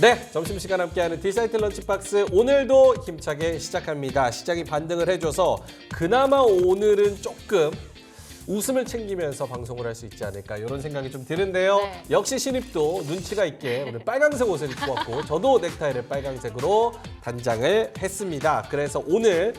네, 점심시간 함께하는 D사이트 런치박스 오늘도 힘차게 시작합니다. 시장이 반등을 해줘서 그나마 오늘은 조금 웃음을 챙기면서 방송을 할 수 있지 않을까 이런 생각이 좀 드는데요. 네. 역시 신입도 눈치가 있게 오늘 빨강색 옷을 입고 왔고 저도 넥타이를 빨강색으로 단장을 했습니다. 그래서 오늘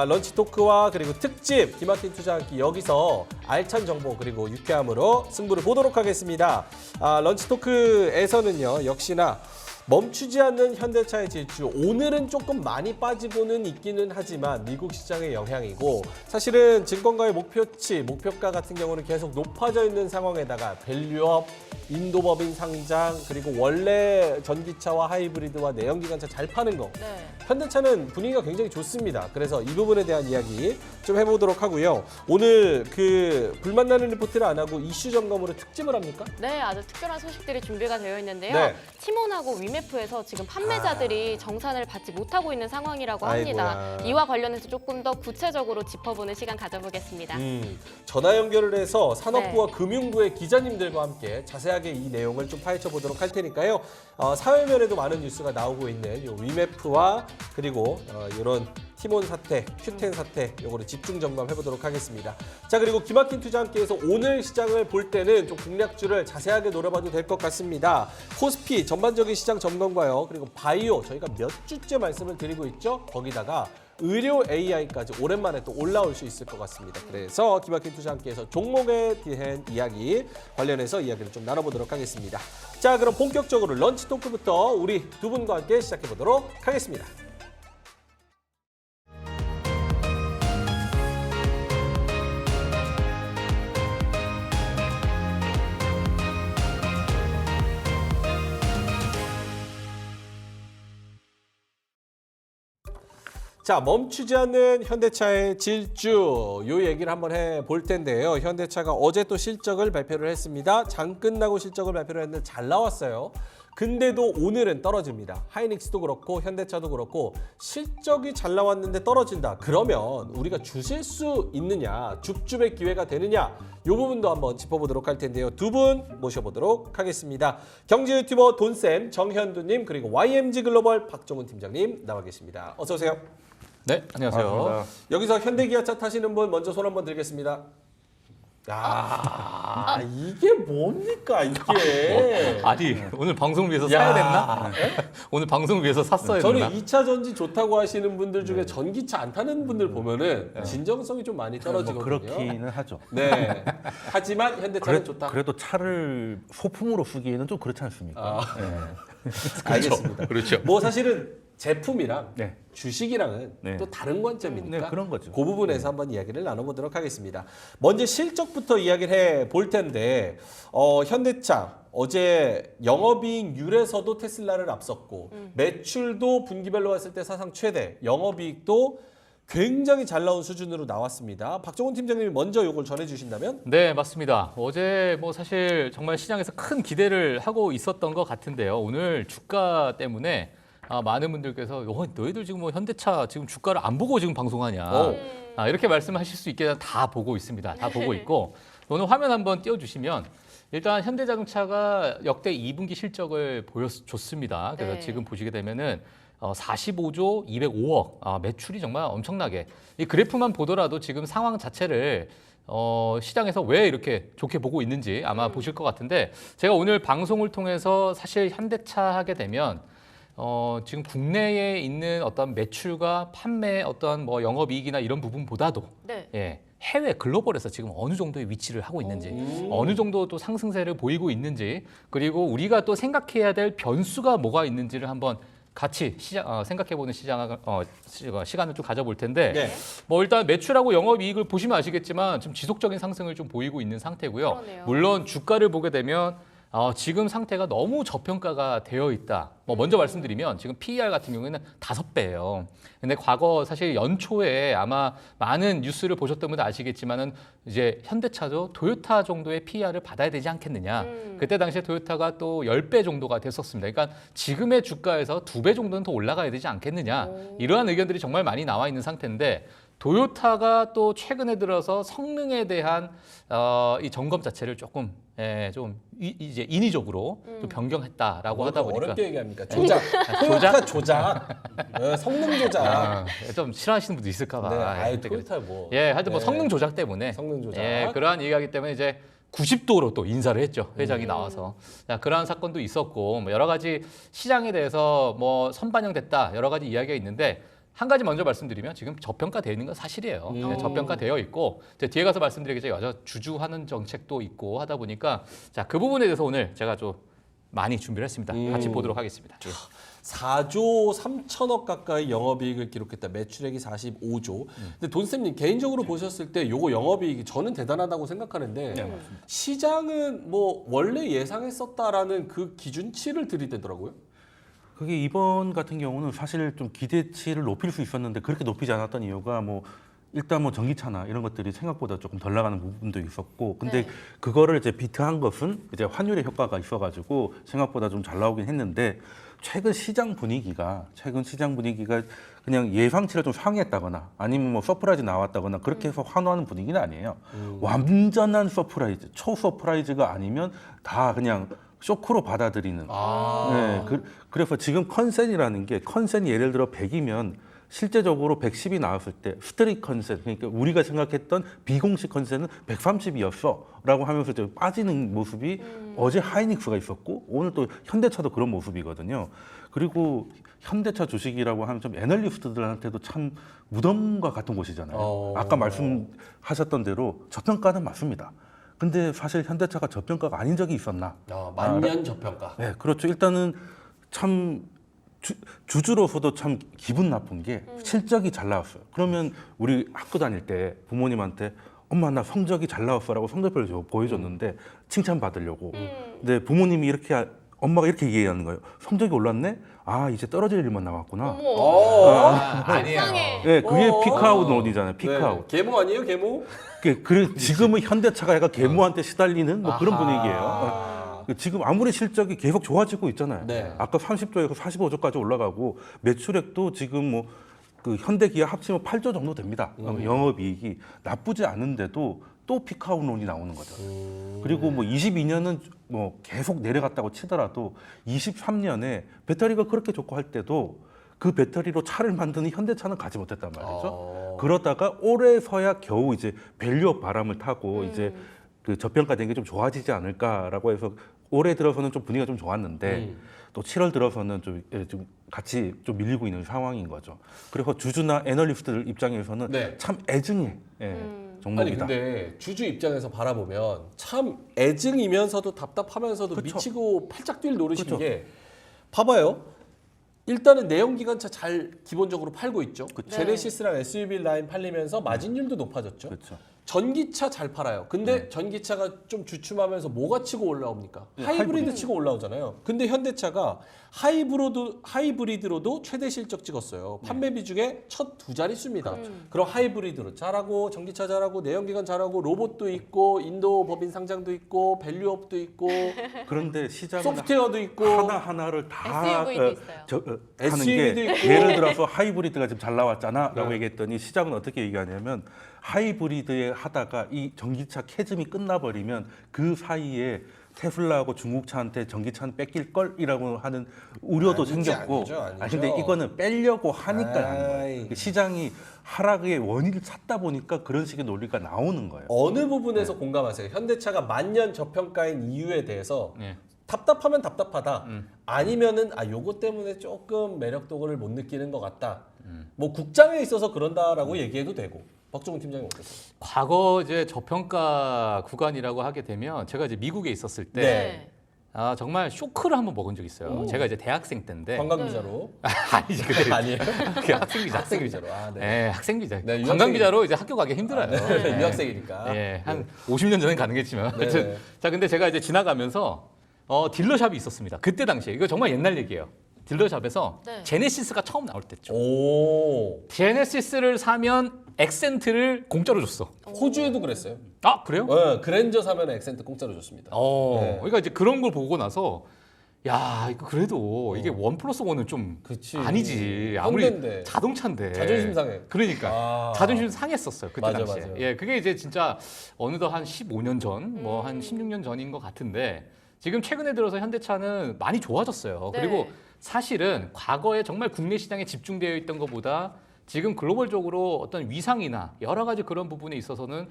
런치 토크와 그리고 특집 기막힌 투자 한 끼 여기서 알찬 정보 그리고 유쾌함으로 승부를 보도록 하겠습니다. 런치 토크에서는요 역시나 멈추지 않는 현대차의 질주, 오늘은 조금 많이 빠지고는 있기는 하지만 미국 시장의 영향이고 사실은 증권가의 목표치, 목표가 같은 경우는 계속 높아져 있는 상황에다가 밸류업, 인도법인 상장, 그리고 원래 전기차와 하이브리드와 내연기관차 잘 파는 거. 네. 현대차는 분위기가 굉장히 좋습니다. 그래서 이 부분에 대한 이야기 좀 해보도록 하고요. 오늘 그 불만나는 리포트를 안 하고 이슈 점검으로 특집을 합니까? 네, 아주 특별한 소식들이 준비가 되어 있는데요. 네. 티몬하고 위메프에서 지금 판매자들이 정산을 받지 못하고 있는 상황이라고 합니다. 아이고야. 이와 관련해서 조금 더 구체적으로 짚어보는 시간 가져보겠습니다. 전화 연결을 해서 산업부와 네. 금융부의 기자님들과 함께 자세하게 이 내용을 좀 파헤쳐 보도록 할 테니까요. 사회면에도 많은 뉴스가 나오고 있는 요 위메프와 그리고 이런 티몬 사태, 큐텐 사태 요거를 집중 점검해 보도록 하겠습니다. 자, 그리고 기막힌 투자 함께해서 오늘 시장을 볼 때는 좀 공략주를 자세하게 노려봐도 될 것 같습니다. 코스피 전반적인 시장 점검과요. 그리고 바이오 저희가 몇 주째 말씀을 드리고 있죠. 거기다가 의료 AI까지 오랜만에 또 올라올 수 있을 것 같습니다. 그래서 기막힌 투자 함께해서 종목에 대한 이야기 관련해서 이야기를 좀 나눠보도록 하겠습니다. 자, 그럼 본격적으로 런치 토크부터 우리 두 분과 함께 시작해 보도록 하겠습니다. 자, 멈추지 않는 현대차의 질주, 요 얘기를 한번 해볼 텐데요. 현대차가 어제 또 실적을 발표를 했습니다. 장 끝나고 실적을 발표를 했는데 잘 나왔어요. 근데도 오늘은 떨어집니다. 하이닉스도 그렇고 현대차도 그렇고 실적이 잘 나왔는데 떨어진다. 그러면 우리가 주실 수 있느냐, 줍줍의 기회가 되느냐, 요 부분도 한번 짚어보도록 할 텐데요. 두 분 모셔보도록 하겠습니다. 경제 유튜버 돈쌤 정현두님 그리고 YMG 글로벌 박종훈 팀장님 나와 계십니다. 어서 오세요. 네, 안녕하세요. 반갑습니다. 여기서 현대기아차 타시는 분 먼저 손 한번 들겠습니다. 이게 뭡니까 이게? 아니, 오늘 방송 위해서 야. 사야 됐나? 오늘 방송 위해서 샀어야 저는 됐나? 2차 전지 좋다고 하시는 분들 중에 전기차 안 타는 분들 보면은 진정성이 좀 많이 떨어지거든요. 그렇기는 하죠. 네. 하지만 현대차는 좋다. 그래도 차를 소품으로 쓰기에는 좀 그렇지 않습니까? 알겠습니다. 그렇죠. 뭐 사실은 제품이랑 네. 주식이랑은 네. 또 다른 관점이니까 네, 그런 거죠. 그 부분에서 한번 이야기를 나눠보도록 하겠습니다. 먼저 실적부터 이야기를 해볼 텐데 현대차 어제 영업이익률에서도 테슬라를 앞섰고 매출도 분기별로 봤을 때 사상 최대, 영업이익도 굉장히 잘 나온 수준으로 나왔습니다. 박종훈 팀장님이 먼저 이걸 전해주신다면? 네, 맞습니다. 어제 뭐 사실 정말 시장에서 큰 기대를 하고 있었던 것 같은데요. 오늘 주가 때문에 많은 분들께서 너희들 지금 뭐 현대차 지금 주가를 안 보고 지금 방송하냐 이렇게 말씀하실 수 있게 다 보고 있습니다. 다 보고 있고 오늘 화면 한번 띄워주시면 일단 현대자동차가 역대 2분기 실적을 보여줬습니다. 그래서 네. 지금 보시게 되면은 45조 205억 매출이 정말 엄청나게 이 그래프만 보더라도 지금 상황 자체를 시장에서 왜 이렇게 좋게 보고 있는지 아마 보실 것 같은데 제가 오늘 방송을 통해서 사실 현대차 하게 되면 지금 국내에 있는 어떤 매출과 판매 어떤 뭐 영업이익이나 이런 부분보다도 네. 예, 해외 글로벌에서 지금 어느 정도의 위치를 하고 있는지 어느 정도 또 상승세를 보이고 있는지 그리고 우리가 또 생각해야 될 변수가 뭐가 있는지를 한번 같이 생각해보는 시간을 좀 가져볼 텐데 네. 뭐 일단 매출하고 영업이익을 보시면 아시겠지만 좀 지속적인 상승을 좀 보이고 있는 상태고요. 그러네요. 물론 주가를 보게 되면 지금 상태가 너무 저평가가 되어 있다. 뭐 먼저 말씀드리면 지금 PER 같은 경우에는 5배예요. 근데 과거 사실 연초에 아마 많은 뉴스를 보셨던 분들 아시겠지만은 이제 현대차도 토요타 정도의 PER을 받아야 되지 않겠느냐. 그때 당시에 토요타가 또 10배 정도가 됐었습니다. 그러니까 지금의 주가에서 2배 정도는 더 올라가야 되지 않겠느냐. 이러한 의견들이 정말 많이 나와 있는 상태인데 토요타가 또 최근에 들어서 성능에 대한 이 점검 자체를 조금 좀 이제 인위적으로 좀 변경했다라고 하다 보니까 어렵게 얘기합니까? 조작, 토요타 조작, 성능 조작. 좀 싫어하시는 분도 있을까봐. 네, 아예 토요타 뭐. 하여튼 뭐 네. 성능 조작 때문에. 성능 조작. 그러한 얘기하기 때문에 이제 90도로 또 인사를 했죠. 회장이 나와서. 자, 그러한 사건도 있었고 뭐 여러 가지 시장에 대해서 뭐 선반영됐다 여러 가지 이야기가 있는데 한 가지 먼저 말씀드리면 지금 저평가되어 있는 건 사실이에요. 저평가되어 있고 이제 뒤에 가서 말씀드리겠지만 여자 주주하는 정책도 있고 하다 보니까 자, 그 부분에 대해서 오늘 제가 좀 많이 준비를 했습니다. 같이 보도록 하겠습니다. 4조 3천억 가까이 영업이익을 기록했다. 매출액이 45조. 근데 돈쌤님 개인적으로 보셨을 때 요거 영업이익이 저는 대단하다고 생각하는데 시장은 뭐 원래 예상했었다라는 그 기준치를 들이대더라고요. 그게 이번 같은 경우는 사실 좀 기대치를 높일 수 있었는데 그렇게 높이지 않았던 이유가 뭐 일단 뭐 전기차나 이런 것들이 생각보다 조금 덜 나가는 부분도 있었고 근데 네. 그거를 이제 비트한 것은 이제 환율의 효과가 있어가지고 생각보다 좀 잘 나오긴 했는데 최근 시장 분위기가 그냥 예상치를 좀 상회했다거나 아니면 뭐 서프라이즈 나왔다거나 그렇게 해서 환호하는 분위기는 아니에요. 완전한 서프라이즈, 초 서프라이즈가 아니면 다 그냥 쇼크로 받아들이는. 그래서 지금 컨센이라는 게 컨센이 예를 들어 100이면 실제적으로 110이 나왔을 때 스트릿 컨센, 그러니까 우리가 생각했던 비공식 컨센은 130이었어라고 하면서 좀 빠지는 모습이 어제 하이닉스가 있었고 오늘 또 현대차도 그런 모습이거든요. 그리고 현대차 주식이라고 하면 좀 애널리스트들한테도 참 무덤과 같은 곳이잖아요. 아까 말씀하셨던 대로 저평가는 맞습니다. 근데 사실 현대차가 저평가가 아닌 적이 있었나? 만년 저평가. 네, 그렇죠. 일단은 참 주주로서도 참 기분 나쁜 게 실적이 잘 나왔어요. 그러면 우리 학교 다닐 때 부모님한테 엄마 나 성적이 잘 나왔어라고 성적표를 보여줬는데 칭찬받으려고. 근데 부모님이 엄마가 이렇게 얘기하는 거예요. 성적이 올랐네? 아 이제 떨어질 일만 남았구나. 아니에요. 네, 그게 피크아웃 논이잖아요. 네. 피크아웃. 계모 아니에요, 계모? 지금은 현대차가 약간 계모한테 시달리는 뭐 그런 분위기예요. 지금 아무리 실적이 계속 좋아지고 있잖아요. 네. 아까 30조에서 45조까지 올라가고 매출액도 지금 뭐 그 현대 기아 합치면 8조 정도 됩니다. 영업이익이 나쁘지 않은데도 또 피크아웃론이 나오는 거죠. 그리고 뭐 22년은 뭐 계속 내려갔다고 치더라도 23년에 배터리가 그렇게 좋고 할 때도 그 배터리로 차를 만드는 현대차는 가지 못했단 말이죠. 그러다가 올해서야 겨우 이제 밸류업 바람을 타고 이제 그 저평가된 게 좀 좋아지지 않을까라고 해서 올해 들어서는 좀 분위기가 좀 좋았는데 또 7월 들어서는 좀 같이 좀 밀리고 있는 상황인 거죠. 그래서 주주나 애널리스트들 입장에서는 네. 참 애증의 아니 종목이다. 근데 주주 입장에서 바라보면 참 애증이면서도 답답하면서도 그쵸. 미치고 팔짝 뛸 노릇인 그쵸. 게 봐봐요. 일단은 내연기관차 잘 기본적으로 팔고 있죠. 제네시스랑 SUV 라인 팔리면서 마진율도 높아졌죠. 그렇죠. 전기차 잘 팔아요. 근데 전기차가 좀 주춤하면서 뭐가 치고 올라옵니까? 하이브리드 치고 올라오잖아요. 근데 현대차가 하이브리드로도 최대 실적 찍었어요. 판매 비중의 첫 두 자릿수입니다. 그럼 하이브리드로 잘하고 전기차 잘하고 내연기관 잘하고 로봇도 있고 인도 법인 상장도 있고 밸류업도 있고 그런데 시장은 소프트웨어도 있고 하나하나를 다 SUV 도 있어요. 하는 SUV 도 게 있고. 예를 들어서 하이브리드가 지금 잘 나왔잖아라고 네. 얘기했더니 시장은 어떻게 얘기하냐면 하이브리드에 하다가 이 전기차 캐즘이 끝나버리면 그 사이에 테슬라하고 중국차한테 전기차는 뺏길 걸이라고 하는 우려도 아니죠, 생겼고 아니죠. 근데 이거는 빼려고 하니까 하는 아이. 거예요. 시장이 하락의 원인을 찾다 보니까 그런 식의 논리가 나오는 거예요. 어느 부분에서 공감하세요? 현대차가 만년 저평가인 이유에 대해서 네. 답답하면 답답하다. 아니면은 요거 때문에 조금 매력도를 못 느끼는 것 같다. 뭐 국장에 있어서 그런다라고 얘기해도 되고. 박종훈 팀장님 어떠세요? 과거 이제 저평가 구간이라고 하게 되면 제가 이제 미국에 있었을 때 네. 정말 쇼크를 한번 먹은 적이 있어요. 제가 이제 대학생 때인데 관광 기자로. 아니지 그때 아니에요? 그 학생 기자, 학생 기자로. 네. 네, 학생 기자. 네, 유학생이- 관광 기자로 이제 학교 가기 힘들어요. 네. 유학생이니까. 예, 한 50년 전엔 가능했지만. 네. 하여튼 자, 근데 제가 이제 지나가면서 딜러샵이 있었습니다. 그때 당시에 이거 정말 옛날 얘기예요. 딜러샵에서 네. 제네시스가 처음 나올 때죠. 오. 제네시스를 사면 엑센트를 공짜로 줬어. 호주에도 그랬어요. 아 그래요? 네, 그랜저 사면 액센트 공짜로 줬습니다. 네. 그러니까 이제 그런 걸 보고 나서 야, 이거 그래도 이게 1+1은 좀 그치. 아니지. 아무리 현대인데. 자동차인데. 자존심 상해. 그러니까 아. 자존심 상했었어요. 그때 맞아, 당시에. 맞아. 예, 그게 이제 진짜 어느덧 한 15년 전, 뭐 한 16년 전인 것 같은데 지금 최근에 들어서 현대차는 많이 좋아졌어요. 네. 그리고 사실은 과거에 정말 국내 시장에 집중되어 있던 것보다 지금 글로벌적으로 어떤 위상이나 여러 가지 그런 부분에 있어서는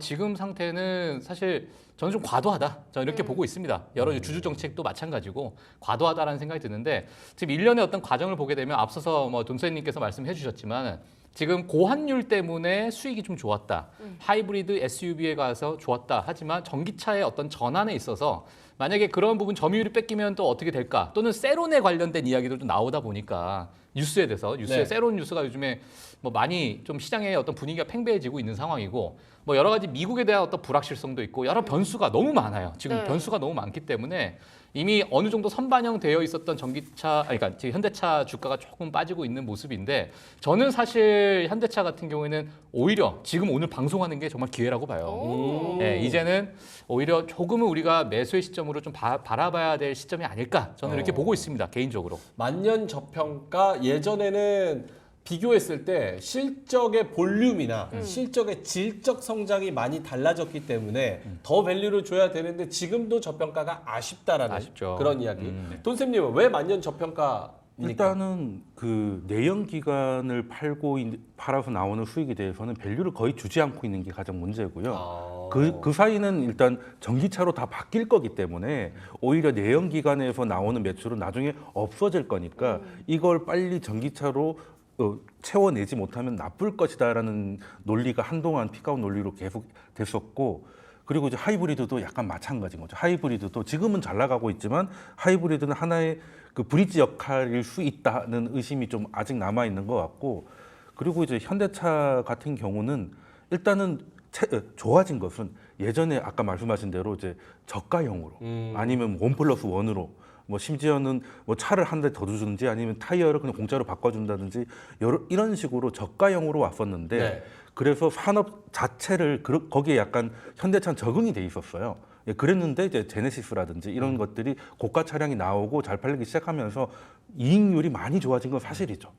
지금 상태는 사실 저는 좀 과도하다. 저는 이렇게 보고 있습니다. 여러 주주 정책도 마찬가지고 과도하다라는 생각이 드는데 지금 일련의 어떤 과정을 보게 되면 앞서서 뭐 돈세님께서 말씀해 주셨지만 지금 고환율 때문에 수익이 좀 좋았다. 하이브리드 SUV에 가서 좋았다. 하지만 전기차의 어떤 전환에 있어서 만약에 그런 부분 점유율이 뺏기면 또 어떻게 될까? 또는 세론에 관련된 이야기도 좀 나오다 보니까 뉴스에 네. 세론 뉴스가 요즘에 뭐 많이 좀 시장의 어떤 분위기가 팽배해지고 있는 상황이고 뭐 여러 가지 미국에 대한 어떤 불확실성도 있고 여러 변수가 너무 많아요. 지금 네. 변수가 너무 많기 때문에 이미 어느 정도 선반영되어 있었던 전기차, 그러니까 지금 현대차 주가가 조금 빠지고 있는 모습인데 저는 사실 현대차 같은 경우에는 오히려 지금 오늘 방송하는 게 정말 기회라고 봐요. 네, 이제는 오히려 조금은 우리가 매수의 시점으로 좀 바라봐야 될 시점이 아닐까 저는 이렇게 보고 있습니다. 개인적으로. 만년 저평가 예전에는 비교했을 때 실적의 볼륨이나 실적의 질적 성장이 많이 달라졌기 때문에 더 밸류를 줘야 되는데 지금도 저평가가 아쉽다라는 아쉽죠. 그런 이야기. 돈쌤님은 왜 만년 저평가입니까? 일단은 그 내연 기관을 팔아서 나오는 수익에 대해서는 밸류를 거의 주지 않고 있는 게 가장 문제고요. 그 사이는 일단 전기차로 다 바뀔 거기 때문에 오히려 내연 기관에서 나오는 매출은 나중에 없어질 거니까 이걸 빨리 전기차로 채워내지 못하면 나쁠 것이다라는 논리가 한동안 피크아웃 논리로 계속 됐었고, 그리고 이제 하이브리드도 약간 마찬가지인 거죠. 하이브리드도 지금은 잘 나가고 있지만 하이브리드는 하나의 그 브릿지 역할일 수 있다는 의심이 좀 아직 남아 있는 것 같고, 그리고 이제 현대차 같은 경우는 일단은 좋아진 것은 예전에 아까 말씀하신 대로 이제 저가형으로 아니면 1+1으로 뭐 심지어는 뭐 차를 한 대 더 주든지 아니면 타이어를 그냥 공짜로 바꿔준다든지 이런 식으로 저가형으로 왔었는데 네. 그래서 산업 자체를 거기에 약간 현대차는 적응이 돼 있었어요. 예, 그랬는데 이제 제네시스라든지 이런 것들이 고가 차량이 나오고 잘 팔리기 시작하면서 이익률이 많이 좋아진 건 사실이죠.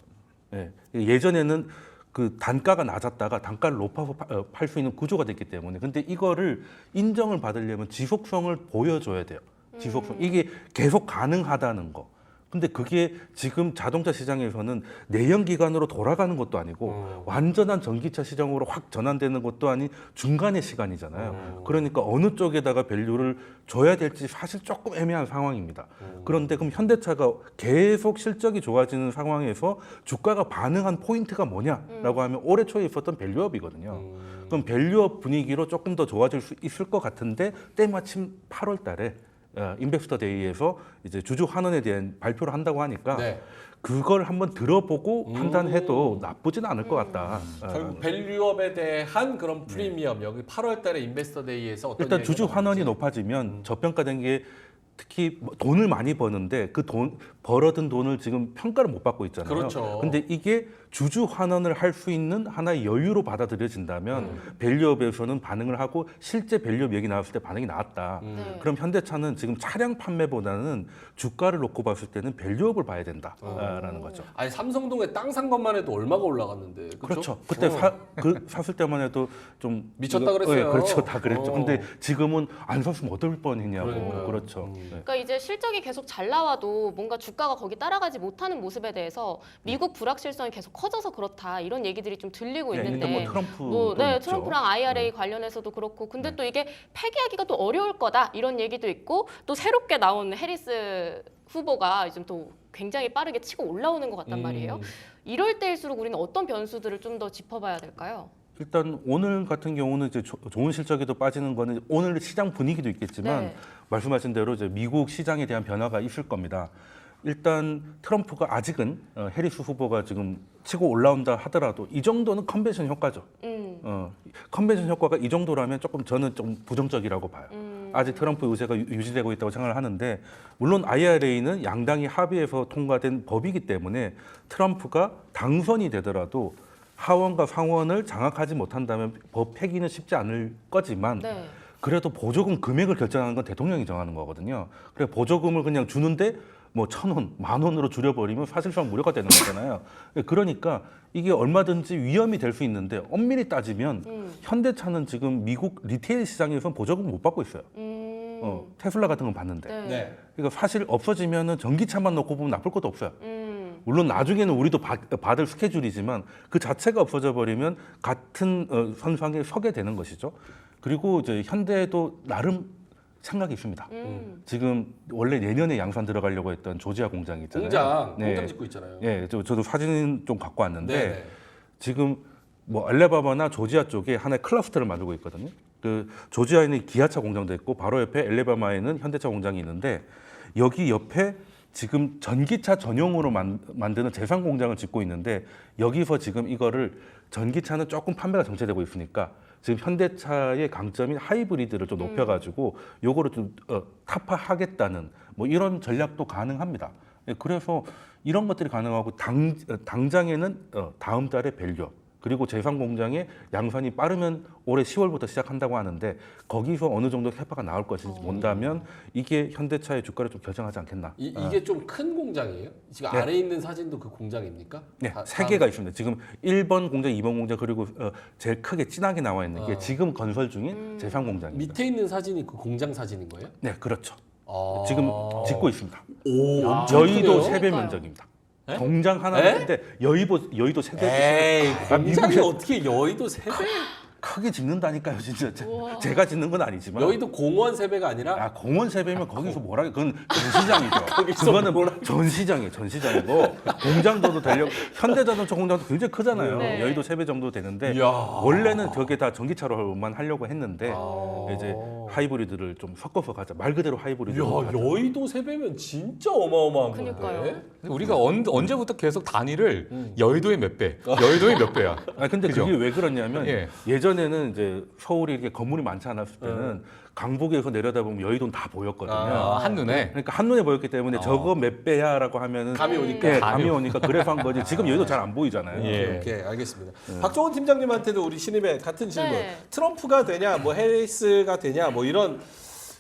예, 예전에는 그 단가가 낮았다가 단가를 높아서 팔 수 있는 구조가 됐기 때문에 근데 이거를 인정을 받으려면 지속성을 보여줘야 돼요. 지속성. 이게 계속 가능하다는 거. 근데 그게 지금 자동차 시장에서는 내연 기관으로 돌아가는 것도 아니고 완전한 전기차 시장으로 확 전환되는 것도 아닌 중간의 시간이잖아요. 그러니까 어느 쪽에다가 밸류를 줘야 될지 사실 조금 애매한 상황입니다. 그런데 그럼 현대차가 계속 실적이 좋아지는 상황에서 주가가 반응한 포인트가 뭐냐라고 하면 올해 초에 있었던 밸류업이거든요. 그럼 밸류업 분위기로 조금 더 좋아질 수 있을 것 같은데 때마침 8월 달에 인베스터 데이에서 이제 주주 환원에 대한 발표를 한다고 하니까 네. 그걸 한번 들어보고 판단해도 나쁘진 않을 것 같다. 결국 밸류업에 대한 그런 프리미엄 여기 8월 달에 인베스터 데이에서 어떤 일단 얘기가 주주 환원이 나올지. 높아지면 저평가된 게 특히 뭐 돈을 많이 버는데 그 벌어든 돈을 지금 평가를 못 받고 있잖아요. 그렇죠. 근데 이게 주주 환원을 할 수 있는 하나의 여유로 받아들여진다면 밸류업에서는 반응을 하고 실제 밸류업 얘기 나왔을 때 반응이 나왔다. 네. 그럼 현대차는 지금 차량 판매보다는 주가를 놓고 봤을 때는 밸류업을 봐야 된다라는 거죠. 아니 삼성동에 땅 산 것만 해도 얼마가 올라갔는데. 그쵸? 그렇죠. 그때 샀을 때만 해도 좀 미쳤다 그랬어요. 예, 그렇죠. 다 그랬죠. 어. 근데 지금은 안 샀으면 어떨 뻔했냐고. 그러니까요. 그렇죠. 네. 그러니까 이제 실적이 계속 잘 나와도 뭔가 주가가 거기 따라가지 못하는 모습에 대해서 미국 불확실성이 계속 커져서 그렇다 이런 얘기들이 좀 들리고 네, 있는데 일단 뭐 트럼프 네, 있죠. 트럼프랑 IRA 관련해서도 그렇고 근데 또 이게 폐기하기가 또 어려울 거다 이런 얘기도 있고 또 새롭게 나온 해리스 후보가 지금 또 굉장히 빠르게 치고 올라오는 것 같단 말이에요. 이럴 때일수록 우리는 어떤 변수들을 좀 더 짚어봐야 될까요? 일단 오늘 같은 경우는 이제 좋은 실적에도 빠지는 거는 오늘 시장 분위기도 있겠지만 네. 말씀하신 대로 이제 미국 시장에 대한 변화가 있을 겁니다. 일단 트럼프가 아직은 해리스 후보가 지금 치고 올라온다 하더라도 이 정도는 컨벤션 효과죠. 컨벤션 효과가 이 정도라면 조금 저는 좀 부정적이라고 봐요. 아직 트럼프 의세가 유지되고 있다고 생각을 하는데 물론 IRA는 양당이 합의해서 통과된 법이기 때문에 트럼프가 당선이 되더라도 하원과 상원을 장악하지 못한다면 법 폐기는 쉽지 않을 거지만 네. 그래도 보조금 금액을 결정하는 건 대통령이 정하는 거거든요. 그래 보조금을 그냥 주는데 뭐 1,000원, 10,000원으로 줄여버리면 사실상 무료가 되는 거잖아요. 그러니까 이게 얼마든지 위험이 될 수 있는데 엄밀히 따지면 현대차는 지금 미국 리테일 시장에서 보조금 못 받고 있어요. 테슬라 같은 건 받는데. 네. 네. 그러니까 사실 없어지면은 전기차만 놓고 보면 나쁠 것도 없어요. 물론 나중에는 우리도 받을 스케줄이지만 그 자체가 없어져 버리면 같은 선상에 서게 되는 것이죠. 그리고 이제 현대도 나름 생각이 있습니다. 지금 원래 내년에 양산 들어가려고 했던 조지아 공장이 있잖아요. 공장 짓고 있잖아요. 예, 저도 사진 좀 갖고 왔는데 네. 지금 뭐 알래바마나 조지아 쪽에 하나의 클러스터를 만들고 있거든요. 그 조지아에는 기아차 공장도 있고 바로 옆에 알래바마에는 현대차 공장이 있는데 여기 옆에 지금 전기차 전용으로 만드는 제상 공장을 짓고 있는데 여기서 지금 이거를 전기차는 조금 판매가 정체되고 있으니까 지금 현대차의 강점인 하이브리드를 좀 높여가지고 요거를 좀 타파하겠다는 뭐 이런 전략도 가능합니다. 예, 그래서 이런 것들이 가능하고 당장에는 다음 달에 밸류업 그리고 제상 공장의 양산이 빠르면 올해 10월부터 시작한다고 하는데 거기서 어느 정도 캐파가 나올 것인지 본다면 이게 현대차의 주가를 좀 결정하지 않겠나. 이게 좀 큰 공장이에요? 지금 네. 아래 있는 사진도 그 공장입니까? 네, 세 개가 있습니다. 지금 1번 공장, 2번 공장 그리고 제일 크게 진하게 나와 있는 게 지금 건설 중인 제상 공장입니다. 밑에 있는 사진이 그 공장 사진인 거예요? 네, 그렇죠. 아. 지금 짓고 있습니다. 오, 엄청 여의도 크네요. 3배 그러니까요. 면적입니다. 네? 공장 하나 에? 있는데 여의도 3배. 에이, 공장이 미국에 어떻게 여의도 3배? 크게 짓는다니까요, 진짜. 우와. 제가 짓는 건 아니지만. 여의도 공원 3배가 아니라 공원 3배면 거기서 뭐라 그건 전시장이죠. 거기서 그거는 뭐라 전시장이에요, 전시장이고. 공장도 되려고 현대자동차 공장도 굉장히 크잖아요. 네. 여의도 3배 정도 되는데 이야. 원래는 저게 다 전기차로만 하려고 했는데 아. 이제 하이브리드를 좀 섞어서 가자. 말 그대로 야, 하이브리드로 가자. 여의도 3배면 진짜 어마어마한 그러니까요. 건데. 우리가 언제부터 계속 단위를 여의도의 몇 배, 여의도의 몇 배야. 근데 그죠? 그게 왜 그러냐면 예. 예전에는 이제 서울이 이렇게 건물이 많지 않았을 때는 강북에서 내려다보면 여의도는 다 보였거든요. 한눈에. 그러니까 한눈에 보였기 때문에 저거 몇 배야라고 하면은 감이 오니까. 예, 감이 오니까 그래서 한 거지. 지금 여의도 잘 안 보이잖아요. 예. 오케이, 알겠습니다. 박종원 팀장님한테도 우리 신입의 같은 질문. 네. 트럼프가 되냐, 뭐 해리스가 되냐, 뭐 이런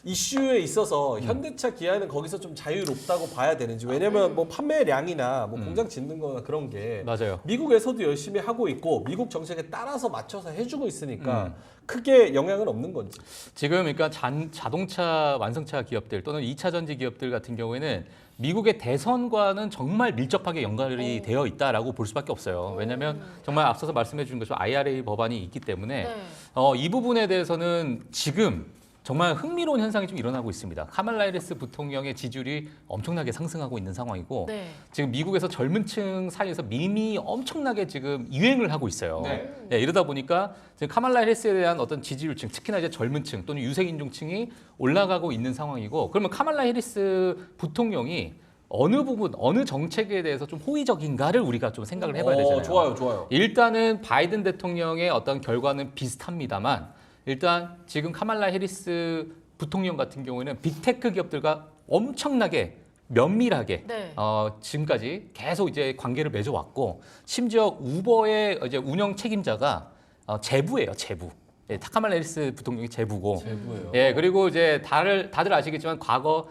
이슈에 있어서 현대차, 기아는 거기서 좀 자유롭다고 봐야 되는지. 왜냐면 뭐 판매량이나 뭐 공장 짓는 거나 그런 게 맞아요. 미국에서도 열심히 하고 있고 미국 정책에 따라서 맞춰서 해주고 있으니까 크게 영향은 없는 건지. 지금 그러니까 자동차 완성차 기업들 또는 2차 전지 기업들 같은 경우에는 미국의 대선과는 정말 밀접하게 연관이 되어 있다라고 볼 수밖에 없어요. 왜냐하면 정말 앞서서 말씀해 주신 것처럼 IRA 법안이 있기 때문에 네. 이 부분에 대해서는 지금 정말 흥미로운 현상이 좀 일어나고 있습니다. 카말라 해리스 부통령의 지지율이 엄청나게 상승하고 있는 상황이고 네. 지금 미국에서 젊은 층 사이에서 밈이 엄청나게 지금 유행을 하고 있어요. 네. 네, 이러다 보니까 지금 카말라 해리스에 대한 어떤 지지율층, 특히나 이제 젊은 층 또는 유색인종층이 올라가고 있는 상황이고 그러면 카말라 해리스 부통령이 어느 부분, 어느 정책에 대해서 좀 호의적인가를 우리가 좀 생각을 해봐야 되잖아요. 좋아요, 좋아요. 일단은 바이든 대통령의 어떤 결과는 비슷합니다만 일단 지금 카말라 해리스 부통령 같은 경우에는 빅테크 기업들과 엄청나게 면밀하게 네. 지금까지 계속 이제 관계를 맺어왔고 심지어 우버의 이제 운영 책임자가 제부예요, 제부. 예, 카말라 해리스 부통령이 제부고. 제부예요. 예, 그리고 이제 다들 아시겠지만 과거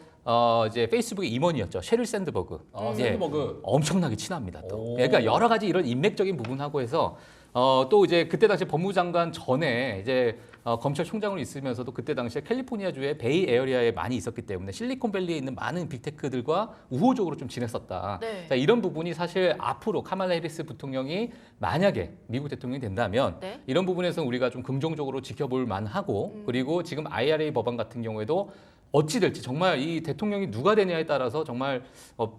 이제 페이스북의 임원이었죠. 셰릴 샌드버그. 샌드버그. 엄청나게 친합니다. 또. 오. 그러니까 여러 가지 이런 인맥적인 부분하고 해서 또 이제 그때 당시 법무장관 전에 이제 검찰총장으로 있으면서도 그때 당시에 캘리포니아주의 베이 에어리아에 많이 있었기 때문에 실리콘밸리에 있는 많은 빅테크들과 우호적으로 좀 지냈었다. 네. 자, 이런 부분이 사실 앞으로 카말라 해리스 부통령이 만약에 미국 대통령이 된다면 네. 이런 부분에서 우리가 좀 긍정적으로 지켜볼 만하고 그리고 지금 IRA 법안 같은 경우에도 어찌 될지 정말 이 대통령이 누가 되냐에 따라서 정말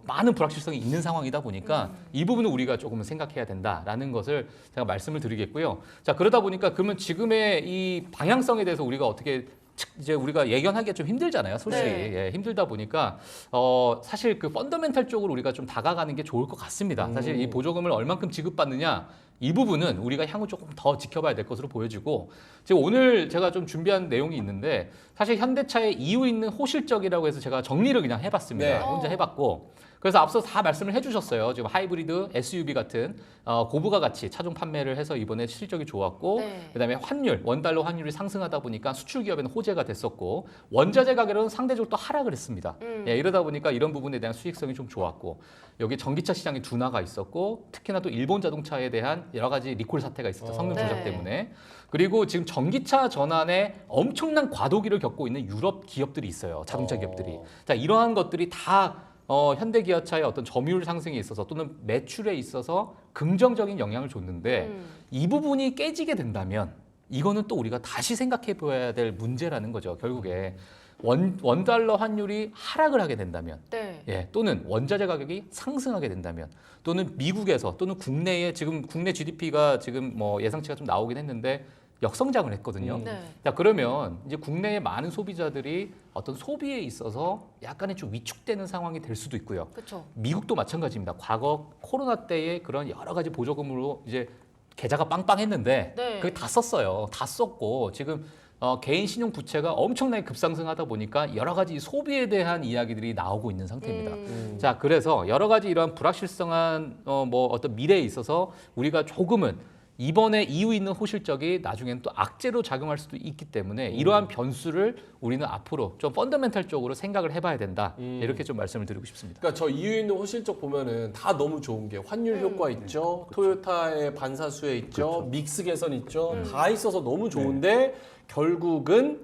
많은 불확실성이 있는 상황이다 보니까 이 부분은 우리가 조금 생각해야 된다라는 것을 제가 말씀을 드리겠고요. 자, 그러다 보니까 그러면 지금의 이 방향성에 대해서 우리가 어떻게 이제 우리가 예견하기가 좀 힘들잖아요, 솔직히. 네. 예, 힘들다 보니까 사실 그 펀더멘탈 쪽으로 우리가 좀 다가가는 게 좋을 것 같습니다. 사실 이 보조금을 얼만큼 지급받느냐 이 부분은 우리가 향후 조금 더 지켜봐야 될 것으로 보여지고 지금 오늘 제가 좀 준비한 내용이 있는데 사실 현대차의 이유 있는 호실적이라고 해서 제가 정리를 그냥 해봤습니다. 네. 혼자 해봤고 그래서 앞서 다 말씀을 해주셨어요. 지금 하이브리드, SUV 같은 고부가 가치 차종 판매를 해서 이번에 실적이 좋았고 네. 그다음에 환율, 원달러 환율이 상승하다 보니까 수출 기업에는 호재가 됐었고 원자재 가격은 상대적으로 또 하락을 했습니다. 예, 이러다 보니까 이런 부분에 대한 수익성이 좀 좋았고 여기 전기차 시장에 둔화가 있었고 특히나 또 일본 자동차에 대한 여러 가지 리콜 사태가 있었죠. 성능 조작 네. 때문에. 그리고 지금 전기차 전환에 엄청난 과도기를 겪고 있는 유럽 기업들이 있어요. 자동차 기업들이. 자, 이러한 것들이 다 현대기아차의 어떤 점유율 상승에 있어서 또는 매출에 있어서 긍정적인 영향을 줬는데 이 부분이 깨지게 된다면 이거는 또 우리가 다시 생각해 봐야 될 문제라는 거죠. 결국에 원달러 환율이 하락을 하게 된다면 네. 예, 또는 원자재 가격이 상승하게 된다면 또는 미국에서 또는 국내에 지금 국내 GDP가 지금 뭐 예상치가 좀 나오긴 했는데 역성장을 했거든요. 네. 자, 그러면 이제 국내의 많은 소비자들이 어떤 소비에 있어서 약간의 좀 위축되는 상황이 될 수도 있고요. 그렇죠. 미국도 마찬가지입니다. 과거 코로나 때에 그런 여러 가지 보조금으로 이제 계좌가 빵빵했는데 네. 그게 다 썼어요. 다 썼고 지금 개인 신용 부채가 엄청나게 급상승하다 보니까 여러 가지 소비에 대한 이야기들이 나오고 있는 상태입니다. 자, 그래서 여러 가지 이러한 불확실성한 뭐 어떤 미래에 있어서 우리가 조금은 이번에 이유 있는 호실적이 나중에는 또 악재로 작용할 수도 있기 때문에 이러한 변수를 우리는 앞으로 좀 펀더멘탈적으로 생각을 해봐야 된다. 이렇게 좀 말씀을 드리고 싶습니다. 그러니까 저 이유 있는 호실적 보면은 다 너무 좋은 게 환율 효과 있죠. 토요타의 반사수혜 있죠. 믹스 개선 있죠. 다 있어서 너무 좋은데 결국은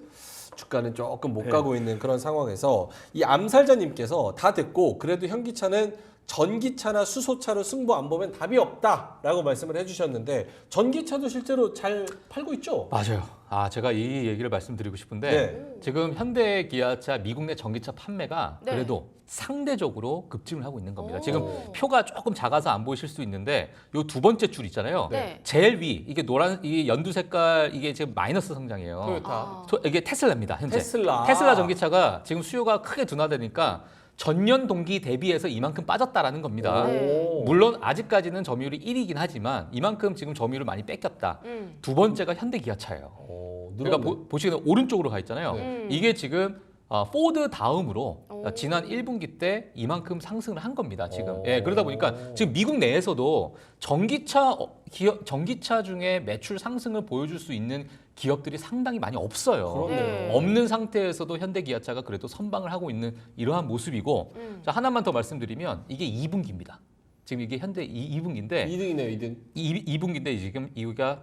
주가는 조금 못 가고 있는 그런 상황에서 이 암살자님께서 다 됐고 그래도 현기차는 전기차나 수소차로 승부 안 보면 답이 없다라고 말씀을 해주셨는데 전기차도 실제로 잘 팔고 있죠? 맞아요. 아, 제가 이 얘기를 말씀드리고 싶은데 네. 지금 현대 기아차 미국 내 전기차 판매가 네. 그래도 상대적으로 급증을 하고 있는 겁니다. 오. 지금 표가 조금 작아서 안 보이실 수 있는데 요 두 번째 줄 있잖아요. 네. 제일 위 이게 노란 이 연두 색깔 이게 지금 마이너스 성장이에요. 토요타. 아. 이게 테슬라입니다. 현재 테슬라. 전기차가 지금 수요가 크게 둔화되니까 전년 동기 대비해서 이만큼 빠졌다라는 겁니다. 네. 물론 아직까지는 점유율이 1위긴 하지만 이만큼 지금 점유율을 많이 뺏겼다. 두 번째가 현대 기아차예요. 그러니까 보시면 오른쪽으로 가 있잖아요. 네. 이게 지금 포드 다음으로 오. 지난 1분기 때 이만큼 상승을 한 겁니다. 지금. 오. 예, 그러다 보니까 지금 미국 내에서도 전기차 중에 매출 상승을 보여줄 수 있는 기업들이 상당히 많이 없어요. 그렇네요. 네. 없는 상태에서도 현대 기아차가 그래도 선방을 하고 있는 이러한 모습이고 자, 하나만 더 말씀드리면 이게 2분기입니다. 지금 이게 현대 2분기인데 2등이네요, 2등. 2분기인데 지금 이유가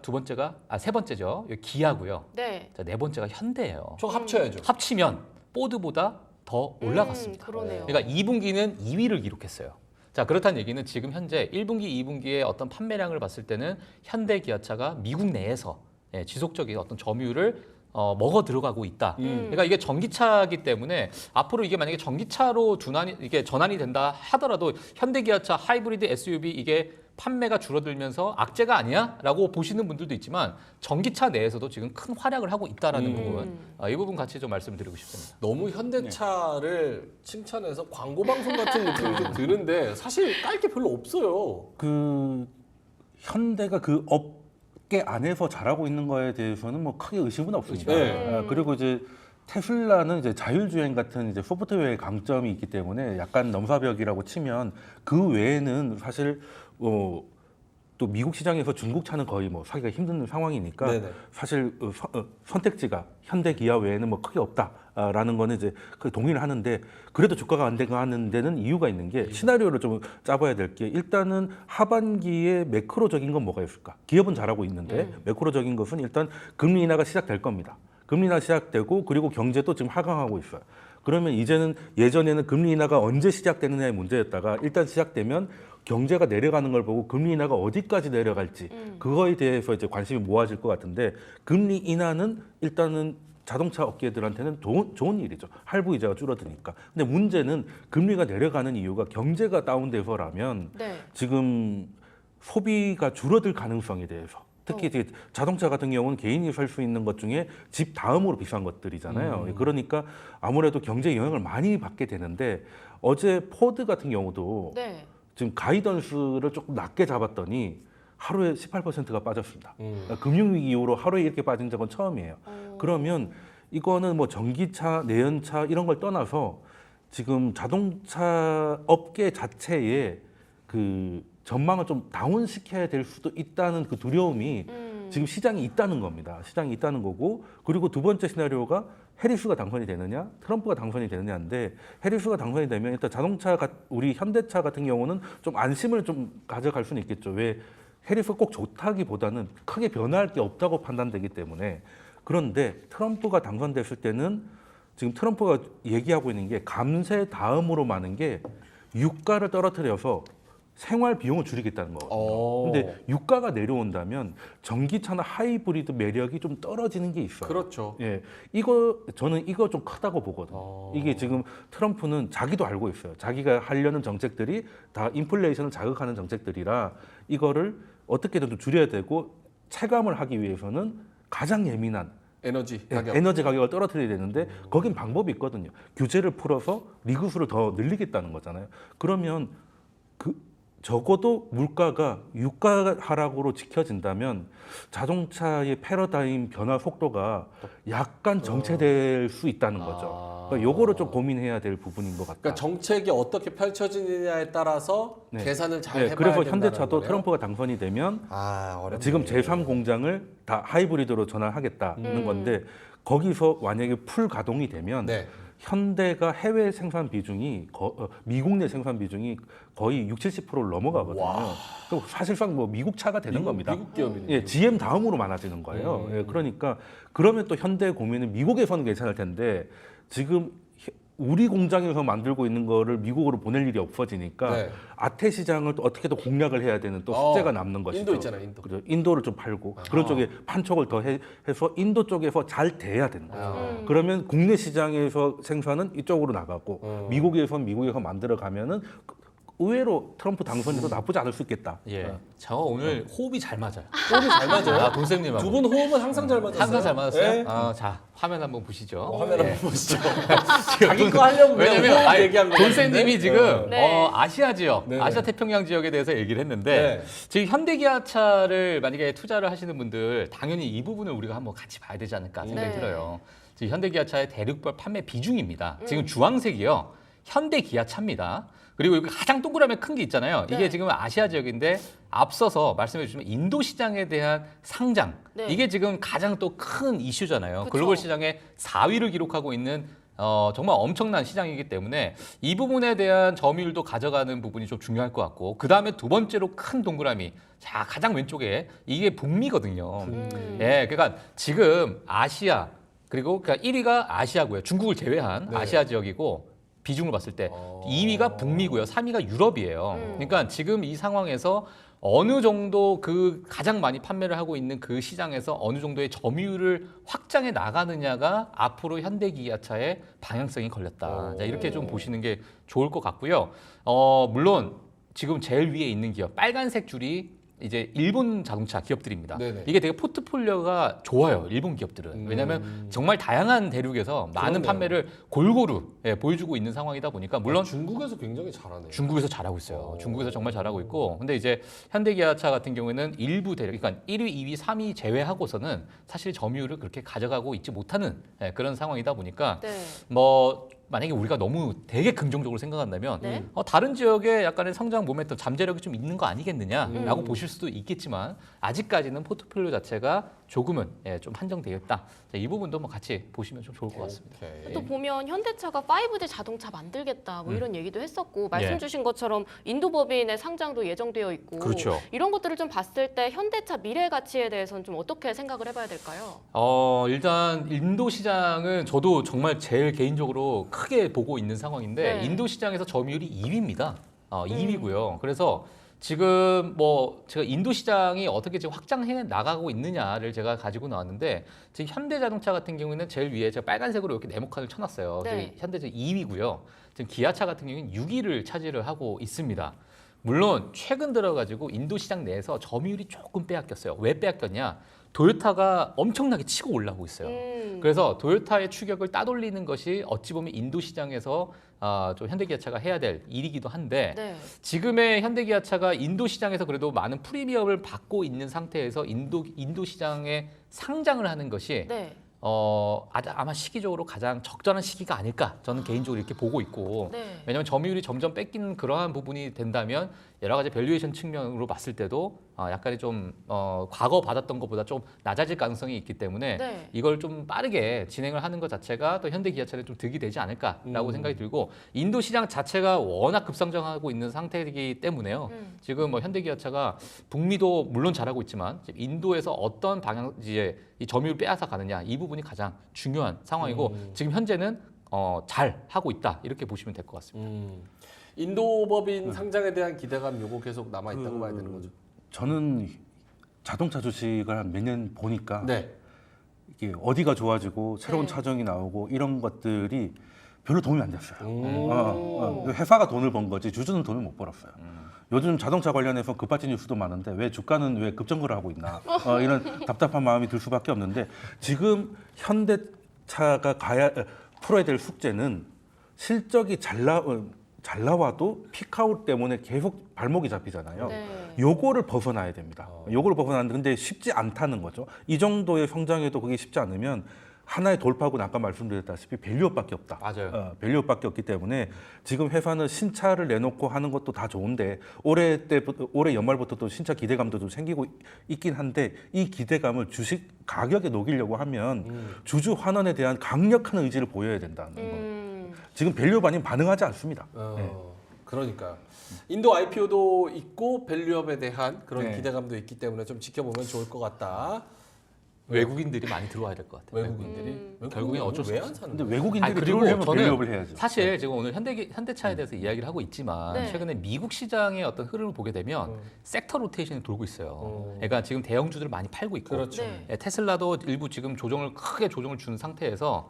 세 번째죠. 여기 기아고요. 네. 자, 네 번째가 현대예요. 총 합쳐야죠. 합치면 포드보다 더 올라갔습니다. 그러네요. 그러니까 2분기는 2위를 기록했어요. 자, 그렇다는 얘기는 지금 현재 1분기, 2분기의 어떤 판매량을 봤을 때는 현대 기아차가 미국 내에서 지속적인 어떤 점유율을 먹어 들어가고 있다. 그러니까 이게 전기차이기 때문에 앞으로 이게 만약에 전기차로 이게 전환이 된다 하더라도 현대기아차 하이브리드 SUV 이게 판매가 줄어들면서 악재가 아니야라고 보시는 분들도 있지만 전기차 내에서도 지금 큰 활약을 하고 있다라는 부분 이 부분 같이 좀 말씀드리고 싶습니다. 너무 현대차를 칭찬해서 광고 방송 같은 느낌이 좀 드는데 사실 깔 게 별로 없어요. 그 현대가 그 업계 안에서 잘하고 있는 거에 대해서는 뭐 크게 의심은 없습니다. 네. 그리고 이제 테슬라는 이제 자율주행 같은 이제 소프트웨어의 강점이 있기 때문에 약간 넘사벽이라고 치면 그 외에는 사실 또 미국 시장에서 중국 차는 거의 뭐 사기가 힘든 상황이니까 네네. 사실 선택지가 현대 기아 외에는 뭐 크게 없다라는 거는 이제 동의를 하는데 그래도 주가가 안 되는 데는 이유가 있는 게 시나리오를 좀 짜봐야 될 게 일단은 하반기에 매크로적인 건 뭐가 있을까? 기업은 잘하고 있는데 매크로적인 것은 일단 금리 인하가 시작될 겁니다. 금리 인하 시작되고 그리고 경제도 지금 하강하고 있어요. 그러면 이제는 예전에는 금리 인하가 언제 시작되느냐의 문제였다가 일단 시작되면 경제가 내려가는 걸 보고 금리 인하가 어디까지 내려갈지 그거에 대해서 이제 관심이 모아질 것 같은데 금리 인하는 일단은 자동차 업계들한테는 좋은 일이죠. 할부 이자가 줄어드니까. 근데 문제는 금리가 내려가는 이유가 경제가 다운돼서라면 네. 지금 소비가 줄어들 가능성에 대해서 특히 이제 자동차 같은 경우는 개인이 살 수 있는 것 중에 집 다음으로 비싼 것들이잖아요. 그러니까 아무래도 경제에 영향을 많이 받게 되는데 어제 포드 같은 경우도 네. 지금 가이던스를 조금 낮게 잡았더니 하루에 18%가 빠졌습니다. 그러니까 금융위기 이후로 하루에 이렇게 빠진 적은 처음이에요. 그러면 이거는 뭐 전기차, 내연차 이런 걸 떠나서 지금 자동차 업계 자체에 그 전망을 좀 다운시켜야 될 수도 있다는 그 두려움이 지금 시장이 있다는 겁니다. 시장이 있다는 거고, 그리고 두 번째 시나리오가 해리스가 당선이 되느냐, 트럼프가 당선이 되느냐인데, 해리스가 당선이 되면 일단 우리 현대차 같은 경우는 좀 안심을 좀 가져갈 수는 있겠죠. 왜 해리스가 꼭 좋다기보다는 크게 변화할 게 없다고 판단되기 때문에. 그런데 트럼프가 당선됐을 때는 지금 트럼프가 얘기하고 있는 게 감세 다음으로 많은 게 유가를 떨어뜨려서 생활 비용을 줄이겠다는 거거든요. 근데 유가가 내려온다면 전기차나 하이브리드 매력이 좀 떨어지는 게 있어요. 그렇죠. 예, 저는 이거 좀 크다고 보거든요. 이게 지금 트럼프는 자기도 알고 있어요. 자기가 하려는 정책들이 다 인플레이션을 자극하는 정책들이라 이거를 어떻게든 좀 줄여야 되고, 체감을 하기 위해서는 가장 예민한 에너지 예, 가격. 에너지 가격을 떨어뜨려야 되는데 거긴 방법이 있거든요. 규제를 풀어서 리그수를 더 늘리겠다는 거잖아요. 그러면 적어도 물가가 유가 하락으로 지켜진다면 자동차의 패러다임 변화 속도가 약간 정체될 수 있다는 거죠. 그러니까 요거를 좀 고민해야 될 부분인 것 같다. 그러니까 정책이 어떻게 펼쳐지느냐에 따라서 네. 계산을 잘 네, 해봐야 그래서 된다는 현대차도 거네요. 트럼프가 당선이 되면 어렵네. 지금 제3 공장을 다 하이브리드로 전환하겠다는 건데, 거기서 만약에 풀 가동이 되면 네. 현대가 해외 생산 비중이 미국 내 생산 비중이 거의 60-70%를 넘어가거든요. 그럼 사실상 뭐 미국 차가 되는 겁니다. 미국 기업이네. 예, GM 다음으로 많아지는 거예요. 예, 그러니까 그러면 또 현대 고민은 미국에서는 괜찮을 텐데, 지금 우리 공장에서 만들고 있는 거를 미국으로 보낼 일이 없어지니까 네. 아태 시장을 또 어떻게든 공략을 해야 되는 또 숙제가 남는 것이죠. 인도 있잖아요, 인도. 그죠. 인도를 좀 팔고 그런 쪽에 판촉을 더 해서 인도 쪽에서 잘 돼야 되는 거예요. 그러면 국내 시장에서 생산은 이쪽으로 나가고 미국에서 만들어 가면은 의외로 트럼프 당선도 나쁘지 않을 수 있겠다. 예, 저 오늘 호흡이 잘 맞아요. 호흡이 잘 맞아요. 돈쌤님하고 두 분 호흡은 항상 잘 맞았어요. 항상 잘 맞았어요. 네. 자, 화면 한번 보시죠. 화면 예. 한번 보시죠. 자기 거 하려고 그냥 왜냐면 호흡 아니, 얘기한 거 돈쌤님이 지금 네. 아시아 지역, 네. 아시아 태평양 지역에 대해서 얘기를 했는데 네. 지금 현대기아차를 만약에 투자를 하시는 분들 당연히 이 부분을 우리가 한번 같이 봐야 되지 않을까 생각이 네. 들어요. 지금 현대기아차의 대륙별 판매 비중입니다. 지금 주황색이요. 현대기아차입니다. 그리고 여기 가장 동그라미 큰 게 있잖아요. 이게 네. 지금 아시아 지역인데 앞서서 말씀해 주시면 인도 시장에 대한 상장. 네. 이게 지금 가장 또 큰 이슈잖아요. 그쵸. 글로벌 시장의 4위를 기록하고 있는 정말 엄청난 시장이기 때문에 이 부분에 대한 점유율도 가져가는 부분이 좀 중요할 것 같고, 그 다음에 두 번째로 큰 동그라미, 자 가장 왼쪽에 이게 북미거든요. 예, 그러니까 지금 아시아 그리고 그러니까 1위가 아시아고요. 중국을 제외한 네. 아시아 지역이고, 비중을 봤을 때 2위가 북미고요, 3위가 유럽이에요. 그러니까 지금 이 상황에서 어느 정도 그 가장 많이 판매를 하고 있는 그 시장에서 어느 정도의 점유율을 확장해 나가느냐가 앞으로 현대기아차의 방향성이 걸렸다. 자, 이렇게 좀 보시는 게 좋을 것 같고요. 물론 지금 제일 위에 있는 기업, 빨간색 줄이 이제 일본 자동차 기업들입니다. 네네. 이게 되게 포트폴리오가 좋아요, 일본 기업들은. 왜냐하면 정말 다양한 대륙에서 많은 그러네요. 판매를 골고루 보여주고 있는 상황이다 보니까, 물론 중국에서 굉장히 잘하네요. 중국에서 잘하고 있어요. 중국에서 정말 잘하고 있고, 근데 이제 현대기아차 같은 경우에는 일부 대륙, 그러니까 1위, 2위, 3위 제외하고서는 사실 점유율을 그렇게 가져가고 있지 못하는 그런 상황이다 보니까 네. 뭐 만약에 우리가 너무 되게 긍정적으로 생각한다면 네. 다른 지역에 약간의 성장 모멘텀, 잠재력이 좀 있는 거 아니겠느냐라고 보실 수도 있겠지만, 아직까지는 포트폴리오 자체가 조금은 좀 한정되어 있다. 자, 이 부분도 뭐 같이 보시면 좀 좋을 것 같습니다. 오케이. 또 보면 현대차가 5G 자동차 만들겠다 뭐 이런 얘기도 했었고, 말씀 예. 주신 것처럼 인도 법인의 상장도 예정되어 있고, 그렇죠. 이런 것들을 좀 봤을 때 현대차 미래 가치에 대해서는 좀 어떻게 생각을 해봐야 될까요? 일단 인도 시장은 저도 정말 제일 개인적으로 크게 보고 있는 상황인데, 네. 인도 시장에서 점유율이 2위입니다. 2위고요. 그래서 지금 뭐 제가 인도 시장이 어떻게 지금 확장해 나가고 있느냐를 제가 가지고 나왔는데, 지금 현대자동차 같은 경우는 제일 위에 제가 빨간색으로 이렇게 네모칸을 쳐놨어요. 네. 현대자 2위고요. 지금 기아차 같은 경우는 6위를 차지를 하고 있습니다. 물론 최근 들어가지고 인도 시장 내에서 점유율이 조금 빼앗겼어요. 왜 빼앗겼냐? 도요타가 엄청나게 치고 올라오고 있어요. 그래서 도요타의 추격을 따돌리는 것이 어찌 보면 인도 시장에서 좀 현대기아차가 해야 될 일이기도 한데 네. 지금의 현대기아차가 인도 시장에서 그래도 많은 프리미엄을 받고 있는 상태에서 인도 시장에 상장을 하는 것이 네. 아마 시기적으로 가장 적절한 시기가 아닐까 저는 개인적으로 이렇게 보고 있고 네. 왜냐하면 점유율이 점점 뺏기는 그러한 부분이 된다면 여러 가지 밸류에이션 측면으로 봤을 때도 약간의 좀 과거 받았던 것보다 좀 낮아질 가능성이 있기 때문에 네. 이걸 좀 빠르게 진행을 하는 것 자체가 또 현대기아차에 좀 득이 되지 않을까라고 생각이 들고 인도 시장 자체가 워낙 급성장하고 있는 상태이기 때문에요. 지금 뭐 현대기아차가 북미도 물론 잘하고 있지만 지금 인도에서 어떤 방향 이제 이 점유율 빼앗아 가느냐 이 부분이 가장 중요한 상황이고 지금 현재는 잘 하고 있다 이렇게 보시면 될 것 같습니다. 인도 법인 상장에 대한 기대감 요거 계속 남아 있다고 봐야 되는 거죠. 저는 자동차 주식을 한 몇 년 보니까 네. 이게 어디가 좋아지고 새로운 네. 차종이 나오고 이런 것들이 별로 도움이 안 됐어요. 음. 회사가 돈을 번 거지 주주는 돈을 못 벌었어요. 요즘 자동차 관련해서 급발진 뉴스도 많은데 왜 주가는 왜 급증을 하고 있나 이런 답답한 마음이 들 수밖에 없는데 지금 현대차가 풀어야 될 숙제는 실적이 잘 나와도 피크아웃 때문에 계속 발목이 잡히잖아요. 네. 요거를 벗어나야 됩니다. 요거를 벗어나는데 근데 쉽지 않다는 거죠. 이 정도의 성장에도 그게 쉽지 않으면 하나의 돌파구는 아까 말씀드렸다시피 밸류업밖에 없다. 맞아요. 밸류업밖에 없기 때문에 지금 회사는 신차를 내놓고 하는 것도 다 좋은데 올해 연말부터 또 신차 기대감도 좀 생기고 있긴 한데 이 기대감을 주식 가격에 녹이려고 하면 주주 환원에 대한 강력한 의지를 보여야 된다는 거. 지금 밸류업 아니면 반응하지 않습니다. 그러니까요. 인도 IPO도 있고 밸류업에 대한 그런 네. 기대감도 있기 때문에 좀 지켜보면 좋을 것 같다. 외국인들이 많이 들어와야 될 것 같아요. 외국인들이 결국엔 어쩔 수 왜안 없어요. 사는 근데 거예요? 외국인들이 그리고 들어오려면 저는 밸류업을 해야죠. 사실 지금 오늘 현대차에 대해서 이야기를 하고 있지만 네. 최근에 미국 시장의 어떤 흐름을 보게 되면 섹터 로테이션이 돌고 있어요. 어. 그러니까 지금 대형주들을 많이 팔고 있고 그렇죠. 네. 테슬라도 일부 지금 크게 조정을 준 상태에서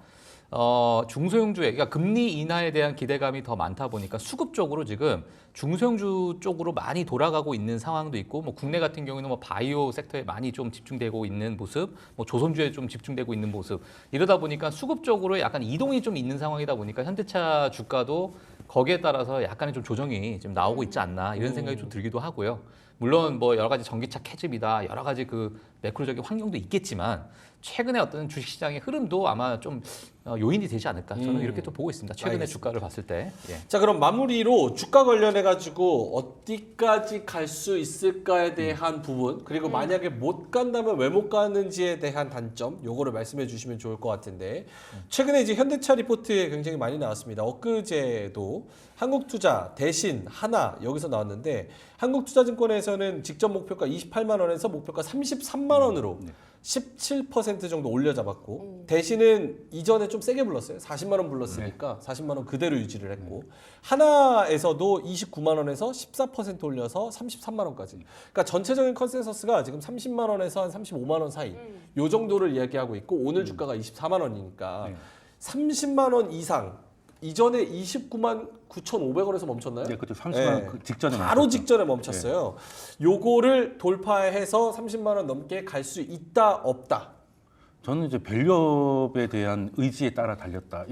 중소형주에 그러니까 금리 인하에 대한 기대감이 더 많다 보니까 수급 쪽으로 지금 중소형주 쪽으로 많이 돌아가고 있는 상황도 있고 뭐 국내 같은 경우는 뭐 바이오 섹터에 많이 좀 집중되고 있는 모습, 뭐 조선주에 좀 집중되고 있는 모습 이러다 보니까 수급 쪽으로 약간 이동이 좀 있는 상황이다 보니까 현대차 주가도 거기에 따라서 약간의 좀 조정이 지금 나오고 있지 않나 이런 생각이 좀 들기도 하고요. 물론 뭐 여러 가지 전기차 캐즘이다 여러 가지 그 매크로적인 환경도 있겠지만 최근에 어떤 주식시장의 흐름도 아마 좀 요인이 되지 않을까 저는 이렇게 또 보고 있습니다. 최근에 알겠습니다. 주가를 봤을 때. 예. 자, 그럼 마무리로 주가 관련해 가지고 어디까지 갈 수 있을까에 대한 부분, 그리고 만약에 못 간다면 왜 못 가는지에 대한 단점, 요거를 말씀해 주시면 좋을 것 같은데, 최근에 이제 현대차 리포트에 굉장히 많이 나왔습니다. 엊그제도 한국투자, 대신, 하나 여기서 나왔는데 한국투자증권에서는 직접 목표가 28만 원에서 목표가 33만 원으로 17% 정도 올려잡았고 대신은 이전에 좀 세게 불렀어요. 40만 원 불렀으니까 40만 원 그대로 유지를 했고 하나에서도 29만 원에서 14% 올려서 33만 원까지. 그러니까 전체적인 컨센서스가 지금 30만 원에서 한 35만 원 사이 요 정도를 이야기하고 있고 오늘 주가가 24만 원이니까 30만 원 이상 이전에 29만 9,500원에서 멈췄나요? 네, 그때 30만 네. 그 직전에 바로 멈췄죠. 직전에 멈췄어요. 요거를 돌파해서 30만 원 넘게 갈 수 있다 없다. 저는 이제 밸류업에 대한 의지에 따라 달렸다.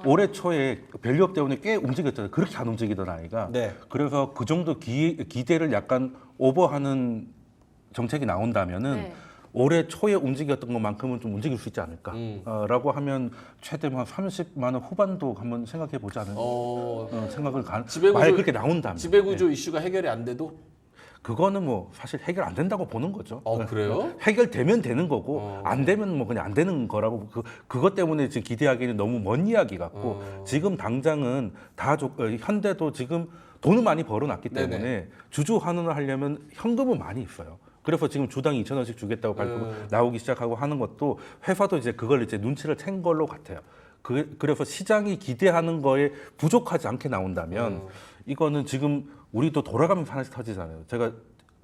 올해 초에 밸류업 때문에 꽤 움직였잖아요. 그렇게 안 움직이던 아이가. 네. 그래서 그 정도 기대를 약간 오버하는 정책이 나온다면은 네. 올해 초에 움직였던 것만큼은 좀 움직일 수 있지 않을까라고 하면 최대 한 30만 원 후반도 한번 생각해 보지 않을까 생각을 지배구조- 만약 그렇게 나온다면 지배구조 이슈가 해결이 안 돼도 그거는 뭐 사실 해결 안 된다고 보는 거죠. 그래요? 해결되면 되는 거고 안 되면 뭐 그냥 안 되는 거라고 그것 때문에 지금 기대하기는 너무 먼 이야기 같고 지금 당장은 현대도 지금 돈을 많이 벌어놨기 때문에 네네. 주주 환원을 하려면 현금은 많이 있어요. 그래서 지금 주당 2,000원씩 주겠다고 발표가 나오기 시작하고 하는 것도 회사도 이제 그걸 이제 눈치를 챈 걸로 같아요. 그래서 시장이 기대하는 거에 부족하지 않게 나온다면 이거는 지금 우리도 돌아가면서 하나씩 터지잖아요. 제가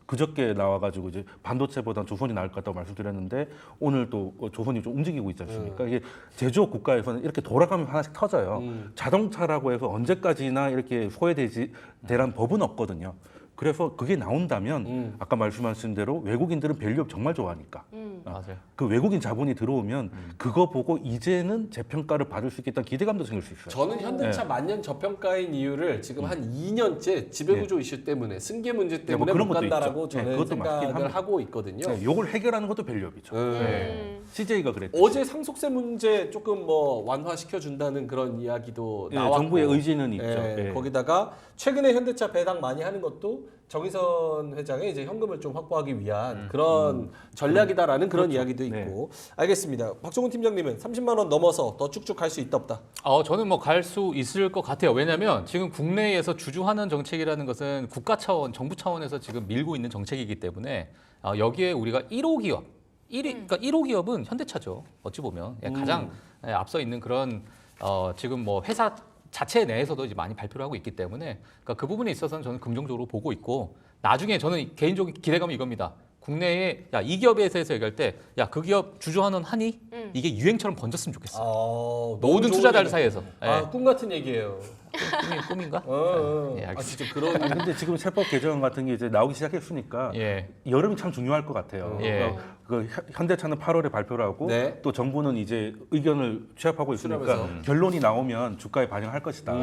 그저께 나와가지고 이제 반도체보다는 조선이 나을 것 같다고 말씀드렸는데 오늘 또 조선이 좀 움직이고 있지 않습니까? 이게 제조업 국가에서는 이렇게 돌아가면 하나씩 터져요. 자동차라고 해서 언제까지나 이렇게 소외되지 대란 법은 없거든요. 그래서 그게 나온다면 아까 말씀하신 대로 외국인들은 밸류업 정말 좋아하니까 맞아요. 그 외국인 자본이 들어오면 그거 보고 이제는 재평가를 받을 수 있겠다는 기대감도 생길 수 있어요. 저는 현대차 만년 저평가인 이유를 지금 한 2년째 지배구조 이슈 때문에 승계 문제 때문에 그런 못 것도 간다라고 있죠. 저는 그것도 맞긴 생각을 합니다. 하고 있거든요. 네, 요걸 해결하는 것도 밸류업이죠. 네. CJ가 그랬죠. 어제 상속세 문제 조금 뭐 완화시켜 준다는 그런 이야기도 예, 나왔고 정부의 의지는 있죠. 예, 예. 거기다가 최근에 현대차 배당 많이 하는 것도 정의선 회장의 이제 현금을 좀 확보하기 위한 그런 전략이다라는 그런 그렇죠. 이야기도 있고 알겠습니다. 박종훈 팀장님은 30만 원 넘어서 더 쭉쭉 갈 수 있다 없다. 저는 뭐 갈 수 있을 것 같아요. 왜냐하면 지금 국내에서 주주환원 정책이라는 것은 국가 차원, 정부 차원에서 지금 밀고 있는 정책이기 때문에 여기에 우리가 1호 기업, 그러니까 1호 기업은 현대차죠. 어찌 보면 가장 앞서 있는 그런 지금 뭐 회사 자체 내에서도 이제 많이 발표를 하고 있기 때문에 그러니까 그 부분에 있어서는 저는 긍정적으로 보고 있고 나중에 저는 개인적인 기대감이 이겁니다. 국내에 이 기업에서 얘기할 때 그 기업 주주환원 하니 이게 유행처럼 번졌으면 좋겠어. 모든 투자자들 사이에서. 꿈 같은 얘기예요. 꿈인가? 예, 알겠습니다. 진짜 그런 근데 지금 세법 개정 같은 게 이제 나오기 시작했으니까 예. 여름이 참 중요할 것 같아요. 예. 그러니까 그 현대차는 8월에 발표를 하고 네. 또 정부는 이제 의견을 취합하고 있으니까 수렴해서. 결론이 나오면 주가에 반영할 것이다.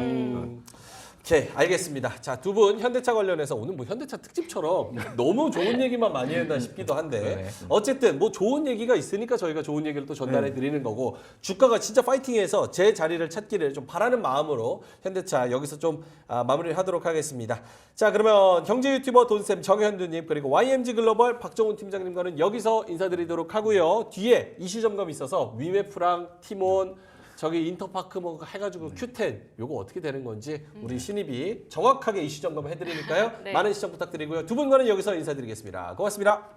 오케이, 알겠습니다. 자, 두 분 현대차 관련해서 오늘 뭐 현대차 특집처럼 너무 좋은 얘기만 많이 했나 싶기도 한데 네. 어쨌든 뭐 좋은 얘기가 있으니까 저희가 좋은 얘기를 또 전달해 드리는 거고 주가가 진짜 파이팅해서 제 자리를 찾기를 좀 바라는 마음으로 현대차 여기서 좀 마무리를 하도록 하겠습니다. 자, 그러면 경제 유튜버 돈쌤 정현두님 그리고 YMG 글로벌 박종훈 팀장님과는 여기서 인사드리도록 하고요. 뒤에 이슈 점검이 있어서 위메프랑 티몬 저기 인터파크 뭐 해가지고 Q10 요거 어떻게 되는 건지 우리 신입이 정확하게 이슈 점검 해드리니까요. 네. 많은 시청 부탁드리고요. 두 분과는 여기서 인사드리겠습니다. 고맙습니다.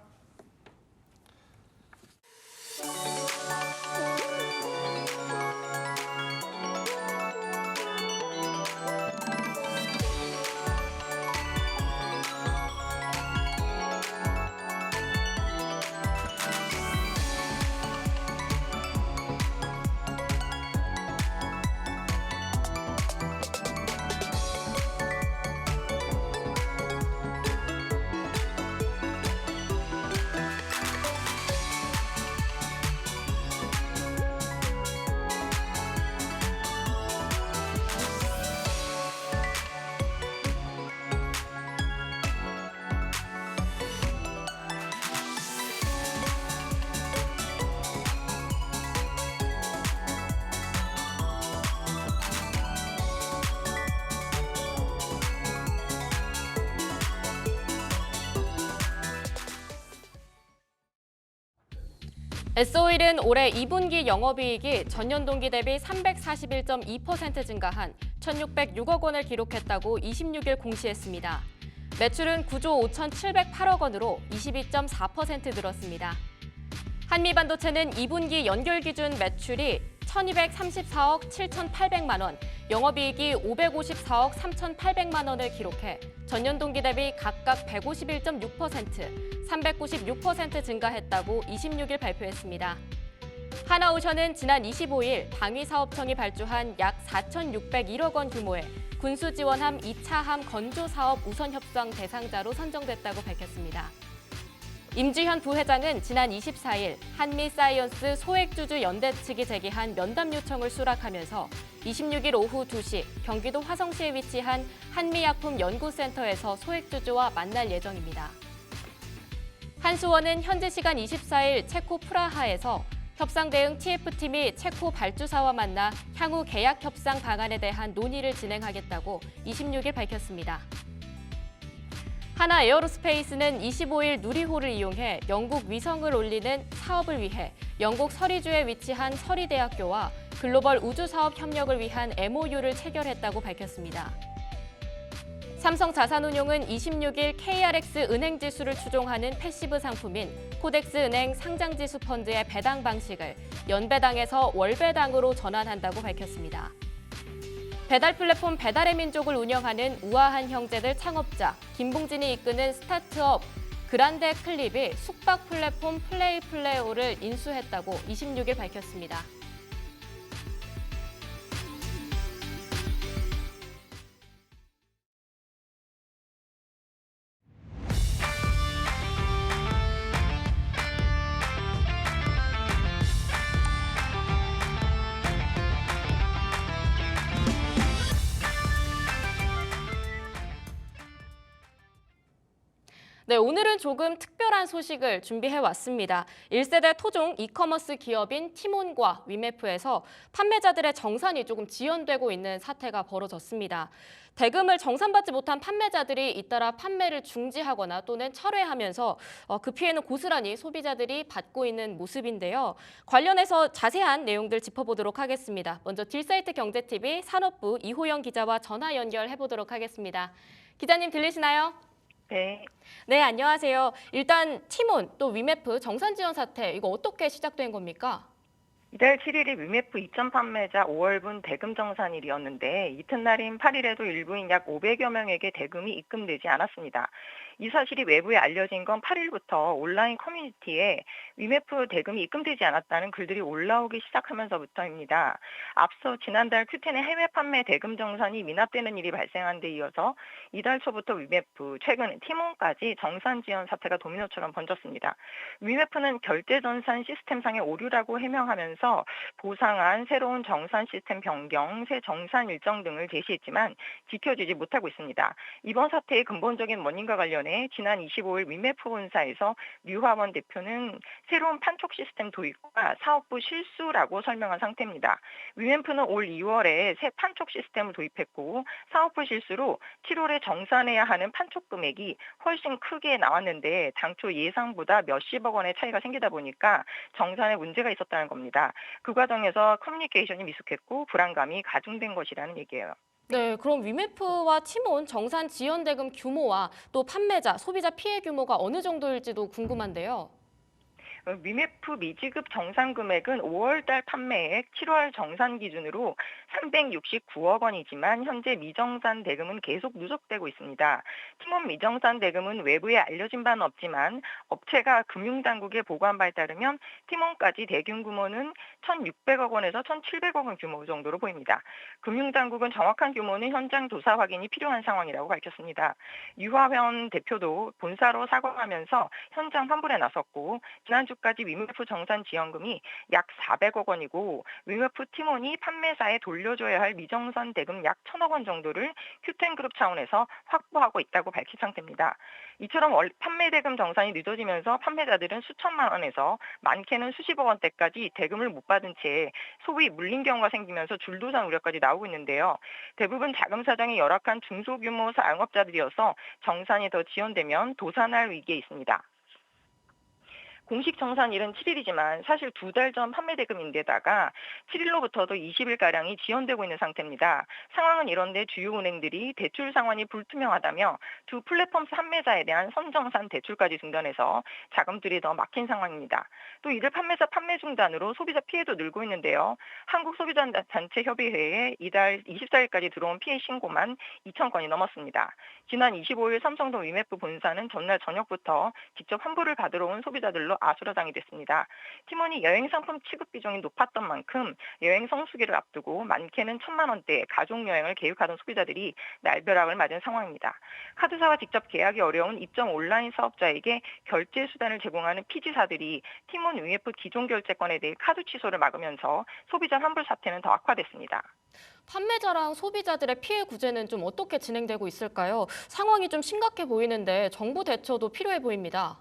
S오일은 올해 2분기 영업이익이 전년 동기 대비 341.2% 증가한 1,606억 원을 기록했다고 26일 공시했습니다. 매출은 9조 5,708억 원으로 22.4% 늘었습니다. 한미반도체는 2분기 연결 기준 매출이 1,234억 7,800만 원, 영업이익이 554억 3,800만 원을 기록해 전년 동기 대비 각각 151.6%, 396% 증가했다고 26일 발표했습니다. 하나오션은 지난 25일 방위사업청이 발주한 약 4,601억 원 규모의 군수지원함 2차함 건조사업 우선협상 대상자로 선정됐다고 밝혔습니다. 임주현 부회장은 지난 24일 한미사이언스 소액주주 연대 측이 제기한 면담 요청을 수락하면서 26일 오후 2시 경기도 화성시에 위치한 한미약품연구센터에서 소액주주와 만날 예정입니다. 한수원은 현지 시간 24일 체코 프라하에서 협상 대응 TF팀이 체코 발주사와 만나 향후 계약 협상 방안에 대한 논의를 진행하겠다고 26일 밝혔습니다. 하나 에어로스페이스는 25일 누리호를 이용해 영국 위성을 올리는 사업을 위해 영국 서리주에 위치한 서리대학교와 글로벌 우주사업 협력을 위한 MOU를 체결했다고 밝혔습니다. 삼성자산운용은 26일 KRX 은행지수를 추종하는 패시브 상품인 코덱스은행 상장지수 펀드의 배당 방식을 연배당에서 월배당으로 전환한다고 밝혔습니다. 배달 플랫폼 배달의 민족을 운영하는 우아한 형제들 창업자 김봉진이 이끄는 스타트업 그란데 클립이 숙박 플랫폼 플레이플레오를 인수했다고 26일 밝혔습니다. 네, 오늘은 조금 특별한 소식을 준비해 왔습니다. 1세대 토종 이커머스 기업인 티몬과 위메프에서 판매자들의 정산이 조금 지연되고 있는 사태가 벌어졌습니다. 대금을 정산받지 못한 판매자들이 잇따라 판매를 중지하거나 또는 철회하면서 그 피해는 고스란히 소비자들이 받고 있는 모습인데요. 관련해서 자세한 내용들 짚어보도록 하겠습니다. 먼저 딜사이트 경제TV 산업부 이호영 기자와 전화 연결해 보도록 하겠습니다. 기자님 들리시나요? 네. 네, 안녕하세요. 일단 티몬 또 위메프 정산 지연 사태 이거 어떻게 시작된 겁니까? 이달 7일이 위메프 입점 판매자 5월분 대금 정산일이었는데 이튿날인 8일에도 일부인 약 500여 명에게 대금이 입금되지 않았습니다. 이 사실이 외부에 알려진 건 8일부터 온라인 커뮤니티에 위메프 대금이 입금되지 않았다는 글들이 올라오기 시작하면서부터입니다. 앞서 지난달 q10의 해외 판매 대금 정산이 미납되는 일이 발생한 데 이어서 이달 초부터 위메프, 최근 티몬까지 정산 지연 사태가 도미노처럼 번졌습니다. 위메프는 결제 전산 시스템상의 오류라고 해명하면서 보상안, 새로운 정산 시스템 변경, 새 정산 일정 등을 제시했지만 지켜지지 못하고 있습니다. 이번 사태의 근본적인 원인과 관련해 지난 25일 위메프 본사에서 류화원 대표는 새로운 판촉 시스템 도입과 사업부 실수라고 설명한 상태입니다. 위메프는 올 2월에 새 판촉 시스템을 도입했고 사업부 실수로 7월에 정산해야 하는 판촉 금액이 훨씬 크게 나왔는데 당초 예상보다 몇십억 원의 차이가 생기다 보니까 정산에 문제가 있었다는 겁니다. 그 과정에서 커뮤니케이션이 미숙했고 불안감이 가중된 것이라는 얘기예요. 네, 그럼 위메프와 티몬 정산 지연 대금 규모와 또 판매자, 소비자 피해 규모가 어느 정도일지도 궁금한데요. 위메프 미지급 정산 금액은 5월달 판매액 7월 정산 기준으로 369억 원이지만 현재 미정산 대금은 계속 누적되고 있습니다. 티몬 미정산 대금은 외부에 알려진 바는 없지만 업체가 금융당국에 보고한 바에 따르면 티몬까지 대금 규모는 1,600억 원에서 1,700억 원 규모 정도로 보입니다. 금융당국은 정확한 규모는 현장 조사 확인이 필요한 상황이라고 밝혔습니다. 유화원 대표도 본사로 사과하면서 현장 환불에 나섰고 지난주까지 위메프 정산 지원금이 약 400억 원이고 위메프 티몬이 판매사에 돌려줘야 할 미정산 대금 약 1,000억 원 정도를 큐텐그룹 차원에서 확보하고 있다고 밝힌 상태입니다. 이처럼 판매 대금 정산이 늦어지면서 판매자들은 수천만 원에서 많게는 수십억 원대까지 대금을 못 받은 채 소위 물린 경우가 생기면서 줄도산 우려까지 나오고 있는데요. 대부분 자금 사정이 열악한 중소규모 자영업자들이어서 정산이 더 지연되면 도산할 위기에 있습니다. 공식 정산일은 7일이지만 사실 2달 전 판매 대금인데다가 7일로부터도 20일가량이 지연되고 있는 상태입니다. 상황은 이런데 주요 은행들이 대출 상환이 불투명하다며 두 플랫폼 판매자에 대한 선정산 대출까지 중단해서 자금들이 더 막힌 상황입니다. 또 이들 판매사 판매 중단으로 소비자 피해도 늘고 있는데요. 한국소비자단체협의회에 이달 24일까지 들어온 피해 신고만 2,000건이 넘었습니다. 지난 25일 삼성동 위메프 본사는 전날 저녁부터 직접 환불을 받으러 온 소비자들로 아수라장이 됐습니다. 티몬이 여행 상품 취급 비중이 높았던 만큼 여행 성수기를 앞두고 많게는 1,000만 원대 가족 여행을 계획하던 소비자들이 날벼락을 맞은 상황입니다. 카드사와 직접 계약이 어려운 입점 온라인 사업자에게 결제 수단을 제공하는 피지사들이 티몬 위메프 기존 결제권에 대해 카드 취소를 막으면서 소비자 환불 사태는 더 악화됐습니다. 판매자랑 소비자들의 피해 구제는 좀 어떻게 진행되고 있을까요? 상황이 좀 심각해 보이는데 정부 대처도 필요해 보입니다.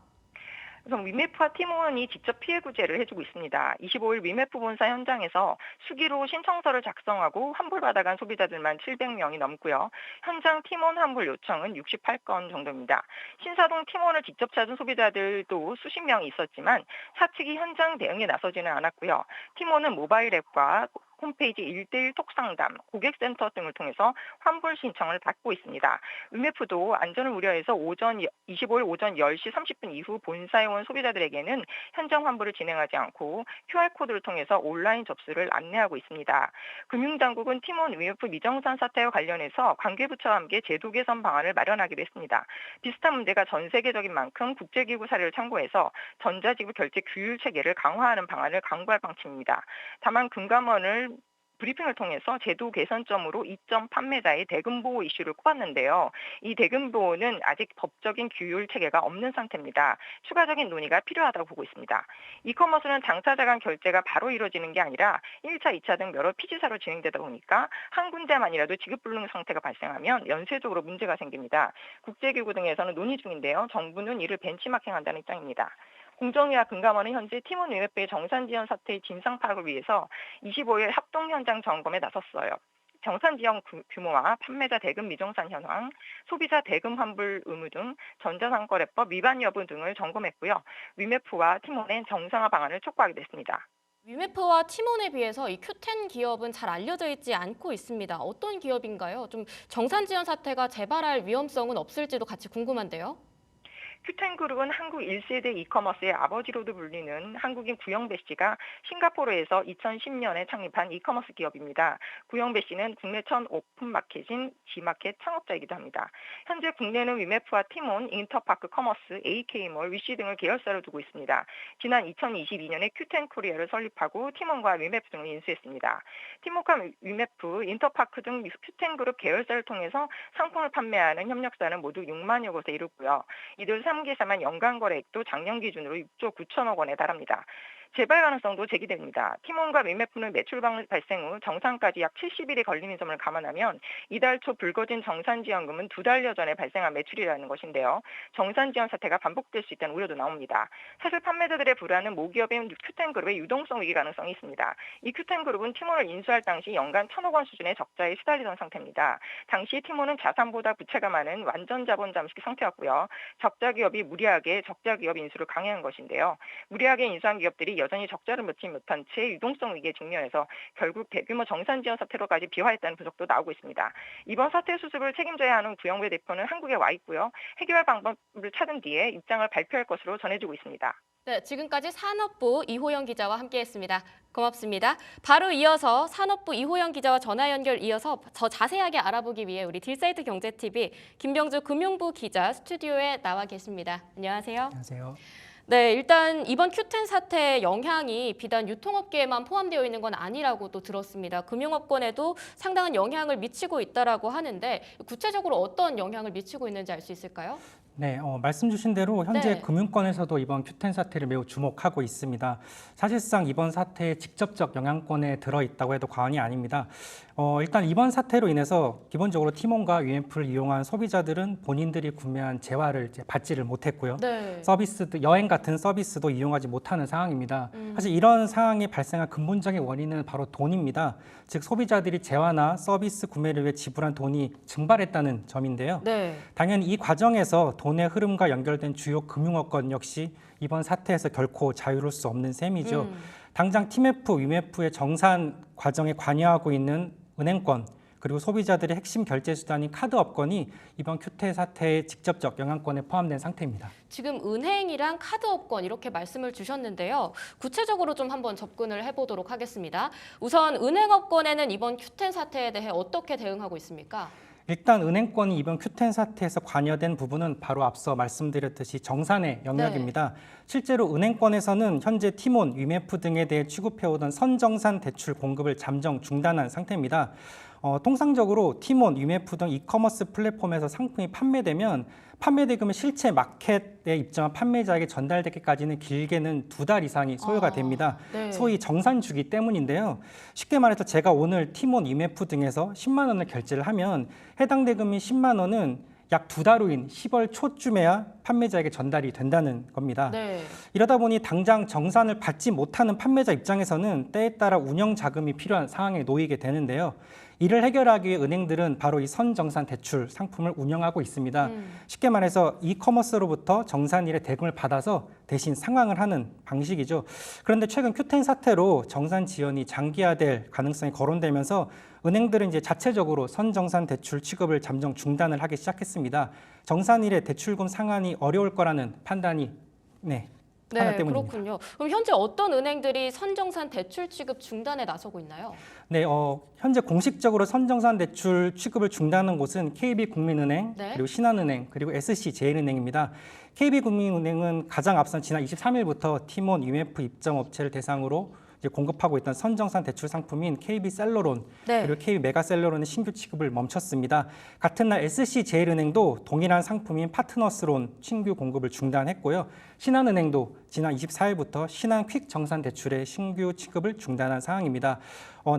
우선 위메프와 티몬이 직접 피해 구제를 해주고 있습니다. 25일 위메프 본사 현장에서 수기로 신청서를 작성하고 환불받아간 소비자들만 700명이 넘고요. 현장 티몬 환불 요청은 68건 정도입니다. 신사동 티몬을 직접 찾은 소비자들도 수십 명이 있었지만 사측이 현장 대응에 나서지는 않았고요. 티몬은 모바일 앱과 홈페이지 1:1 톡상담, 고객센터 등을 통해서 환불 신청을 받고 있습니다. 위메프도 안전을 우려해서 25일 오전 10시 30분 이후 본사에 온 소비자들에게는 현장 환불을 진행하지 않고 QR코드를 통해서 온라인 접수를 안내하고 있습니다. 금융당국은 티몬 위메프 미정산 사태와 관련해서 관계부처와 함께 제도 개선 방안을 마련하기로 했습니다. 비슷한 문제가 전 세계적인 만큼 국제기구 사례를 참고해서 전자지급 결제 규율 체계를 강화하는 방안을 강구할 방침입니다. 다만 금감원을 브리핑을 통해서 제도 개선점으로 이점 판매자의 대금 보호 이슈를 꼽았는데요. 이 대금 보호는 아직 법적인 규율 체계가 없는 상태입니다. 추가적인 논의가 필요하다고 보고 있습니다. 이커머스는 당사자 간 결제가 바로 이루어지는 게 아니라 1차, 2차 등 여러 피지사로 진행되다 보니까 한 군데만이라도 지급 불능 상태가 발생하면 연쇄적으로 문제가 생깁니다. 국제기구 등에서는 논의 중인데요. 정부는 이를 벤치마킹한다는 입장입니다. 공정위와 금감원은 현재 티몬 위메프의 정산 지연 사태의 진상 파악을 위해서 25일 합동 현장 점검에 나섰어요. 정산 지연 규모와 판매자 대금 미정산 현황, 소비자 대금 환불 의무 등 전자상거래법 위반 여부 등을 점검했고요. 위메프와 티몬의 정상화 방안을 촉구하기도 했습니다. 위메프와 티몬에 비해서 이 Q10 기업은 잘 알려져 있지 않고 있습니다. 어떤 기업인가요? 좀 정산 지연 사태가 재발할 위험성은 없을지도 같이 궁금한데요. 큐텐그룹은 한국 1세대 이커머스의 아버지로도 불리는 한국인 구영배 씨가 싱가포르에서 2010년에 창립한 이커머스 기업입니다. 구영배 씨는 국내 첫 오픈마켓인 G마켓 창업자이기도 합니다. 현재 국내는 위메프와 티몬, 인터파크 커머스, AK몰, 위시 등을 계열사로 두고 있습니다. 지난 2022년에 큐텐코리아를 설립하고 티몬과 위메프 등을 인수했습니다. 티몬과 위메프, 인터파크 등 큐텐그룹 계열사를 통해서 상품을 판매하는 협력사는 모두 6만여 곳에 이르고요. 이들 3개사만 연간 거래액도 작년 기준으로 6조 9천억 원에 달합니다. 재발 가능성도 제기됩니다. 티몬과 위메프는 매출 발생 후 정산까지 약 70일이 걸리는 점을 감안하면 이달 초 불거진 정산지연금은 2달여 전에 발생한 매출이라는 것인데요. 정산지연 사태가 반복될 수 있다는 우려도 나옵니다. 사실 판매자들의 불안은 모기업인 큐텐그룹의 유동성 위기 가능성이 있습니다. 이 큐텐그룹은 티몬을 인수할 당시 연간 1,000억 원 수준의 적자에 시달리던 상태입니다. 당시 티몬은 자산보다 부채가 많은 완전 자본 잠식 상태였고요. 적자 기업이 무리하게 적자 기업 인수를 강행한 것인데요. 무리하게 인수한 기업들이 여전히 적자를 맺지 못한 채 유동성 위기에 직면해서 결국 대규모 정산 지연 사태로까지 비화했다는 분석도 나오고 있습니다. 이번 사태 수습을 책임져야 하는 구영배 대표는 한국에 와 있고요. 해결 방법을 찾은 뒤에 입장을 발표할 것으로 전해지고 있습니다. 네, 지금까지 산업부 이호영 기자와 함께했습니다. 고맙습니다. 바로 이어서 산업부 이호영 기자와 전화 연결 이어서 더 자세하게 알아보기 위해 우리 딜사이트 경제TV 김병주 금융부 기자 스튜디오에 나와 계십니다. 안녕하세요. 안녕하세요. 네, 일단 이번 Q10 사태의 영향이 비단 유통업계에만 포함되어 있는 건 아니라고도 들었습니다. 금융업권에도 상당한 영향을 미치고 있다라고 하는데 구체적으로 어떤 영향을 미치고 있는지 알 수 있을까요? 네, 말씀 주신 대로 현재 네. 금융권에서도 이번 Q10 사태를 매우 주목하고 있습니다. 사실상 이번 사태에 직접적 영향권에 들어있다고 해도 과언이 아닙니다. 일단 이번 사태로 인해서 기본적으로 티몬과 위메프를 이용한 소비자들은 본인들이 구매한 재화를 이제 받지를 못했고요. 네. 서비스도 여행 같은 서비스도 이용하지 못하는 상황입니다. 사실 이런 상황이 발생한 근본적인 원인은 바로 돈입니다. 즉 소비자들이 재화나 서비스 구매를 위해 지불한 돈이 증발했다는 점인데요. 네. 당연히 이 과정에서 돈의 흐름과 연결된 주요 금융업권 역시 이번 사태에서 결코 자유로울 수 없는 셈이죠. 당장 티메프, 위메프의 정산 과정에 관여하고 있는 은행권 그리고 소비자들의 핵심 결제 수단인 카드업권이 이번 Q10 사태의 직접적 영향권에 포함된 상태입니다. 지금 은행이랑 카드업권 이렇게 말씀을 주셨는데요. 구체적으로 좀 한번 접근을 해보도록 하겠습니다. 우선 은행업권에는 이번 Q10 사태에 대해 어떻게 대응하고 있습니까? 일단 은행권이 이번 Q10 사태에서 관여된 부분은 바로 앞서 말씀드렸듯이 정산의 영역입니다. 실제로 은행권에서는 현재 티몬, 위메프 등에 대해 취급해오던 선정산 대출 공급을 잠정 중단한 상태입니다. 통상적으로 티몬, 위메프 등 이커머스 플랫폼에서 상품이 판매되면 판매 대금은 실제 마켓에 입점한 판매자에게 전달되기까지는 길게는 2달 이상이 소요가 됩니다. 네. 소위 정산 주기 때문인데요. 쉽게 말해서 제가 오늘 티몬, 위메프 등에서 10만 원을 결제를 하면 해당 대금인 10만 원은 약 2달 후인 10월 초쯤에야 판매자에게 전달이 된다는 겁니다. 네. 이러다 보니 당장 정산을 받지 못하는 판매자 입장에서는 때에 따라 운영 자금이 필요한 상황에 놓이게 되는데요. 이를 해결하기 위해 은행들은 바로 이 선정산 대출 상품을 운영하고 있습니다. 쉽게 말해서 이커머스로부터 정산일에 대금을 받아서 대신 상환을 하는 방식이죠. 그런데 최근 Q10 사태로 정산 지연이 장기화될 가능성이 거론되면서 은행들은 이제 자체적으로 선정산 대출 취급을 잠정 중단을 하기 시작했습니다. 정산일에 대출금 상환이 어려울 거라는 판단이 하나 때문입니다. 그렇군요. 그럼 현재 어떤 은행들이 선정산 대출 취급 중단에 나서고 있나요? 네, 현재 공식적으로 선정산 대출 취급을 중단한 곳은 KB국민은행, 네. 그리고 신한은행, 그리고 SC제일은행입니다. KB국민은행은 가장 앞선 지난 23일부터 티몬, 위메프 입점 업체를 대상으로 이제 공급하고 있던 선정산 대출 상품인 KB셀러론 네. 그리고 KB메가셀러론의 신규 취급을 멈췄습니다. 같은 날 SC제일은행도 동일한 상품인 파트너스론 신규 공급을 중단했고요. 신한은행도 지난 24일부터 신한퀵 정산 대출의 신규 취급을 중단한 상황입니다.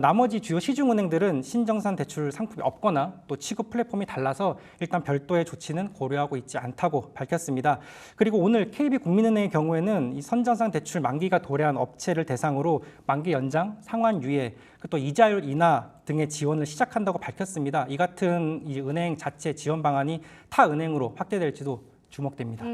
나머지 주요 시중은행들은 신정산 대출 상품이 없거나 또 취급 플랫폼이 달라서 일단 별도의 조치는 고려하고 있지 않다고 밝혔습니다. 그리고 오늘 KB국민은행의 경우에는 이 선정산 대출 만기가 도래한 업체를 대상으로 만기 연장, 상환 유예, 또 이자율 인하 등의 지원을 시작한다고 밝혔습니다. 이 같은 이 은행 자체 지원 방안이 타 은행으로 확대될지도 주목됩니다.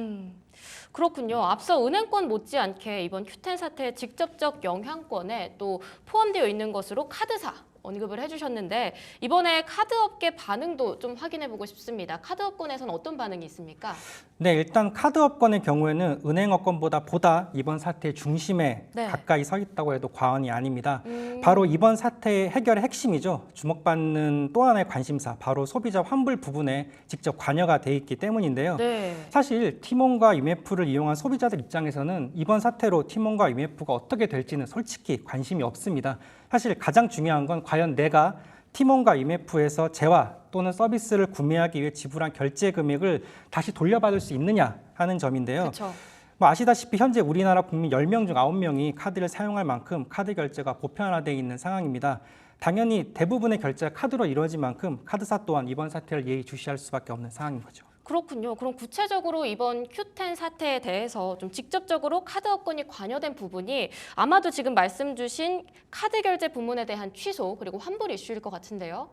그렇군요. 앞서 은행권 못지않게 이번 큐텐 사태의 직접적 영향권에 또 포함되어 있는 것으로 카드사 언급을 해주셨는데 이번에 카드업계 반응도 좀 확인해보고 싶습니다. 카드업권에서는 어떤 반응이 있습니까? 네, 일단 카드업권의 경우에는 은행업권보다 보다 이번 사태의 중심에 네. 가까이 서 있다고 해도 과언이 아닙니다. 바로 이번 사태의 해결의 핵심이죠. 주목받는 또 하나의 관심사, 바로 소비자 환불 부분에 직접 관여가 돼 있기 때문인데요. 네. 사실 티몬과 IMF를 이용한 소비자들 입장에서는 이번 사태로 티몬과 IMF가 어떻게 될지는 솔직히 관심이 없습니다. 사실 가장 중요한 건 과연 내가 티몬과 IMF에서 재화 또는 서비스를 구매하기 위해 지불한 결제 금액을 다시 돌려받을 수 있느냐 하는 점인데요. 그렇죠. 아시다시피 현재 우리나라 국민 10명 중 9명이 카드를 사용할 만큼 카드 결제가 보편화되어 있는 상황입니다. 당연히 대부분의 결제가 카드로 이루어진 만큼 카드사 또한 이번 사태를 예의주시할 수밖에 없는 상황인 거죠. 그렇군요. 그럼 구체적으로 이번 큐텐 사태에 대해서 좀 직접적으로 카드업권이 관여된 부분이 아마도 지금 말씀 주신 카드 결제 부문에 대한 취소 그리고 환불 이슈일 것 같은데요.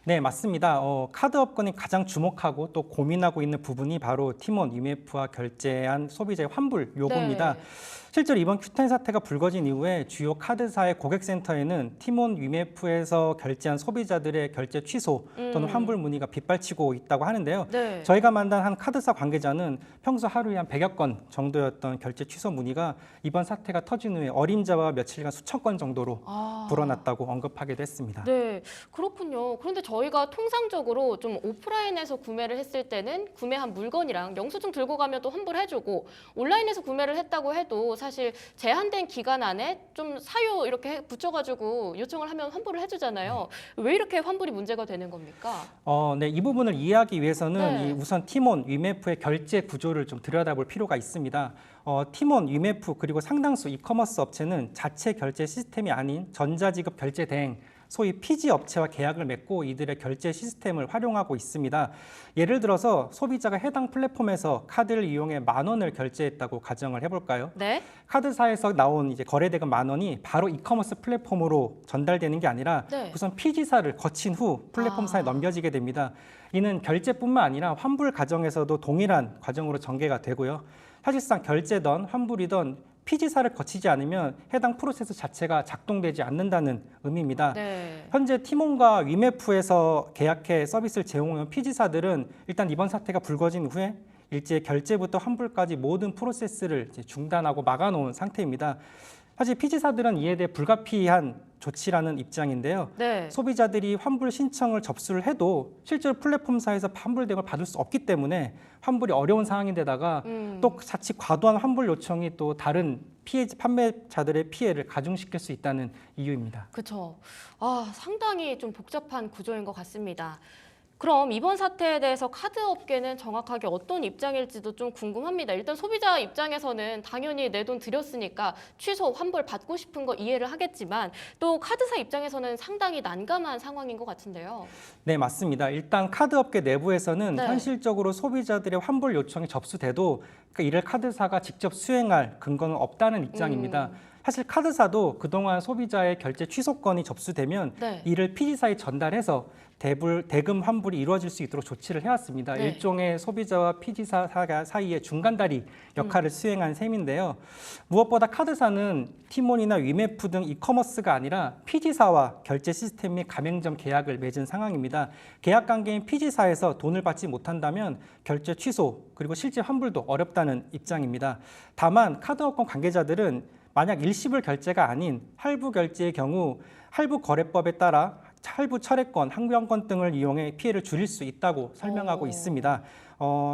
네, 맞습니다. 카드업권이 가장 주목하고 또 고민하고 있는 부분이 바로 티몬, IMF와 결제한 소비자의 환불 요구입니다. 네. 실제로 이번 큐텐 사태가 불거진 이후에 주요 카드사의 고객센터에는 티몬, IMF에서 결제한 소비자들의 결제 취소 또는 환불 문의가 빗발치고 있다고 하는데요. 네. 저희가 만난 한 카드사 관계자는 평소 하루에 한 100여 건 정도였던 결제 취소 문의가 이번 사태가 터진 후에 어림잡아 며칠간 수천 건 정도로 불어났다고 언급하기도 했습니다. 네, 그렇군요. 그런데 저희가 통상적으로 좀 오프라인에서 구매를 했을 때는 구매한 물건이랑 영수증 들고 가면 또 환불해주고 온라인에서 구매를 했다고 해도 사실 제한된 기간 안에 좀 사유 이렇게 붙여가지고 요청을 하면 환불을 해주잖아요. 왜 이렇게 환불이 문제가 되는 겁니까? 네, 이 부분을 이해하기 위해서는 네. 우선 티몬, IMF의 결제 구조를 좀 들여다볼 필요가 있습니다. 티몬, IMF 그리고 상당수 이커머스 업체는 자체 결제 시스템이 아닌 전자지급 결제 대행, 소위 피지 업체와 계약을 맺고 이들의 결제 시스템을 활용하고 있습니다. 예를 들어서 소비자가 해당 플랫폼에서 카드를 이용해 10,000원을 결제했다고 가정을 해볼까요? 네. 카드사에서 나온 이제 거래대금 10,000원이 바로 이커머스 플랫폼으로 전달되는 게 아니라 네. 우선 피지사를 거친 후 플랫폼사에 넘겨지게 됩니다. 이는 결제뿐만 아니라 환불 과정에서도 동일한 과정으로 전개가 되고요. 사실상 결제든 환불이든 피지사를 거치지 않으면 해당 프로세스 자체가 작동되지 않는다는 의미입니다. 네. 현재 티몬과 IMF에서 계약해 서비스를 제공하는 피지사들은 일단 이번 사태가 불거진 후에 일제 결제부터 환불까지 모든 프로세스를 이제 중단하고 막아놓은 상태입니다. 사실 피지사들은 이에 대해 불가피한 조치라는 입장인데요. 네. 소비자들이 환불 신청을 접수를 해도 실제로 플랫폼사에서 환불 대응을 받을 수 없기 때문에 환불이 어려운 상황인데다가 또 자칫 과도한 환불 요청이 또 다른 판매자들의 피해를 가중시킬 수 있다는 이유입니다. 그렇죠. 상당히 좀 복잡한 구조인 것 같습니다. 그럼 이번 사태에 대해서 카드 업계는 정확하게 어떤 입장일지도 좀 궁금합니다. 일단 소비자 입장에서는 당연히 내 돈 들였으니까 취소, 환불 받고 싶은 거 이해를 하겠지만 또 카드사 입장에서는 상당히 난감한 상황인 것 같은데요. 네, 맞습니다. 일단 카드 업계 내부에서는 네. 현실적으로 소비자들의 환불 요청이 접수돼도 이를 카드사가 직접 수행할 근거는 없다는 입장입니다. 사실 카드사도 그동안 소비자의 결제 취소건이 접수되면 네. 이를 피지사에 전달해서 대금 환불이 이루어질 수 있도록 조치를 해왔습니다. 네. 일종의 소비자와 피지사 사이의 중간다리 역할을 수행한 셈인데요. 무엇보다 카드사는 티몬이나 위메프 등 이커머스가 아니라 피지사와 결제 시스템 및 가맹점 계약을 맺은 상황입니다. 계약 관계인 피지사에서 돈을 받지 못한다면 결제 취소 그리고 실제 환불도 어렵다는 입장입니다. 다만 카드업권 관계자들은 만약 일시불 결제가 아닌 할부 결제의 경우 할부 거래법에 따라 할부 철회권, 항변권 등을 이용해 피해를 줄일 수 있다고 설명하고 오. 있습니다.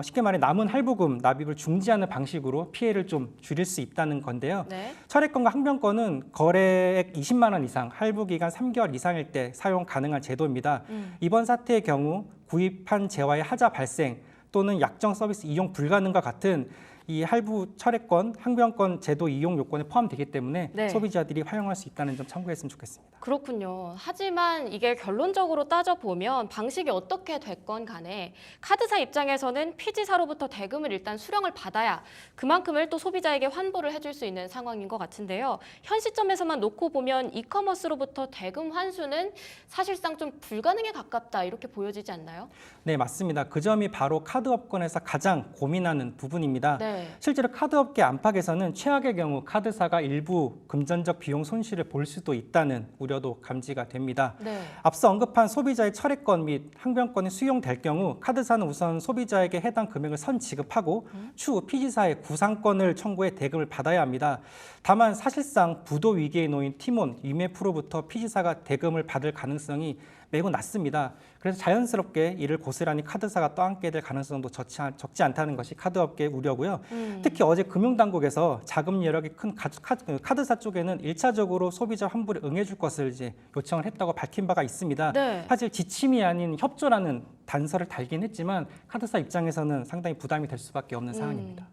쉽게 말해 남은 할부금 납입을 중지하는 방식으로 피해를 좀 줄일 수 있다는 건데요. 네. 철회권과 항변권은 거래액 20만 원 이상, 할부 기간 3개월 이상일 때 사용 가능한 제도입니다. 이번 사태의 경우 구입한 재화의 하자 발생 또는 약정 서비스 이용 불가능과 같은 이 할부 철회권, 항변권 제도 이용 요건에 포함되기 때문에 네. 소비자들이 활용할 수 있다는 점 참고했으면 좋겠습니다. 그렇군요. 하지만 이게 결론적으로 따져보면 방식이 어떻게 됐건 간에 카드사 입장에서는 피지사로부터 대금을 일단 수령을 받아야 그만큼을 또 소비자에게 환불을 해줄 수 있는 상황인 것 같은데요. 현 시점에서만 놓고 보면 이커머스로부터 대금 환수는 사실상 좀 불가능에 가깝다 이렇게 보여지지 않나요? 네, 맞습니다. 그 점이 바로 카드업권에서 가장 고민하는 부분입니다. 네. 실제로 카드업계 안팎에서는 최악의 경우 카드사가 일부 금전적 비용 손실을 볼 수도 있다는 우려도 감지가 됩니다. 네. 앞서 언급한 소비자의 철회권 및 항변권이 수용될 경우 카드사는 우선 소비자에게 해당 금액을 선 지급하고 추후 피지사의 구상권을 청구해 대금을 받아야 합니다. 다만 사실상 부도 위기에 놓인 티몬, 위메프로부터 피지사가 대금을 받을 가능성이 매우 낮습니다. 그래서 자연스럽게 이를 고스란히 카드사가 떠안게 될 가능성도 적지 않다는 것이 카드업계의 우려고요. 특히 어제 금융당국에서 자금 여력이 큰 카드사 쪽에는 1차적으로 소비자 환불에 응해줄 것을 이제 요청을 했다고 밝힌 바가 있습니다. 네. 사실 지침이 아닌 협조라는 단서를 달긴 했지만 카드사 입장에서는 상당히 부담이 될 수밖에 없는 상황입니다.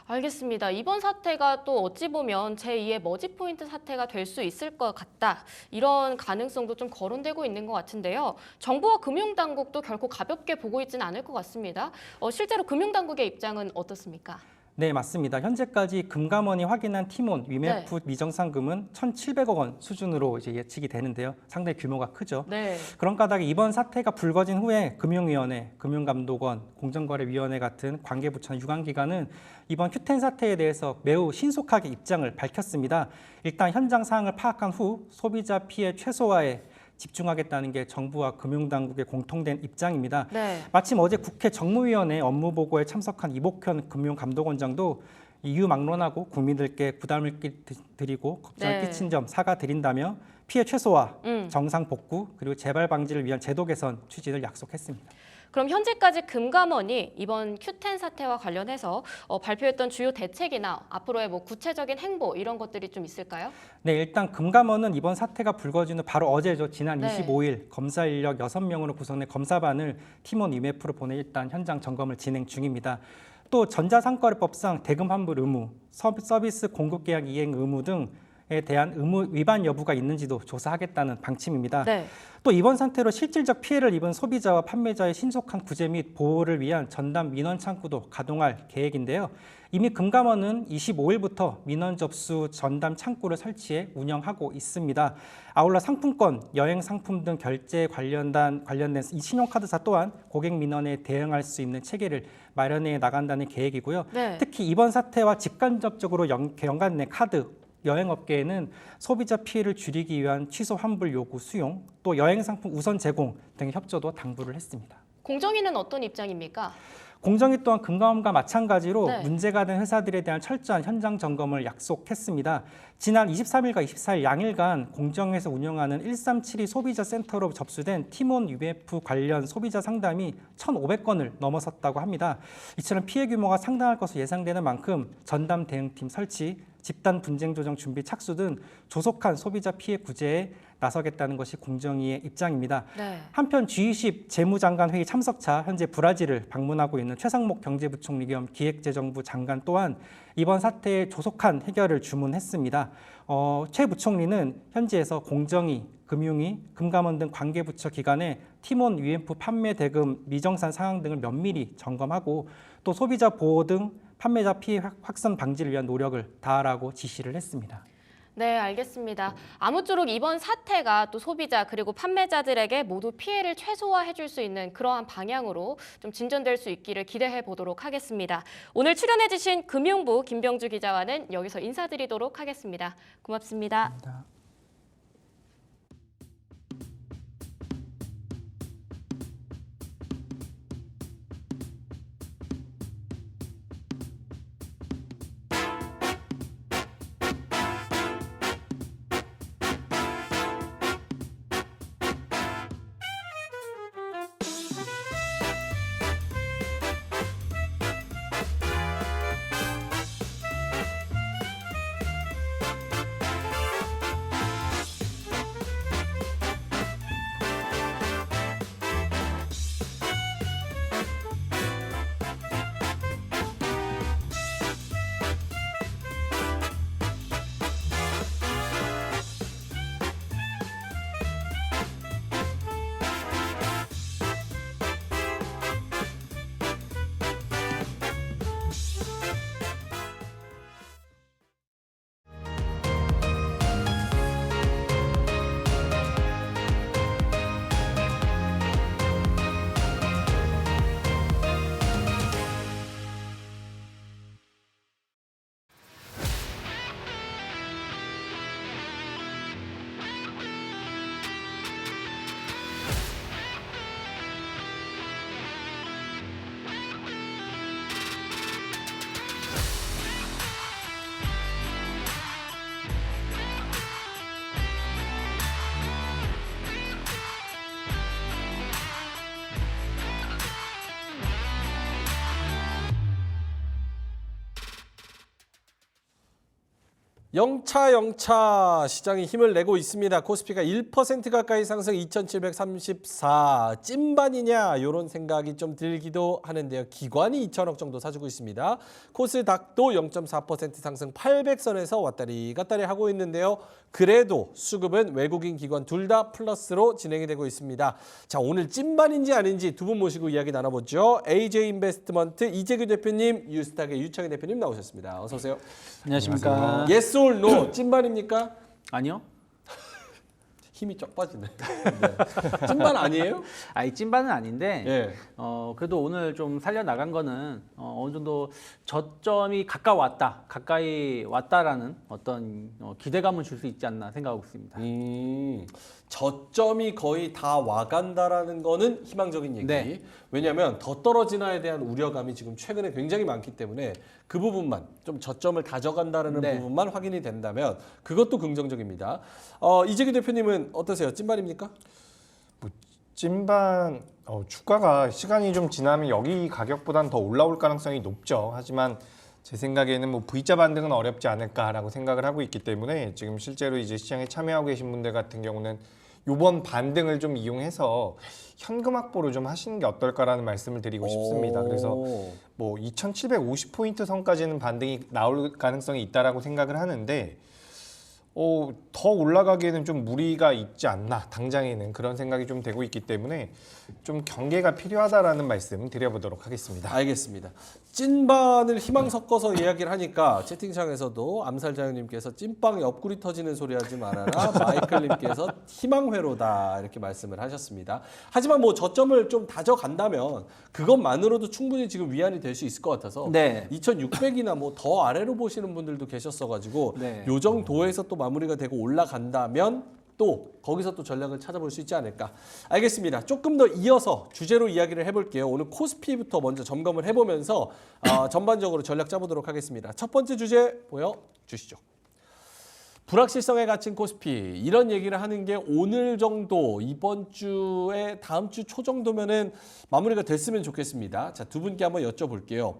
알겠습니다. 이번 사태가 또 어찌 보면 제2의 머지포인트 사태가 될 수 있을 것 같다. 이런 가능성도 좀 거론되고 있는 것 같은데요. 정부와 금융당국도 결코 가볍게 보고 있지는 않을 것 같습니다. 실제로 금융당국의 입장은 어떻습니까? 네, 맞습니다. 현재까지 금감원이 확인한 티몬, 위메프 미정상금은 1,700억 원 수준으로 이제 예측이 되는데요. 상당히 규모가 크죠. 네. 그런 까닭에 이번 사태가 불거진 후에 금융위원회, 금융감독원, 공정거래위원회 같은 관계부처나 유관기관은 이번 큐텐 사태에 대해서 매우 신속하게 입장을 밝혔습니다. 일단 현장 상황을 파악한 후 소비자 피해 최소화에 집중하겠다는 게 정부와 금융당국의 공통된 입장입니다. 네. 마침 어제 국회 정무위원회 업무보고에 참석한 이복현 금융감독원장도 이유 막론하고 국민들께 부담을 드리고 걱정을 네. 끼친 점 사과드린다며 피해 최소화, 음. 정상 복구 그리고 재발 방지를 위한 제도 개선 추진을 약속했습니다. 그럼 현재까지 금감원이 이번 큐텐 사태와 관련해서 발표했던 주요 대책이나 앞으로의 뭐 구체적인 행보 이런 것들이 좀 있을까요? 네, 일단 금감원은 이번 사태가 불거진 후 바로 어제죠. 지난 네. 25일 검사 인력 6명으로 구성된 검사반을 팀원 위메프로 보내 일단 현장 점검을 진행 중입니다. 또 전자상거래법상 대금 환불 의무, 서비스 공급 계약 이행 의무 등에 대한 의무 위반 여부가 있는지도 조사하겠다는 방침입니다. 네. 또 이번 사태로 실질적 피해를 입은 소비자와 판매자의 신속한 구제 및 보호를 위한 전담 민원 창구도 가동할 계획인데요. 이미 금감원은 25일부터 민원 접수 전담 창구를 설치해 운영하고 있습니다. 아울러 상품권, 여행 상품 등 결제에 관련된 이 신용카드사 또한 고객 민원에 대응할 수 있는 체계를 마련해 나간다는 계획이고요. 네. 특히 이번 사태와 직간접적으로 연관된 카드, 여행업계에는 소비자 피해를 줄이기 위한 취소 환불 요구 수용, 또 여행 상품 우선 제공 등의 협조도 당부를 했습니다. 공정위는 어떤 입장입니까? 공정위 또한 금감원과 마찬가지로 네. 문제가 된 회사들에 대한 철저한 현장 점검을 약속했습니다. 지난 23일과 24일 양일간 공정위에서 운영하는 1372 소비자 센터로 접수된 티몬 UF 관련 소비자 상담이 1,500건을 넘어섰다고 합니다. 이처럼 피해 규모가 상당할 것으로 예상되는 만큼 전담 대응팀 설치, 집단 분쟁 조정 준비 착수 등 조속한 소비자 피해 구제에 나서겠다는 것이 공정위의 입장입니다. 네. 한편 G20 재무장관 회의 참석차 현재 브라질을 방문하고 있는 최상목 경제부총리 겸 기획재정부 장관 또한 이번 사태의 조속한 해결을 주문했습니다. 최 부총리는 현지에서 공정위, 금융위, 금감원 등 관계부처 기관에 티몬 UF 판매 대금 미정산 상황 등을 면밀히 점검하고 또 소비자 보호 등 판매자 피해 확산 방지를 위한 노력을 다하라고 지시를 했습니다. 네, 알겠습니다. 아무쪼록 이번 사태가 또 소비자 그리고 판매자들에게 모두 피해를 최소화해 줄 수 있는 그러한 방향으로 좀 진전될 수 있기를 기대해 보도록 하겠습니다. 오늘 출연해 주신 금융부 김병주 기자와는 여기서 인사드리도록 하겠습니다. 고맙습니다. 감사합니다. 영차 시장이 힘을 내고 있습니다. 코스피가 1% 가까이 상승 2,734. 찐반이냐 이런 생각이 좀 들기도 하는데요. 기관이 2천억 정도 사주고 있습니다. 코스닥도 0.4% 상승 800선에서 왔다리 갔다리 하고 있는데요. 그래도 수급은 외국인 기관 둘 다 플러스로 진행이 되고 있습니다. 자, 오늘 찐반인지 아닌지 두 분 모시고 이야기 나눠보죠. AJ인베스트먼트 이재규 대표님, 유스탁의 유창희 대표님 나오셨습니다. 어서 오세요. 안녕하십니까. Yes or no? 찐반입니까? 아니요. 힘이 쫙 빠지네. 네. 찐반 아니에요? 아이 찐반은 아닌데 예. 그래도 오늘 좀 살려 나간 거는 어느 정도 저점이 가까이 왔다라는 어떤 기대감을 줄 수 있지 않나 생각하고 있습니다. 저점이 거의 다 와간다라는 거는 희망적인 얘기. 네. 왜냐하면 더 떨어지나에 대한 우려감이 지금 최근에 굉장히 많기 때문에 그 부분만 좀 저점을 다져간다라는 네. 부분만 확인이 된다면 그것도 긍정적입니다. 이재규 대표님은 어떠세요? 찐반입니까? 찐반 주가가 시간이 좀 지나면 여기 가격보다는 더 올라올 가능성이 높죠. 하지만 제 생각에는 뭐 V자 반등은 어렵지 않을까라고 생각을 하고 있기 때문에 지금 실제로 이제 시장에 참여하고 계신 분들 같은 경우는 이번 반등을 좀 이용해서 현금 확보를 좀 하시는 게 어떨까라는 말씀을 드리고 싶습니다. 그래서 뭐 2,750포인트 선까지는 반등이 나올 가능성이 있다라고 생각을 하는데 더 올라가기에는 좀 무리가 있지 않나 당장에는 그런 생각이 좀 되고 있기 때문에 좀 경계가 필요하다라는 말씀 드려보도록 하겠습니다. 알겠습니다. 찐반을 희망 섞어서 이야기를 하니까 채팅창에서도 암살자유님께서 찐빵 옆구리 터지는 소리 하지 말아라. 마이클님께서 희망회로다 이렇게 말씀을 하셨습니다. 하지만 뭐 저점을 좀 다져간다면 그것만으로도 충분히 지금 위안이 될 수 있을 것 같아서 네. 2,600이나 뭐 더 아래로 보시는 분들도 계셨어가지고 네. 요 정도에서 또 마무리가 되고 올라간다면 또 거기서 또 전략을 찾아볼 수 있지 않을까. 알겠습니다. 조금 더 이어서 주제로 이야기를 해볼게요. 오늘 코스피부터 먼저 점검을 해보면서 전반적으로 전략 짜보도록 하겠습니다. 첫 번째 주제 보여주시죠. 불확실성에 갇힌 코스피 이런 얘기를 하는 게 오늘 정도 이번 주에 다음 주 초 정도면은 마무리가 됐으면 좋겠습니다. 자, 두 분께 한번 여쭤볼게요.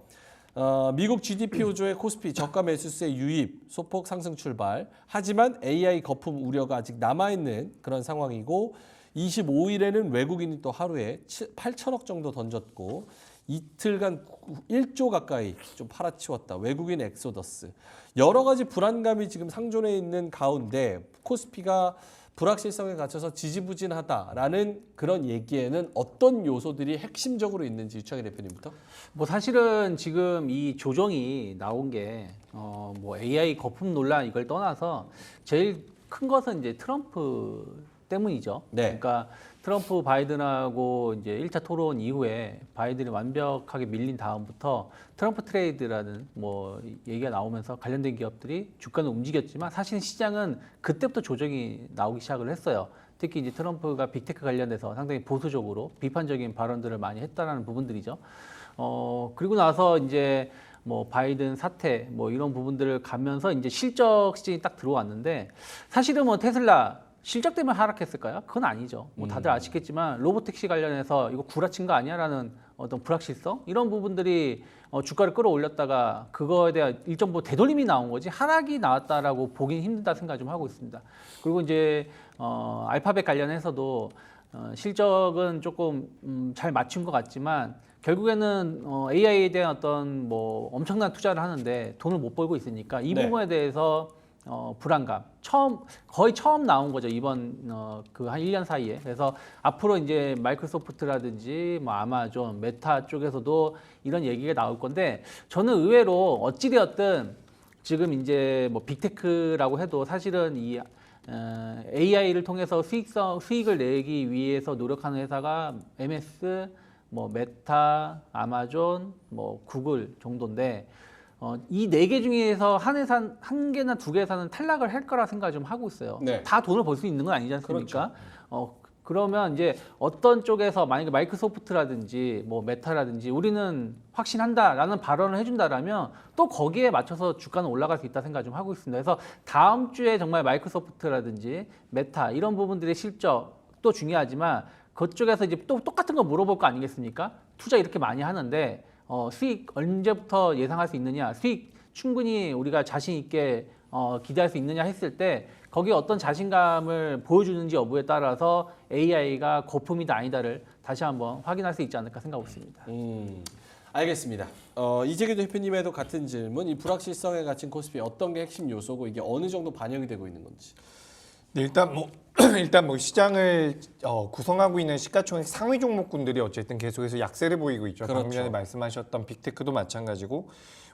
미국 GDP 호조의 코스피 저가 매수세 유입 소폭 상승 출발. 하지만 AI 거품 우려가 아직 남아있는 그런 상황이고 25일에는 외국인이 또 하루에 8천억 정도 던졌고 이틀간 1조 가까이 좀 팔아치웠다. 외국인 엑소더스. 여러 가지 불안감이 지금 상존해 있는 가운데 코스피가 불확실성에 갇혀서 지지부진하다라는 그런 얘기에는 어떤 요소들이 핵심적으로 있는지 유창희 대표님부터. 뭐 사실은 지금 이 조정이 나온 게 뭐 AI 거품 논란 이걸 떠나서 제일 큰 것은 이제 트럼프 때문이죠. 네. 그러니까 트럼프 바이든하고 이제 1차 토론 이후에 바이든이 완벽하게 밀린 다음부터 트럼프 트레이드라는 뭐 얘기가 나오면서 관련된 기업들이 주가는 움직였지만 사실 시장은 그때부터 조정이 나오기 시작을 했어요. 특히 이제 트럼프가 빅테크 관련해서 상당히 보수적으로 비판적인 발언들을 많이 했다라는 부분들이죠. 그리고 나서 이제 뭐 바이든 사태 뭐 이런 부분들을 가면서 이제 실적 시즌이 딱 들어왔는데 사실은 뭐 테슬라 실적 때문에 하락했을까요? 그건 아니죠. 뭐 다들 아시겠지만 로보택시 관련해서 이거 구라친 거 아니야라는 어떤 불확실성 이런 부분들이 주가를 끌어올렸다가 그거에 대한 일정 부분 되돌림이 나온 거지 하락이 나왔다라고 보기는 힘들다 생각 좀 하고 있습니다. 그리고 이제 알파벳 관련해서도 실적은 조금 잘 맞춘 것 같지만 결국에는 AI에 대한 어떤 뭐 엄청난 투자를 하는데 돈을 못 벌고 있으니까 이 네. 부분에 대해서 불안감 거의 처음 나온 거죠 이번 그 한 1년 사이에. 그래서 앞으로 이제 마이크로소프트라든지 뭐 아마존, 메타 쪽에서도 이런 얘기가 나올 건데 저는 의외로 어찌되었든 지금 이제 뭐 빅테크라고 해도 사실은 이 AI를 통해서 수익을 내기 위해서 노력하는 회사가 MS, 뭐 메타, 아마존, 뭐 구글 정도인데 이 네 개 중에서 한 개나 두 개 회사는 탈락을 할 거라 생각을 좀 하고 있어요. 네. 다 돈을 벌 수 있는 건 아니지 않습니까? 그러면 이제 어떤 쪽에서 만약에 마이크로소프트라든지 뭐 메타라든지 우리는 확신한다라는 발언을 해준다라면 또 거기에 맞춰서 주가는 올라갈 수 있다 생각 좀 하고 있습니다. 그래서 다음 주에 정말 마이크로소프트라든지 메타 이런 부분들의 실적도 중요하지만 그쪽에서 이제 또 똑같은 거 물어볼 거 아니겠습니까? 투자 이렇게 많이 하는데 수익 언제부터 예상할 수 있느냐? 수익 충분히 우리가 자신 있게 기대할 수 있느냐 했을 때 거기에 어떤 자신감을 보여주는지 여부에 따라서 AI가 거품이다 아니다를 다시 한번 확인할 수 있지 않을까 생각하고 있습니다. 알겠습니다. 이재규 대표님에도 같은 질문. 이 불확실성에 갇힌 코스피 어떤 게 핵심 요소고 이게 어느 정도 반영이 되고 있는 건지. 네, 일단 뭐 시장을 구성하고 있는 시가총액 상위 종목군들이 어쨌든 계속해서 약세를 보이고 있죠. 그렇죠. 방금 전에 말씀하셨던 빅테크도 마찬가지고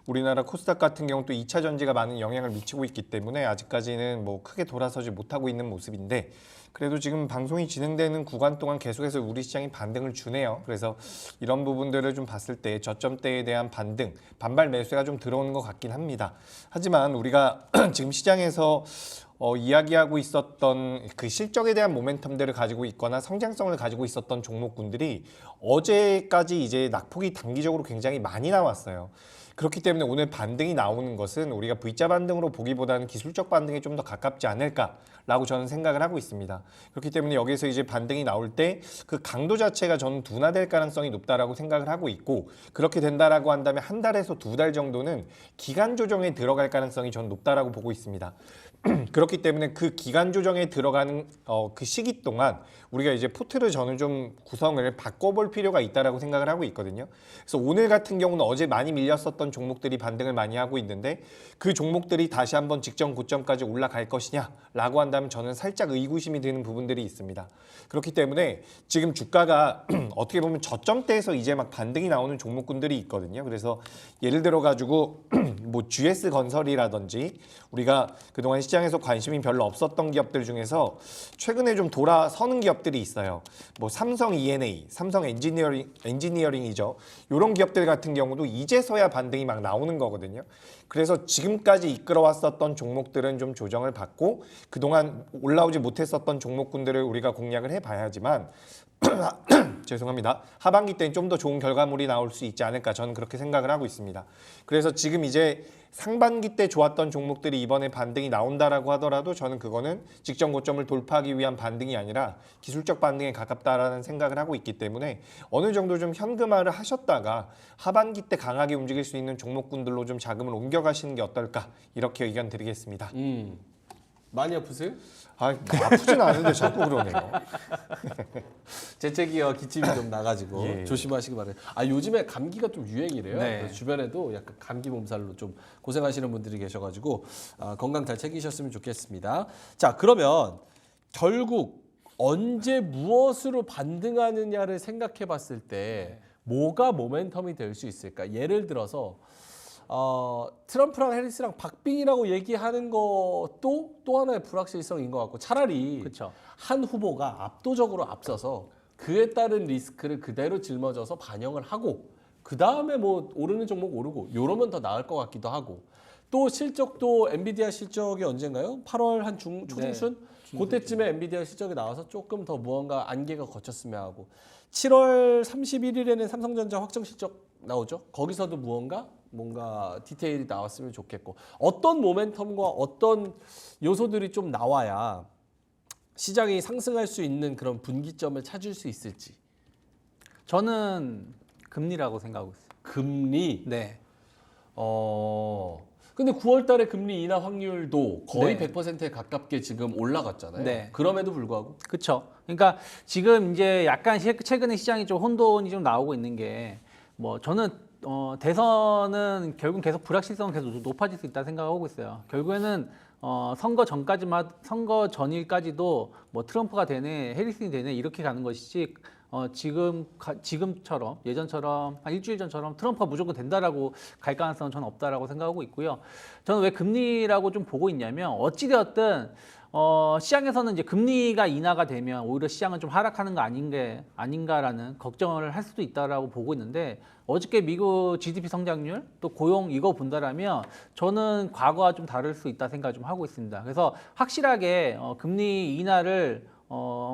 우리나라 코스닥 같은 경우 또 2차 전지가 많은 영향을 미치고 있기 때문에 아직까지는 뭐 크게 돌아서지 못하고 있는 모습인데 그래도 지금 방송이 진행되는 구간 동안 계속해서 우리 시장이 반등을 주네요. 그래서 이런 부분들을 좀 봤을 때 저점대에 대한 반등, 반발 매수가 좀 들어오는 것 같긴 합니다. 하지만 우리가 지금 시장에서 이야기하고 있었던 그 실적에 대한 모멘텀들을 가지고 있거나 성장성을 가지고 있었던 종목군들이 어제까지 이제 낙폭이 단기적으로 굉장히 많이 나왔어요. 그렇기 때문에 오늘 반등이 나오는 것은 우리가 V자 반등으로 보기보다는 기술적 반등에 좀 더 가깝지 않을까라고 저는 생각을 하고 있습니다. 그렇기 때문에 여기서 이제 반등이 나올 때 그 강도 자체가 저는 둔화될 가능성이 높다라고 생각을 하고 있고 그렇게 된다라고 한다면 한 달에서 두 달 정도는 기간 조정에 들어갈 가능성이 저는 높다라고 보고 있습니다. 그렇기 때문에 그 기간 조정에 들어가는 그 시기 동안 우리가 이제 포트를 저는 좀 구성을 바꿔볼 필요가 있다라고 생각을 하고 있거든요. 그래서 오늘 같은 경우는 어제 많이 밀렸었던 종목들이 반등을 많이 하고 있는데 그 종목들이 다시 한번 직전 고점까지 올라갈 것이냐라고 한다면 저는 살짝 의구심이 드는 부분들이 있습니다. 그렇기 때문에 지금 주가가 어떻게 보면 저점대에서 이제 막 반등이 나오는 종목군들이 있거든요. 그래서 예를 들어 가지고 뭐 GS 건설이라든지 우리가 그동안 시장에서 관심이 별로 없었던 기업들 중에서 최근에 좀 돌아서는 기업들이 있어요. 뭐 삼성 E&A, 삼성 엔지니어링이죠. 이런 기업들 같은 경우도 이제서야 반등이 막 나오는 거거든요. 그래서 지금까지 이끌어왔었던 종목들은 좀 조정을 받고 그동안 올라오지 못했었던 종목군들을 우리가 공략을 해봐야지만 죄송합니다. 하반기 때는 좀 더 좋은 결과물이 나올 수 있지 않을까 저는 그렇게 생각을 하고 있습니다. 그래서 지금 이제 상반기 때 좋았던 종목들이 이번에 반등이 나온다라고 하더라도 저는 그거는 직전 고점을 돌파하기 위한 반등이 아니라 기술적 반등에 가깝다라는 생각을 하고 있기 때문에 어느 정도 좀 현금화를 하셨다가 하반기 때 강하게 움직일 수 있는 종목군들로 좀 자금을 옮겨가시는 게 어떨까 이렇게 의견 드리겠습니다. 많이 아프세요? 아프진 않은데 자꾸 그러네요. 재채기와 기침이 좀 나가지고 예. 조심하시기 바래요. 요즘에 감기가 좀 유행이래요. 네. 그래서 주변에도 약간 감기 몸살로 좀 고생하시는 분들이 계셔가지고 건강 잘 챙기셨으면 좋겠습니다. 자, 그러면 결국 언제 무엇으로 반등하느냐를 생각해봤을 때 뭐가 모멘텀이 될 수 있을까? 예를 들어서 트럼프랑 해리스랑 박빙이라고 얘기하는 것도 또 하나의 불확실성인 것 같고 차라리 그렇죠. 한 후보가 압도적으로 앞서서 그에 따른 리스크를 그대로 жил머져서 반영을 하고 그 다음에 뭐 오르는 종목 오르고 이러면 더 나을 것 같기도 하고 또 실적도 엔비디아 실적이 언젠가요? 8월 한 초중순? 그때쯤에 엔비디아 실적이 나와서 조금 더 무언가 안개가 걷혔으면 하고 7월 31일에는 삼성전자 확정 실적 나오죠. 거기서도 뭔가 디테일이 나왔으면 좋겠고 어떤 모멘텀과 어떤 요소들이 좀 나와야 시장이 상승할 수 있는 그런 분기점을 찾을 수 있을지. 저는 금리라고 생각하고 있어요. 금리. 네. 근데 9월 달에 금리 인하 확률도 거의 네. 100%에 가깝게 지금 올라갔잖아요. 네. 그럼에도 불구하고 그렇죠. 그러니까 지금 이제 약간 최근에 시장이 좀 혼돈이 좀 나오고 있는 게 뭐 저는 대선은 결국 계속 불확실성은 계속 높아질 수 있다 생각하고 있어요. 결국에는 선거 전일까지도 뭐 트럼프가 되네, 해리슨이 되네 이렇게 가는 것이지 지금처럼 예전처럼 한 일주일 전처럼 트럼프가 무조건 된다라고 갈 가능성은 저는 없다라고 생각하고 있고요. 저는 왜 금리라고 좀 보고 있냐면 어찌되었든 시장에서는 이제 금리가 인하가 되면 오히려 시장은 좀 하락하는 거 아닌가라는 걱정을 할 수도 있다라고 보고 있는데 어저께 미국 GDP 성장률 또 고용 이거 본다라면 저는 과거와 좀 다를 수 있다 생각을 좀 하고 있습니다. 그래서 확실하게 금리 인하를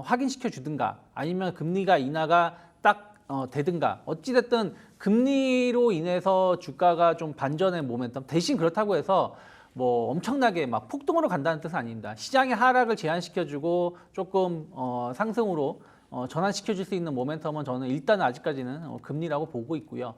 확인시켜 주든가 아니면 금리가 인하가 딱 되든가 어찌됐든 금리로 인해서 주가가 좀 반전의 모멘텀 대신 그렇다고 해서 뭐 엄청나게 막 폭등으로 간다는 뜻은 아닙니다. 시장의 하락을 제한시켜주고 조금 상승으로 전환시켜 줄 수 있는 모멘텀은 저는 일단 아직까지는 금리라고 보고 있고요.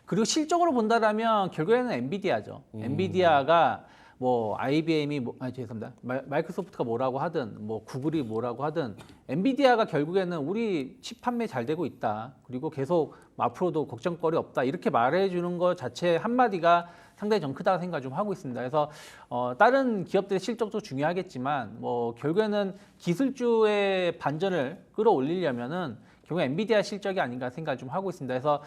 그리고 실적으로 본다라면 결국에는 엔비디아죠. 엔비디아가 뭐 IBM이 죄송합니다. 마이크로소프트가 뭐라고 하든 뭐 구글이 뭐라고 하든 엔비디아가 결국에는 우리 칩 판매 잘 되고 있다. 그리고 계속 앞으로도 걱정거리 없다. 이렇게 말해주는 것 자체 한마디가 상당히 좀 크다고 생각 좀 하고 있습니다. 그래서 다른 기업들의 실적도 중요하겠지만 뭐 결국에는 기술주의 반전을 끌어올리려면은 결국 엔비디아 실적이 아닌가 생각 좀 하고 있습니다. 그래서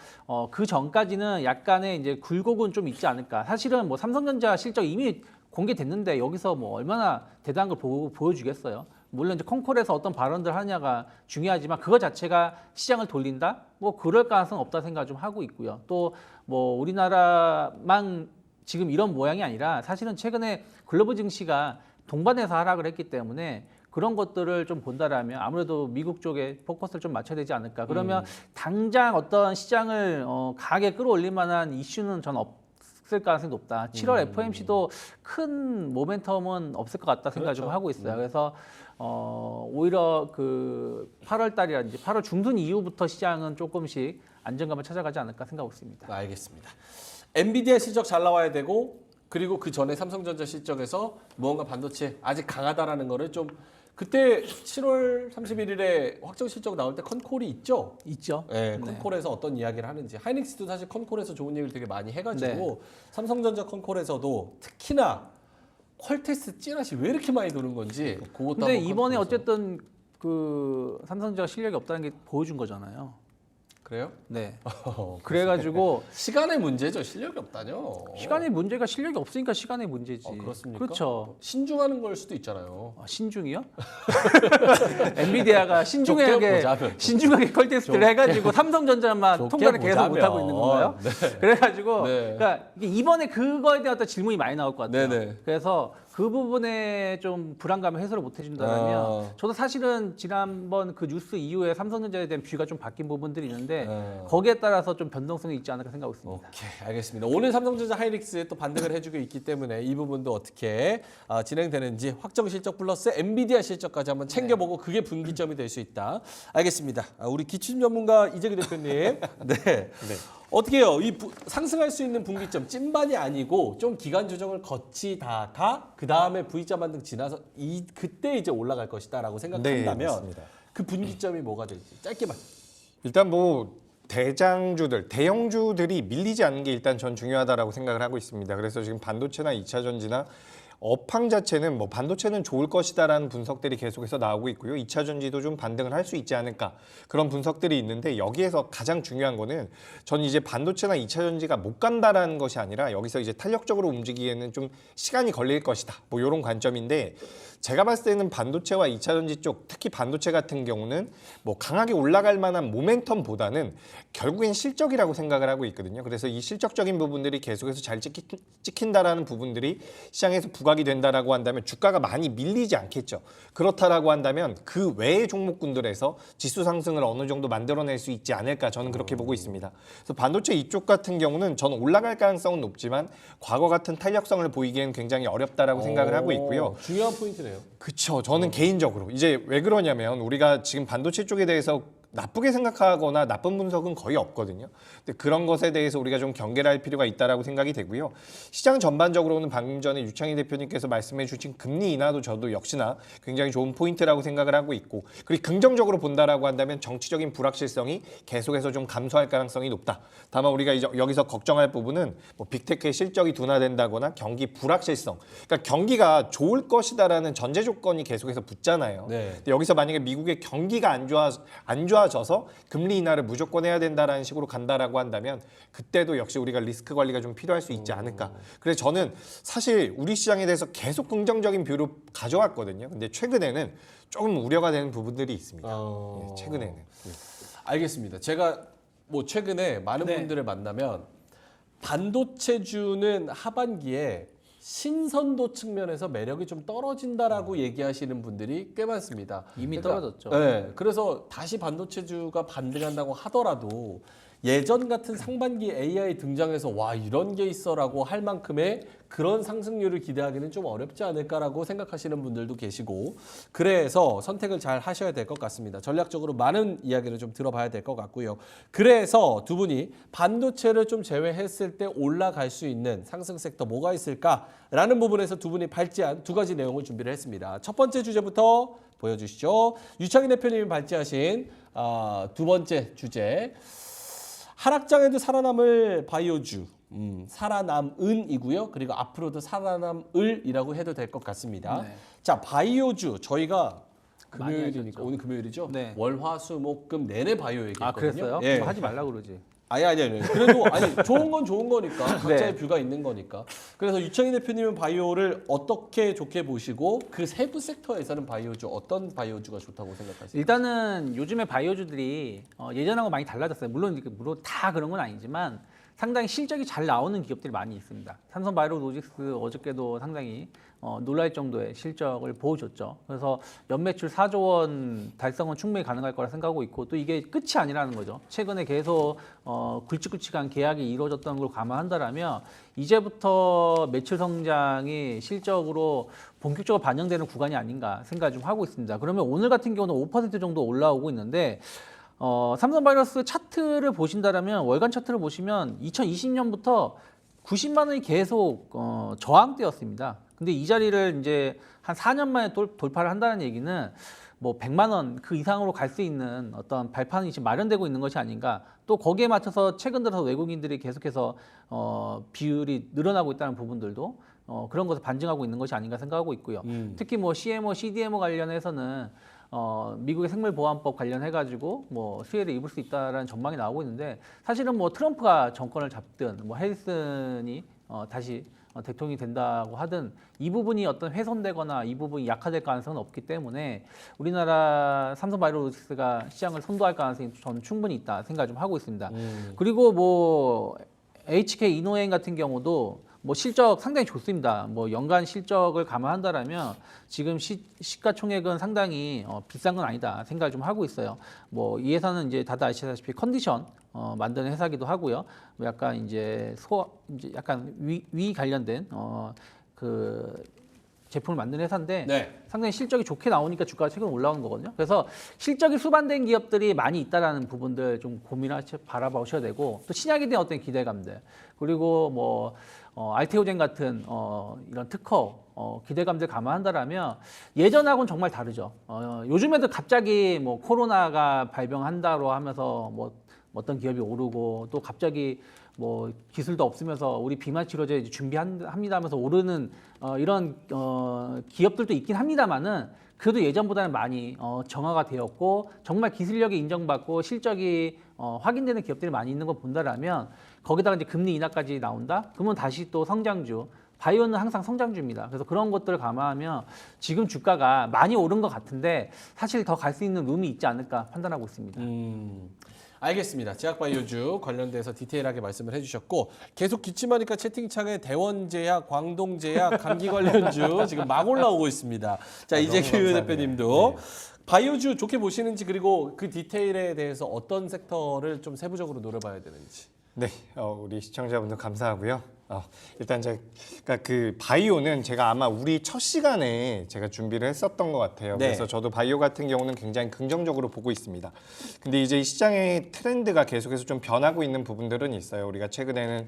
그 전까지는 약간의 이제 굴곡은 좀 있지 않을까. 사실은 뭐 삼성전자 실적 이미 공개됐는데 여기서 뭐 얼마나 대단한 걸 보여주겠어요. 물론 이제 콩콜에서 어떤 발언들 하냐가 중요하지만 그거 자체가 시장을 돌린다? 뭐 그럴 가능성은 없다 생각 좀 하고 있고요. 또 뭐 우리나라만 지금 이런 모양이 아니라 사실은 최근에 글로벌 증시가 동반해서 하락을 했기 때문에 그런 것들을 좀 본다라면 아무래도 미국 쪽에 포커스를 좀 맞춰야 되지 않을까. 그러면 당장 어떤 시장을 강하게 끌어올릴 만한 이슈는 전 없을 가능성이 높다. 7월 FOMC도 큰 모멘텀은 없을 것 같다 생각 좀 하고 있어요. 그래서 오히려 그 8월 달이라든지 8월 중순 이후부터 시장은 조금씩 안정감을 찾아가지 않을까 생각하고 있습니다. 알겠습니다. 엔비디아 실적 잘 나와야 되고 그리고 그 전에 삼성전자 실적에서 무언가 반도체 아직 강하다라는 거를 좀 그때 7월 31일에 확정 실적 나올 때 컨콜이 있죠? 있죠. 네, 컨콜에서 어떤 이야기를 하는지. 하이닉스도 사실 컨콜에서 좋은 얘기를 되게 많이 해가지고 삼성전자 컨콜에서도 특히나 퀄테스트 찌라시 왜 이렇게 많이 도는 건지 그것도 근데 한번 이번에 컨콜에서. 어쨌든 그 삼성전자 실력이 없다는 게 보여준 거잖아요. 그래요? 네. 그래가지고 시간의 문제죠. 실력이 없다뇨. 시간의 문제가 실력이 없으니까 시간의 문제지. 그렇습니까? 그렇죠. 신중하는 걸 수도 있잖아요. 신중이요? 엔비디아가 좋게 보자면. 신중하게 퀄테스트를 해가지고 삼성전자만 좋게 통과를 계속 보자면. 못하고 있는 건가요? 네. 그래가지고 네. 그러니까 이게 이번에 그거에 대한 어떤 질문이 많이 나올 것 같아요. 네네. 그래서 그 부분에 좀 불안감을 해소를 못 해준다면 저도 사실은 지난번 그 뉴스 이후에 삼성전자에 대한 뷰가 좀 바뀐 부분들이 있는데 거기에 따라서 좀 변동성이 있지 않을까 생각하고 있습니다. 오케이, 알겠습니다. 오늘 삼성전자 하이닉스에 또 반등을 해주고 있기 때문에 이 부분도 어떻게 진행되는지 확정 실적 플러스 엔비디아 실적까지 한번 챙겨보고 그게 분기점이 될 수 있다. 알겠습니다. 우리 기침 전문가 이재규 대표님, 네. 어떻게 해요? 상승할 수 있는 분기점 찐반이 아니고 좀 기간 조정을 거치다가 그 다음에 V자 반등 지나서 그때 이제 올라갈 것이다라고 생각한다면 맞습니다. 그 분기점이 뭐가 될지 짧게만. 일단 뭐 대장주들, 대형주들이 밀리지 않는 게 일단 전 중요하다라고 생각을 하고 있습니다. 그래서 지금 반도체나 2차 전지나 업황 자체는 뭐 반도체는 좋을 것이다라는 분석들이 계속해서 나오고 있고요. 2차 전지도 좀 반등을 할 수 있지 않을까 그런 분석들이 있는데 여기에서 가장 중요한 거는 전 이제 반도체나 2차 전지가 못 간다라는 것이 아니라 여기서 이제 탄력적으로 움직이기에는 좀 시간이 걸릴 것이다. 뭐 이런 관점인데 제가 봤을 때는 반도체와 2차 전지 쪽 특히 반도체 같은 경우는 뭐 강하게 올라갈 만한 모멘텀보다는 결국엔 실적이라고 생각을 하고 있거든요. 그래서 이 실적적인 부분들이 계속해서 잘 찍힌다라는 부분들이 시장에서 부각이 된다라고 한다면 주가가 많이 밀리지 않겠죠. 그렇다라고 한다면 그 외의 종목군들에서 지수 상승을 어느 정도 만들어낼 수 있지 않을까 저는 그렇게 보고 있습니다. 그래서 반도체 이쪽 같은 경우는 저는 올라갈 가능성은 높지만 과거 같은 탄력성을 보이기에는 굉장히 어렵다라고 생각을 하고 있고요. 중요한 포인트네요. 그렇죠. 저는 개인적으로 이제 왜 그러냐면 우리가 지금 반도체 쪽에 대해서 나쁘게 생각하거나 나쁜 분석은 거의 없거든요. 근데 그런 것에 대해서 우리가 좀 경계를 할 필요가 있다라고 생각이 되고요. 시장 전반적으로는 방금 전에 유창희 대표님께서 말씀해 주신 금리 인하도 저도 역시나 굉장히 좋은 포인트라고 생각을 하고 있고 그리고 긍정적으로 본다라고 한다면 정치적인 불확실성이 계속해서 좀 감소할 가능성이 높다. 다만 우리가 이제 여기서 걱정할 부분은 뭐 빅테크의 실적이 둔화된다거나 경기 불확실성. 그러니까 경기가 좋을 것이다라는 전제 조건이 계속해서 붙잖아요. 네. 근데 여기서 만약에 미국의 경기가 안 좋아져서 금리 인하를 무조건 해야 된다라는 식으로 간다라고 한다면 그때도 역시 우리가 리스크 관리가 좀 필요할 수 있지 않을까. 그래서 저는 사실 우리 시장에 대해서 계속 긍정적인 뷰로 가져왔거든요. 근데 최근에는 조금 우려가 되는 부분들이 있습니다. 예, 최근에는. 알겠습니다. 제가 뭐 최근에 많은 분들을 만나면 반도체주는 하반기에 신선도 측면에서 매력이 좀 떨어진다라고 얘기하시는 분들이 꽤 많습니다. 이미 그러니까, 떨어졌죠. 네, 그래서 다시 반도체주가 반등한다고 하더라도 예전 같은 상반기 AI 등장해서 와 이런 게 있어라고 할 만큼의 그런 상승률을 기대하기는 좀 어렵지 않을까라고 생각하시는 분들도 계시고 그래서 선택을 잘 하셔야 될 것 같습니다. 전략적으로 많은 이야기를 좀 들어봐야 될 것 같고요. 그래서 두 분이 반도체를 좀 제외했을 때 올라갈 수 있는 상승 섹터 뭐가 있을까라는 부분에서 두 분이 발제한 두 가지 내용을 준비를 했습니다. 첫 번째 주제부터 보여주시죠. 유창희 대표님이 발제하신 두 번째 주제. 하락장에도 살아남을 바이오주, 살아남은이고요. 그리고 앞으로도 살아남을이라고 해도 될 것 같습니다. 네. 자, 바이오주 저희가 많이 금요일이니까 하셨죠. 오늘 금요일이죠. 네. 월, 화, 수, 목, 금 내내 바이오 얘기했거든요. 아 그랬어요? 예. 그거 하지 말라고 그러지. 아니. 그래도 아니 좋은 건 좋은 거니까 각자의 네. 뷰가 있는 거니까. 그래서 유창희 대표님은 바이오를 어떻게 좋게 보시고 그 세부 섹터에서는 바이오주 어떤 바이오주가 좋다고 생각하세요? 일단은 요즘에 바이오주들이 예전하고 많이 달라졌어요. 물론 다 그런 건 아니지만 상당히 실적이 잘 나오는 기업들이 많이 있습니다. 삼성바이오로직스 어저께도 상당히 놀랄 정도의 실적을 보여줬죠. 그래서 연매출 4조 원 달성은 충분히 가능할 거라 생각하고 있고 또 이게 끝이 아니라는 거죠. 최근에 계속 굵직굵직한 계약이 이루어졌던 걸 감안한다라면 이제부터 매출 성장이 실적으로 본격적으로 반영되는 구간이 아닌가 생각을 좀 하고 있습니다. 그러면 오늘 같은 경우는 5% 정도 올라오고 있는데 삼성바이오로스 차트를 보신다라면 월간 차트를 보시면 2020년부터 90만 원이 계속 저항대였습니다. 근데 이 자리를 이제 한 4년 만에 돌파를 한다는 얘기는 뭐 100만 원 그 이상으로 갈 수 있는 어떤 발판이 지금 마련되고 있는 것이 아닌가. 또 거기에 맞춰서 최근 들어서 외국인들이 계속해서 비율이 늘어나고 있다는 부분들도 그런 것을 반증하고 있는 것이 아닌가 생각하고 있고요. 특히 뭐 CMO, CDMO 관련해서는 미국의 생물보안법 관련해가지고 뭐 수혜를 입을 수 있다라는 전망이 나오고 있는데 사실은 뭐 트럼프가 정권을 잡든 뭐 해리슨이 다시 대통령이 된다고 하든 이 부분이 어떤 훼손되거나 이 부분이 약화될 가능성은 없기 때문에 우리나라 삼성바이오로직스가 시장을 선도할 가능성이 저는 충분히 있다 생각 좀 하고 있습니다. 그리고 뭐 HK 이노행 같은 경우도 뭐 실적 상당히 좋습니다. 뭐 연간 실적을 감안한다라면 지금 시가총액은 상당히 비싼 건 아니다 생각을 좀 하고 있어요. 뭐 이 회사는 이제 다들 아시다시피 컨디션 만드는 회사기도 하고요. 뭐 약간 이제 이제 약간 위 관련된 그 제품을 만드는 회사인데 네. 상당히 실적이 좋게 나오니까 주가가 최근 올라오는 거거든요. 그래서 실적이 수반된 기업들이 많이 있다라는 부분들 좀 바라보셔야 되고 또 신약에 대한 어떤 기대감들 그리고 뭐 알테오젠 같은 이런 특허 기대감들 감안한다라면 예전하고는 정말 다르죠. 요즘에도 갑자기 뭐 코로나가 발병한다로 하면서 뭐 어떤 기업이 오르고 또 갑자기 뭐 기술도 없으면서 우리 비만 치료제 준비합니다 하면서 오르는 이런 기업들도 있긴 합니다만은 그래도 예전보다는 많이 정화가 되었고 정말 기술력이 인정받고 실적이 확인되는 기업들이 많이 있는 거 본다라면 거기다가 이제 금리 인하까지 나온다? 그러면 다시 또 성장주 바이오는 항상 성장주입니다. 그래서 그런 것들을 감안하면 지금 주가가 많이 오른 것 같은데 사실 더 갈 수 있는 룸이 있지 않을까 판단하고 있습니다. 알겠습니다. 제약바이오주 관련돼서 디테일하게 말씀을 해주셨고 계속 기침하니까 채팅창에 대원제약, 광동제약, 감기 관련주 지금 막 올라오고 있습니다. 자 이재규 대표님도 바이오주 좋게 보시는지 그리고 그 디테일에 대해서 어떤 섹터를 좀 세부적으로 노려봐야 되는지. 네, 우리 시청자분들 감사하고요. 일단 그러니까 그 바이오는 제가 아마 우리 첫 시간에 제가 준비를 했었던 것 같아요. 네. 그래서 저도 바이오 같은 경우는 굉장히 긍정적으로 보고 있습니다. 근데 이제 이 시장의 트렌드가 계속해서 좀 변하고 있는 부분들은 있어요. 우리가 최근에는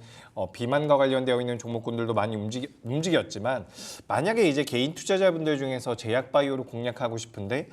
비만과 관련되어 있는 종목군들도 많이 움직였지만 만약에 이제 개인 투자자분들 중에서 제약 바이오를 공략하고 싶은데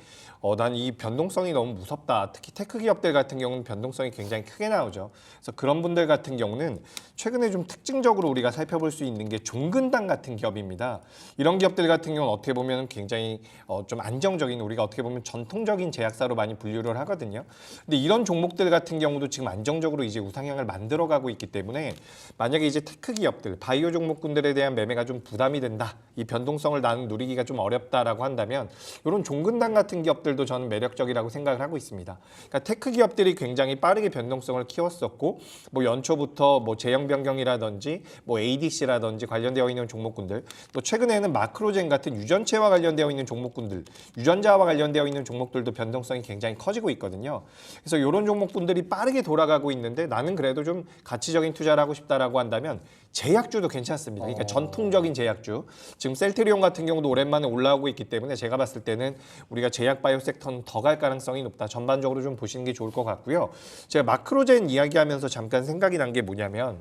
난 이 변동성이 너무 무섭다. 특히 테크 기업들 같은 경우는 변동성이 굉장히 크게 나오죠. 그래서 그런 분들 같은 경우는 최근에 좀 특징적으로 우리가 살펴볼 수 있는 게 종근당 같은 기업입니다. 이런 기업들 같은 경우는 어떻게 보면 굉장히 좀 안정적인 우리가 어떻게 보면 전통적인 제약사로 많이 분류를 하거든요. 근데 이런 종목들 같은 경우도 지금 안정적으로 이제 우상향을 만들어가고 있기 때문에 만약에 이제 테크 기업들, 바이오 종목군들에 대한 매매가 좀 부담이 된다. 이 변동성을 나는 누리기가 좀 어렵다라고 한다면 이런 종근당 같은 기업들도 저는 매력적이라고 생각을 하고 있습니다. 그러니까 테크 기업들이 굉장히 빠르게 변동성을 키웠었고 뭐 연초부터 뭐 제형 변경이라든지 뭐 ADC라든지 관련되어 있는 종목군들, 또 최근에는 마크로젠 같은 유전체와 관련되어 있는 종목군들, 유전자와 관련되어 있는 종목들도 변동성이 굉장히 커지고 있거든요. 그래서 이런 종목군들이 빠르게 돌아가고 있는데 나는 그래도 좀 가치적인 투자를 하고 싶다라고 한다면 제약주도 괜찮습니다. 그러니까 전통적인 제약주. 지금 셀트리온 같은 경우도 오랜만에 올라오고 있기 때문에 제가 봤을 때는 우리가 제약 바이오 섹터는 더 갈 가능성이 높다. 전반적으로 좀 보시는 게 좋을 것 같고요. 제가 마크로젠 이야기하면서 잠깐 생각이 난 게 뭐냐면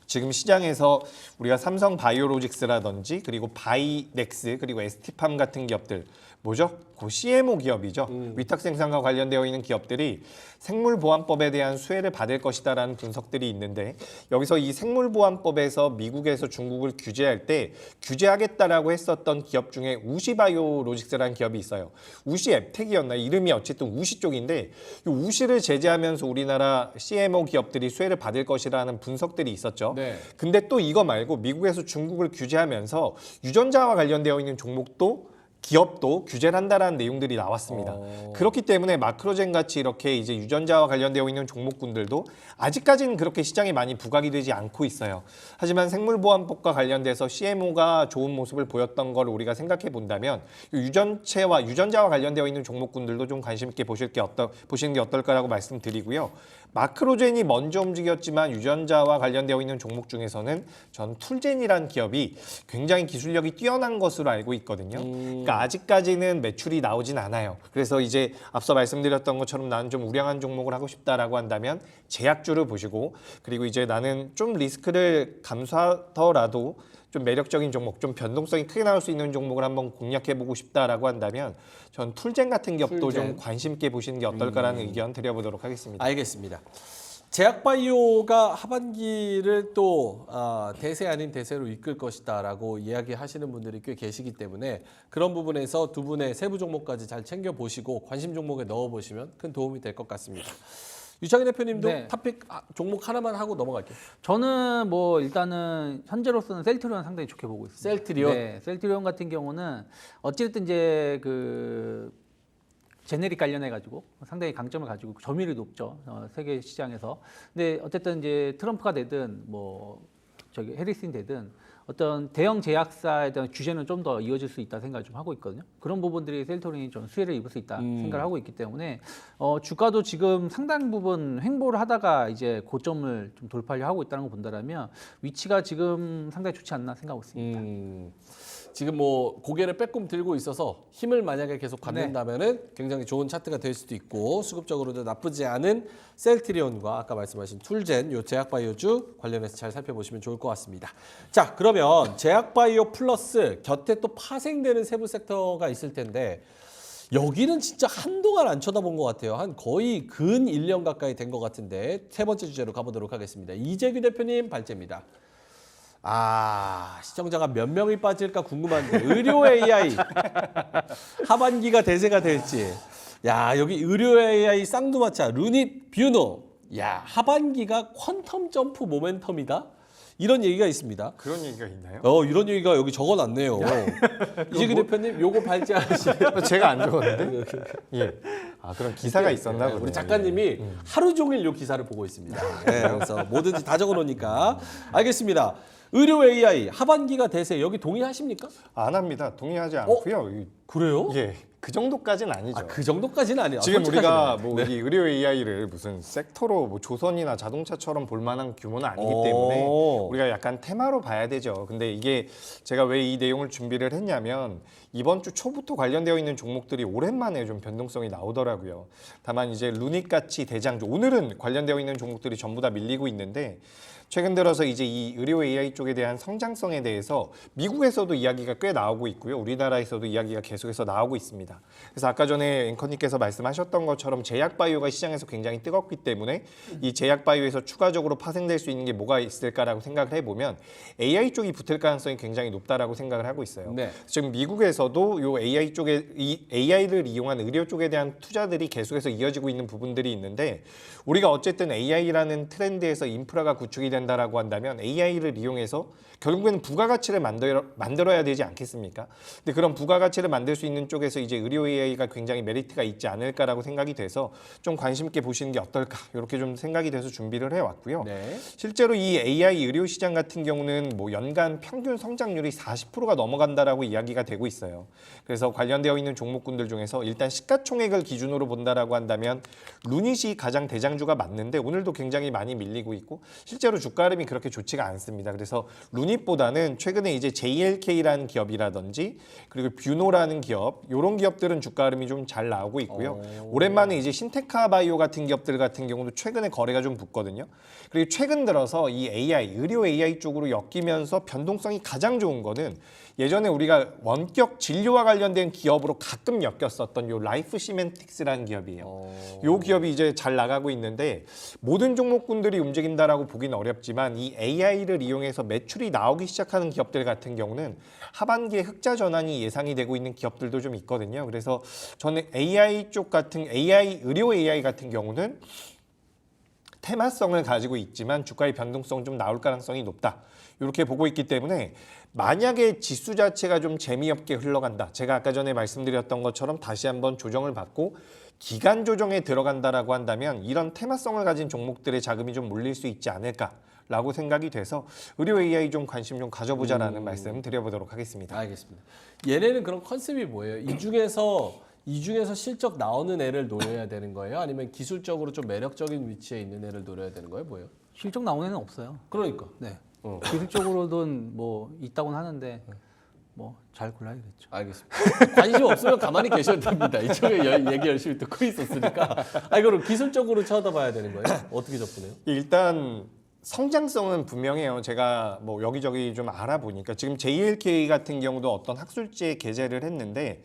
지금 시장에서 우리가 삼성 바이오로직스라든지 그리고 바이넥스 그리고 ST팜 같은 기업들 뭐죠? 그 CMO 기업이죠. 위탁 생산과 관련되어 있는 기업들이 생물보안법에 대한 수혜를 받을 것이다라는 분석들이 있는데 여기서 이 생물보안법에서 미국에서 중국을 규제할 때 규제하겠다라고 했었던 기업 중에 우시바이오로직스라는 기업이 있어요. 우시 앱텍이었나 이름이 어쨌든 우시 쪽인데 이 우시를 제재하면서 우리나라 CMO 기업들이 수혜를 받을 것이라는 분석들이 있었죠. 네. 근데 또 이거 말고 미국에서 중국을 규제하면서 유전자와 관련되어 있는 종목도 기업도 규제를 한다라는 내용들이 나왔습니다. 그렇기 때문에 마크로젠 같이 이렇게 이제 유전자와 관련되어 있는 종목군들도 아직까지는 그렇게 시장에 많이 부각이 되지 않고 있어요. 하지만 생물보안법과 관련돼서 CMO가 좋은 모습을 보였던 걸 우리가 생각해 본다면 유전자와 관련되어 있는 종목군들도 좀 관심 있게 보시는 게 어떨까라고 말씀드리고요. 마크로젠이 먼저 움직였지만 유전자와 관련되어 있는 종목 중에서는 전 툴젠이라는 기업이 굉장히 기술력이 뛰어난 것으로 알고 있거든요. 그러니까 아직까지는 매출이 나오진 않아요. 그래서 이제 앞서 말씀드렸던 것처럼 나는 좀 우량한 종목을 하고 싶다라고 한다면 제약주를 보시고 그리고 이제 나는 좀 리스크를 감수하더라도 좀 매력적인 종목, 좀 변동성이 크게 나올 수 있는 종목을 한번 공략해보고 싶다라고 한다면 전 툴젠 같은 기업도 툴젠. 좀 관심 있게 보시는 게 어떨까라는 의견 드려보도록 하겠습니다. 알겠습니다. 제약바이오가 하반기를 또 대세 아닌 대세로 이끌 것이다라고 이야기하시는 분들이 꽤 계시기 때문에 그런 부분에서 두 분의 세부 종목까지 잘 챙겨보시고 관심 종목에 넣어보시면 큰 도움이 될 것 같습니다. 유창희 대표님도 네. 탑픽 종목 하나만 하고 넘어갈게요. 저는 뭐 일단은 현재로서는 셀트리온 상당히 좋게 보고 있습니다. 셀트리온? 네, 셀트리온 같은 경우는 어찌됐든 이제 그 제네릭 관련해 가지고 상당히 강점을 가지고 점유율이 높죠. 세계 시장에서. 근데 어쨌든 이제 트럼프가 되든 뭐 저기 해리슨이 되든 어떤 대형 제약사에 대한 규제는 좀 더 이어질 수 있다 생각을 좀 하고 있거든요. 그런 부분들이 셀트리온이 좀 수혜를 입을 수 있다 생각을 하고 있기 때문에 주가도 지금 상당 부분 횡보를 하다가 이제 고점을 좀 돌파하려 하고 있다는 걸 본다라면 위치가 지금 상당히 좋지 않나 생각하고 있습니다. 지금 뭐 고개를 빼꼼 들고 있어서 힘을 만약에 계속 갖는다면은 굉장히 좋은 차트가 될 수도 있고 수급적으로도 나쁘지 않은 셀트리온과 아까 말씀하신 툴젠 요 제약바이오주 관련해서 잘 살펴보시면 좋을 것 같습니다. 자, 그러면 제약바이오 플러스 곁에 또 파생되는 세부 섹터가 있을 텐데 여기는 진짜 한동안 안 쳐다본 것 같아요. 한 거의 근 1년 가까이 된 것 같은데 세 번째 주제로 가보도록 하겠습니다. 이재규 대표님 발제입니다. 시청자가 몇 명이 빠질까 궁금한데 의료 AI 하반기가 대세가 될지. 야, 여기 의료 AI 쌍두마차 루닛 뷰노. 야, 하반기가 퀀텀 점프 모멘텀이다. 이런 얘기가 있습니다. 그런 얘기가 있나요? 이런 얘기가 여기 적어놨네요. 이재규 대표님, 요거 발제하시면 제가 안 적었는데? 예. 그런 기사가 있었나 보네. 우리 작가님이 하루 종일 요 기사를 보고 있습니다. 네, 그래서 뭐든지 다 적어놓으니까. 알겠습니다. 의료 AI 하반기가 대세 여기 동의하십니까? 안 합니다. 동의하지 않고요. 그래요? 예. 그 정도까지는 아니죠. 그 정도까지는 아니에요. 지금 우리가 솔직하시네. 뭐 이 의료 AI를 무슨 섹터로 뭐 조선이나 자동차처럼 볼 만한 규모는 아니기 때문에 우리가 약간 테마로 봐야 되죠. 근데 이게 제가 왜 이 내용을 준비를 했냐면 이번 주 초부터 관련되어 있는 종목들이 오랜만에 좀 변동성이 나오더라고요. 다만 이제 루닛같이 대장주 오늘은 관련되어 있는 종목들이 전부 다 밀리고 있는데 최근 들어서 이제 이 의료 AI 쪽에 대한 성장성에 대해서 미국에서도 이야기가 꽤 나오고 있고요. 우리나라에서도 이야기가 계속해서 나오고 있습니다. 그래서 아까 전에 앵커님께서 말씀하셨던 것처럼 제약바이오가 시장에서 굉장히 뜨겁기 때문에 이 제약바이오에서 추가적으로 파생될 수 있는 게 뭐가 있을까라고 생각을 해보면 AI 쪽이 붙을 가능성이 굉장히 높다라고 생각을 하고 있어요. 네. 지금 미국에서도 요 AI 쪽에 이 AI를 이용한 의료 쪽에 대한 투자들이 계속해서 이어지고 있는 부분들이 있는데 우리가 어쨌든 AI라는 트렌드에서 인프라가 구축이 된다라고 한다면 AI를 이용해서 결국에는 부가가치를 만들어야 되지 않겠습니까? 근데 그런 부가가치를 만들 수 있는 쪽에서 이제 의료 AI가 굉장히 메리트가 있지 않을까라고 생각이 돼서 좀 관심 있게 보시는 게 어떨까 이렇게 좀 생각이 돼서 준비를 해왔고요. 네. 실제로 이 AI 의료 시장 같은 경우는 뭐 연간 평균 성장률이 40%가 넘어간다라고 이야기가 되고 있어요. 그래서 관련되어 있는 종목군들 중에서 일단 시가총액을 기준으로 본다라고 한다면 루닛이 가장 대장주가 맞는데 오늘도 굉장히 많이 밀리고 있고 실제로 주가 흐름이 그렇게 좋지가 않습니다. 그래서 루닛보다는 최근에 이제 JLK라는 기업이라든지 그리고 뷰노라는 기업 이런 기업들은 주가 흐름이 좀 잘 나오고 있고요. 오랜만에 이제 신테카 바이오 같은 기업들 같은 경우도 최근에 거래가 좀 붙거든요. 그리고 최근 들어서 이 AI, 의료 AI 쪽으로 엮이면서 변동성이 가장 좋은 거는 예전에 우리가 원격 진료와 관련된 기업으로 가끔 엮였었던 요 라이프 시멘틱스라는 기업이에요. 요 기업이 이제 잘 나가고 있는데 모든 종목군들이 움직인다라고 보기는 어렵지만 이 AI를 이용해서 매출이 나오기 시작하는 기업들 같은 경우는 하반기에 흑자 전환이 예상이 되고 있는 기업들도 좀 있거든요. 그래서 저는 AI 쪽 같은 의료 AI 같은 경우는 테마성을 가지고 있지만 주가의 변동성 좀 나올 가능성이 높다. 이렇게 보고 있기 때문에 만약에 지수 자체가 좀 재미없게 흘러간다. 제가 아까 전에 말씀드렸던 것처럼 다시 한번 조정을 받고 기간 조정에 들어간다라고 한다면 이런 테마성을 가진 종목들의 자금이 좀 몰릴 수 있지 않을까라고 생각이 돼서 의료 AI 좀 관심 좀 가져보자라는 말씀 드려보도록 하겠습니다. 알겠습니다. 얘네는 그런 컨셉이 뭐예요? 이 중에서 실적 나오는 애를 노려야 되는 거예요? 아니면 기술적으로 좀 매력적인 위치에 있는 애를 노려야 되는 거예요? 뭐예요? 실적 나오는 애는 없어요. 그러니까. 네. 기술적으로는 뭐 있다고는 하는데 뭐 잘 골라야겠죠. 알겠습니다. 관심 없으면 가만히 계셔도 됩니다. 이쪽에 얘기 열심히 듣고 있었으니까. 그럼 기술적으로 쳐다봐야 되는 거예요? 어떻게 접근해요? 일단 성장성은 분명해요. 제가 뭐 여기저기 좀 알아보니까 지금 JLK 같은 경우도 어떤 학술지에 게재를 했는데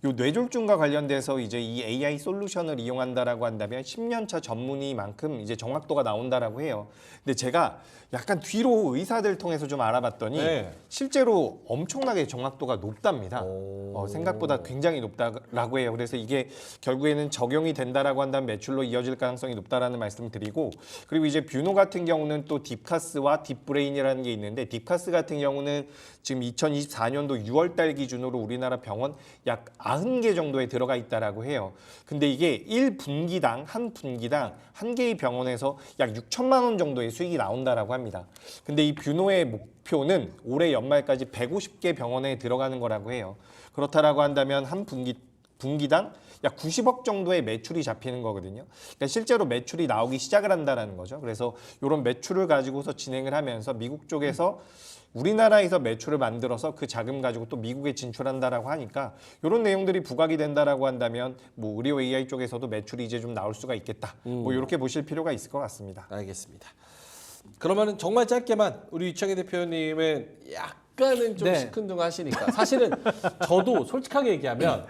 요 뇌졸중과 관련돼서 이제 이 AI 솔루션을 이용한다라고 한다면 10년차 전문의만큼 이제 정확도가 나온다라고 해요. 근데 제가 약간 뒤로 의사들 통해서 좀 알아봤더니 네. 실제로 엄청나게 정확도가 높답니다. 생각보다 굉장히 높다라고 해요. 그래서 이게 결국에는 적용이 된다라고 한다면 매출로 이어질 가능성이 높다라는 말씀을 드리고 그리고 이제 뷰노 같은 경우는 또 딥카스와 딥브레인이라는 게 있는데 딥카스 같은 경우는 지금 2024년도 6월 달 기준으로 우리나라 병원 약 90개 정도에 들어가 있다라고 해요. 근데 이게 1분기당 한 개의 병원에서 약 6천만 원 정도의 수익이 나온다라고 합니다. 근데 이 뷰노의 목표는 올해 연말까지 150개 병원에 들어가는 거라고 해요. 그렇다라고 한다면 한 분기당 약 90억 정도의 매출이 잡히는 거거든요. 그러니까 실제로 매출이 나오기 시작을 한다라는 거죠. 그래서 이런 매출을 가지고서 진행을 하면서 미국 쪽에서 우리나라에서 매출을 만들어서 그 자금 가지고 또 미국에 진출한다라고 하니까 이런 내용들이 부각이 된다라고 한다면 뭐 의료 AI 쪽에서도 매출이 이제 좀 나올 수가 있겠다. 뭐 이렇게 보실 필요가 있을 것 같습니다. 알겠습니다. 그러면은 정말 짧게만 우리 이창희 대표님은 약간은 좀 네. 시큰둥하시니까 사실은 저도 솔직하게 얘기하면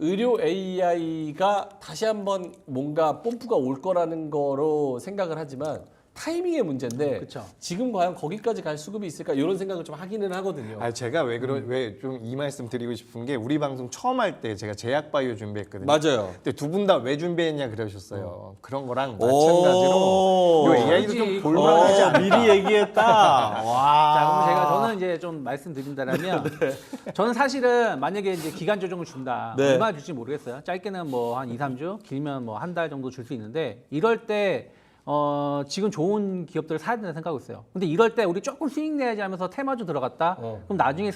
의료 AI가 다시 한번 뭔가 뽐뿌가 올 거라는 거로 생각을 하지만 타이밍의 문제인데 그쵸. 지금 과연 거기까지 갈 수급이 있을까 이런 생각을 좀 하기는 하거든요. 제가 왜 좀 이 말씀 드리고 싶은 게 우리 방송 처음 할 때 제가 제약바이오 준비했거든요. 맞아요. 근데 두 분 다 왜 준비했냐 그러셨어요. 그런 거랑 마찬가지로 요 AI도 좀 볼만하지 않을까. 미리 얘기했다. 와. 자, 그럼 제가 저는 이제 좀 말씀드린다면 저는 사실은 만약에 이제 기간 조정을 준다. 네. 얼마나 줄지 모르겠어요. 짧게는 뭐 한 2, 3주, 길면 뭐 한 달 정도 줄 수 있는데 이럴 때 지금 좋은 기업들을 사야 된다고 생각하고 있어요. 근데 이럴 때 우리 조금 수익 내야지 하면서 테마주 들어갔다. 그럼 나중에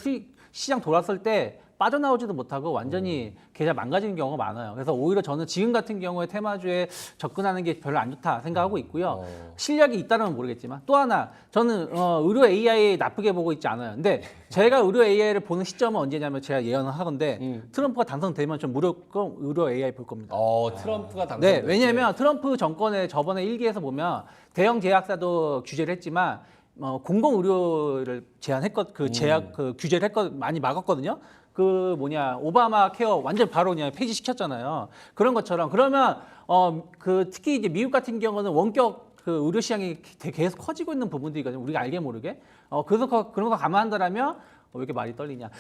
시장 돌았을 때 빠져나오지도 못하고 완전히 계좌 망가지는 경우가 많아요. 그래서 오히려 저는 지금 같은 경우에 테마주에 접근하는 게 별로 안 좋다 생각하고 있고요. 실력이 있다는 모르겠지만 또 하나 저는 의료 AI 나쁘게 보고 있지 않아요. 근데 제가 의료 AI를 보는 시점은 언제냐면 제가 예언을 하건데 트럼프가 당선되면 좀 무조건 의료 AI 볼 겁니다. 트럼프가 당선. 네, 왜냐하면 트럼프 정권에 저번에 1기에서 보면 대형 제약사도 규제를 했지만 공공 의료를 제한했거 그 제약 그 규제를 많이 막았거든요. 그 오바마 케어 완전 바로 그냥 폐지시켰잖아요. 그런 것처럼 그러면 그 특히 이제 미국 같은 경우는 원격 그 의료 시장이 계속 커지고 있는 부분들이거든요. 우리가 알게 모르게. 그래서 그런 거 감안한다라면 왜 이렇게 말이 떨리냐.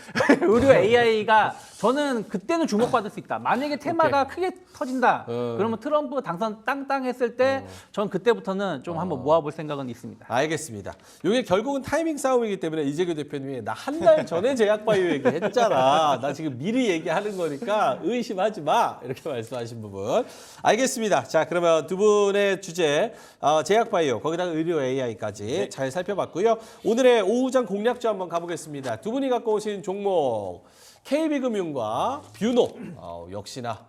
의료 AI가 저는 그때는 주목받을 수 있다. 만약에 테마가 크게 터진다. 그러면 트럼프 당선 땅땅했을 때 전 그때부터는 좀 한번 모아볼 생각은 있습니다. 알겠습니다. 이게 결국은 타이밍 싸움이기 때문에 이재규 대표님이 나 한 달 전에 제약바이오 얘기했잖아. 나 지금 미리 얘기하는 거니까 의심하지 마. 이렇게 말씀하신 부분. 알겠습니다. 자, 그러면 두 분의 주제 제약바이오 거기다가 의료 AI까지 잘 살펴봤고요. 오늘의 오후장 공략주 한번 가보겠습니다. 두 분이 갖고 오신 종목 KB금융과 뷰노 역시나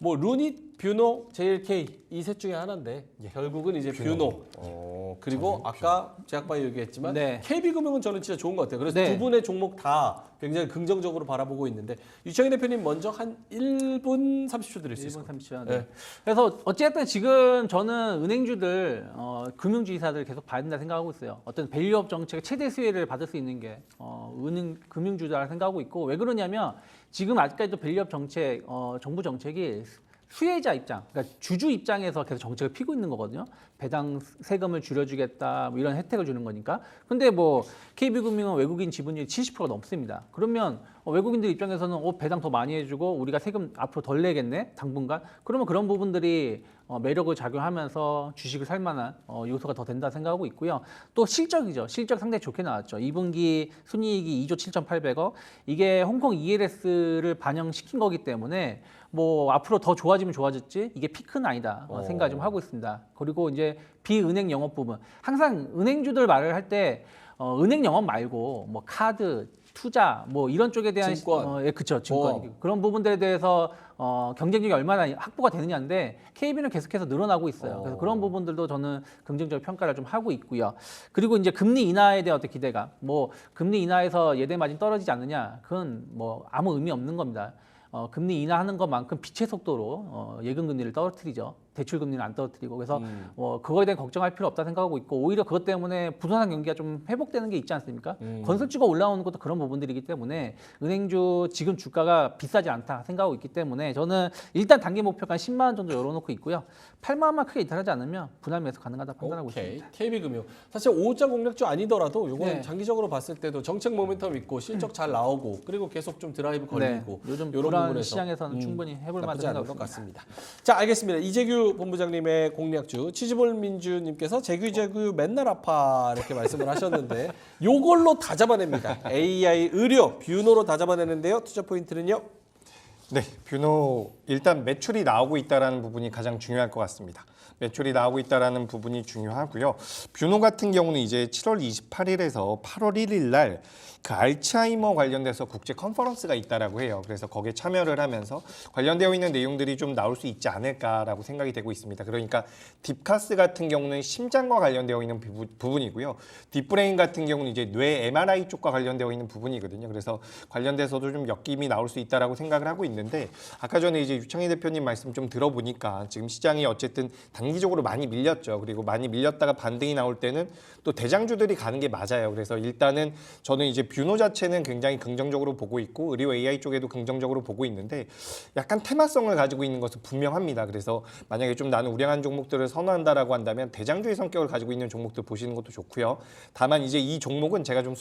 뭐 루닛, 뷰노, JLK 이 셋 중에 하나인데 결국은 이제 뷰노 그리고 아까 제약바이오 얘기했지만 네. KB금융은 저는 진짜 좋은 것 같아요. 그래서 네. 두 분의 종목 다 굉장히 긍정적으로 바라보고 있는데 유창희 대표님 먼저 한 1분 30초 드릴 수 있을 1분 것 30초. 네. 네. 그래서 어쨌든 지금 저는 은행주들, 금융주의사들 계속 봐야 된다 생각하고 있어요. 어떤 밸류업 정책의 최대 수혜를 받을 수 있는 게 금융주다 생각하고 있고 왜 그러냐면 지금 아직까지도 밸류업 정책, 정부 정책이 수혜자 입장, 그러니까 주주 입장에서 계속 정책을 피고 있는 거거든요. 배당 세금을 줄여주겠다, 뭐 이런 혜택을 주는 거니까. 근데 뭐 KB금융은 외국인 지분율이 70%가 넘습니다. 그러면 외국인들 입장에서는 배당 더 많이 해주고 우리가 세금 앞으로 덜 내겠네, 당분간. 그러면 그런 부분들이 매력을 작용하면서 주식을 살 만한 요소가 더 된다 생각하고 있고요. 또 실적이죠. 실적 상당히 좋게 나왔죠. 2분기 순이익이 2조 7,800억. 이게 홍콩 ELS를 반영시킨 거기 때문에 뭐 앞으로 더 좋아지면 좋아졌지 이게 피크는 아니다 생각 좀 하고 있습니다. 그리고 이제 비은행 영업 부분 항상 은행주들 말을 할 때 은행 영업 말고 뭐 카드 투자 뭐 이런 쪽에 대한 증권. 그렇죠 증권 그런 부분들에 대해서 경쟁력이 얼마나 확보가 되느냐인데 KB는 계속해서 늘어나고 있어요. 그래서 그런 부분들도 저는 긍정적 평가를 좀 하고 있고요. 그리고 이제 금리 인하에 대한 어떤 기대감, 뭐 금리 인하에서 예대 마진 떨어지지 않느냐, 그건 뭐 아무 의미 없는 겁니다. 금리 인하하는 것만큼 빛의 속도로 예금 금리를 떨어뜨리죠. 대출 금리는 안 떨어뜨리고 그래서 그거에 대해 걱정할 필요 없다 생각하고 있고 오히려 그것 때문에 부동산 경기가 좀 회복되는 게 있지 않습니까? 건설주가 올라오는 것도 그런 부분들이기 때문에 은행주 지금 주가가 비싸지 않다 생각하고 있기 때문에 저는 일단 단기 목표가 한 10만 원 정도 열어놓고 있고요. 8만 원만 크게 이탈하지 않으면 분할 매수 가능하다 판단하고 있습니다. KB금융 사실 5자 공략주 아니더라도 이건 네. 장기적으로 봤을 때도 정책 모멘텀 있고 실적 잘 나오고 그리고 계속 좀 드라이브 걸리고 요즘 이런 불안 부분에서 시장에서는 충분히 해볼 만한 나쁘지 않은 생각이 것 있습니다. 같습니다. 자, 알겠습니다. 이재규 본부장님의 공략주 치즈볼 민주님께서 재규 맨날 아파 이렇게 말씀을 하셨는데 요걸로 다 잡아냅니다. AI 의료 뷰노로 다 잡아내는데요. 투자 포인트는요. 네, 뷰노 일단 매출이 나오고 있다라는 부분이 가장 중요할 것 같습니다. 매출이 나오고 있다라는 부분이 중요하고요. 뷰노 같은 경우는 이제 7월 28일에서 8월 1일 날 그 알츠하이머 관련돼서 국제 컨퍼런스가 있다라고 해요. 그래서 거기에 참여를 하면서 관련되어 있는 내용들이 좀 나올 수 있지 않을까라고 생각이 되고 있습니다. 그러니까 딥카스 같은 경우는 심장과 관련되어 있는 부분이고요. 딥브레인 같은 경우는 이제 뇌 MRI 쪽과 관련되어 있는 부분이거든요. 그래서 관련돼서도 좀 엮임이 나올 수 있다라고 생각을 하고 있는데 아까 전에 이제 유창희 대표님 말씀 좀 들어보니까 지금 시장이 어쨌든 단기적으로 많이 밀렸죠. 그리고 많이 밀렸다가 반등이 나올 때는 또 대장주들이 가는 게 맞아요. 그래서 일단은 저는 이제 뷰노 자체는 굉장히 긍정적으로 보고 있고 의료 AI 쪽에도 긍정적으로 보고 있는데 약간 테마성을 가지고 있는 것은 분명합니다. 그래서 만약에 좀 나는 우량한 종목들을 선호한다라고 한다면 대장주의 성격을 가지고 있는 종목들 보시는 것도 좋고요. 다만 이제 이 종목은 제가 좀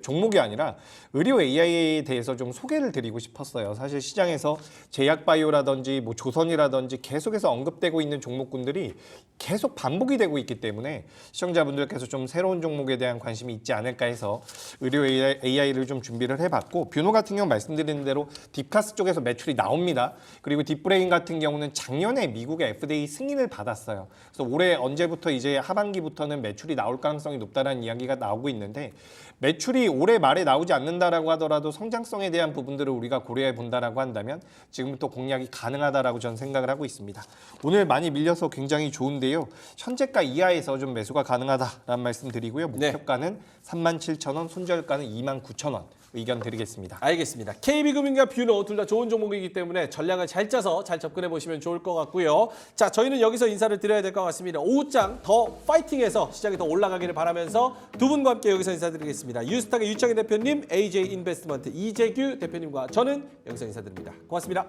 종목이 아니라 의료 AI에 대해서 좀 소개를 드리고 싶었어요. 사실 시장에서 제약바이오라든지 뭐 조선이라든지 계속해서 언급되고 있는 종목군들이 계속 반복이 되고 있기 때문에 시청자분들께서 좀 새로운 종목에 대한 관심이 있지 않을까 해서 의료 AI를 좀 준비를 해봤고 뷰노 같은 경우 말씀드린 대로 딥카스 쪽에서 매출이 나옵니다. 그리고 딥브레인 같은 경우는 작년에 미국의 FDA 승인을 받았어요. 그래서 올해 언제부터 이제 하반기부터는 매출이 나올 가능성이 높다는 이야기가 나오고 있는데 매출이 올해 말에 나오지 않는다라고 하더라도 성장성에 대한 부분들을 우리가 고려해 본다라고 한다면 지금부터 공략이 가능하다라고 저는 생각을 하고 있습니다. 오늘 많이 밀려서 굉장히 좋은데요. 현재가 이하에서 좀 매수가 가능하다라는 말씀 드리고요. 목표가는 37,000원, 손절가는 29,000원. 의견 드리겠습니다. 알겠습니다. KB금융과 뷰노 둘 다 좋은 종목이기 때문에 전략을 잘 짜서 잘 접근해 보시면 좋을 것 같고요. 자, 저희는 여기서 인사를 드려야 될 것 같습니다. 오후장 더 파이팅해서 시장이 더 올라가기를 바라면서 두 분과 함께 여기서 인사드리겠습니다. 유스탁의 유창희 대표님, AJ 인베스트먼트 이재규 대표님과 저는 여기서 인사드립니다. 고맙습니다.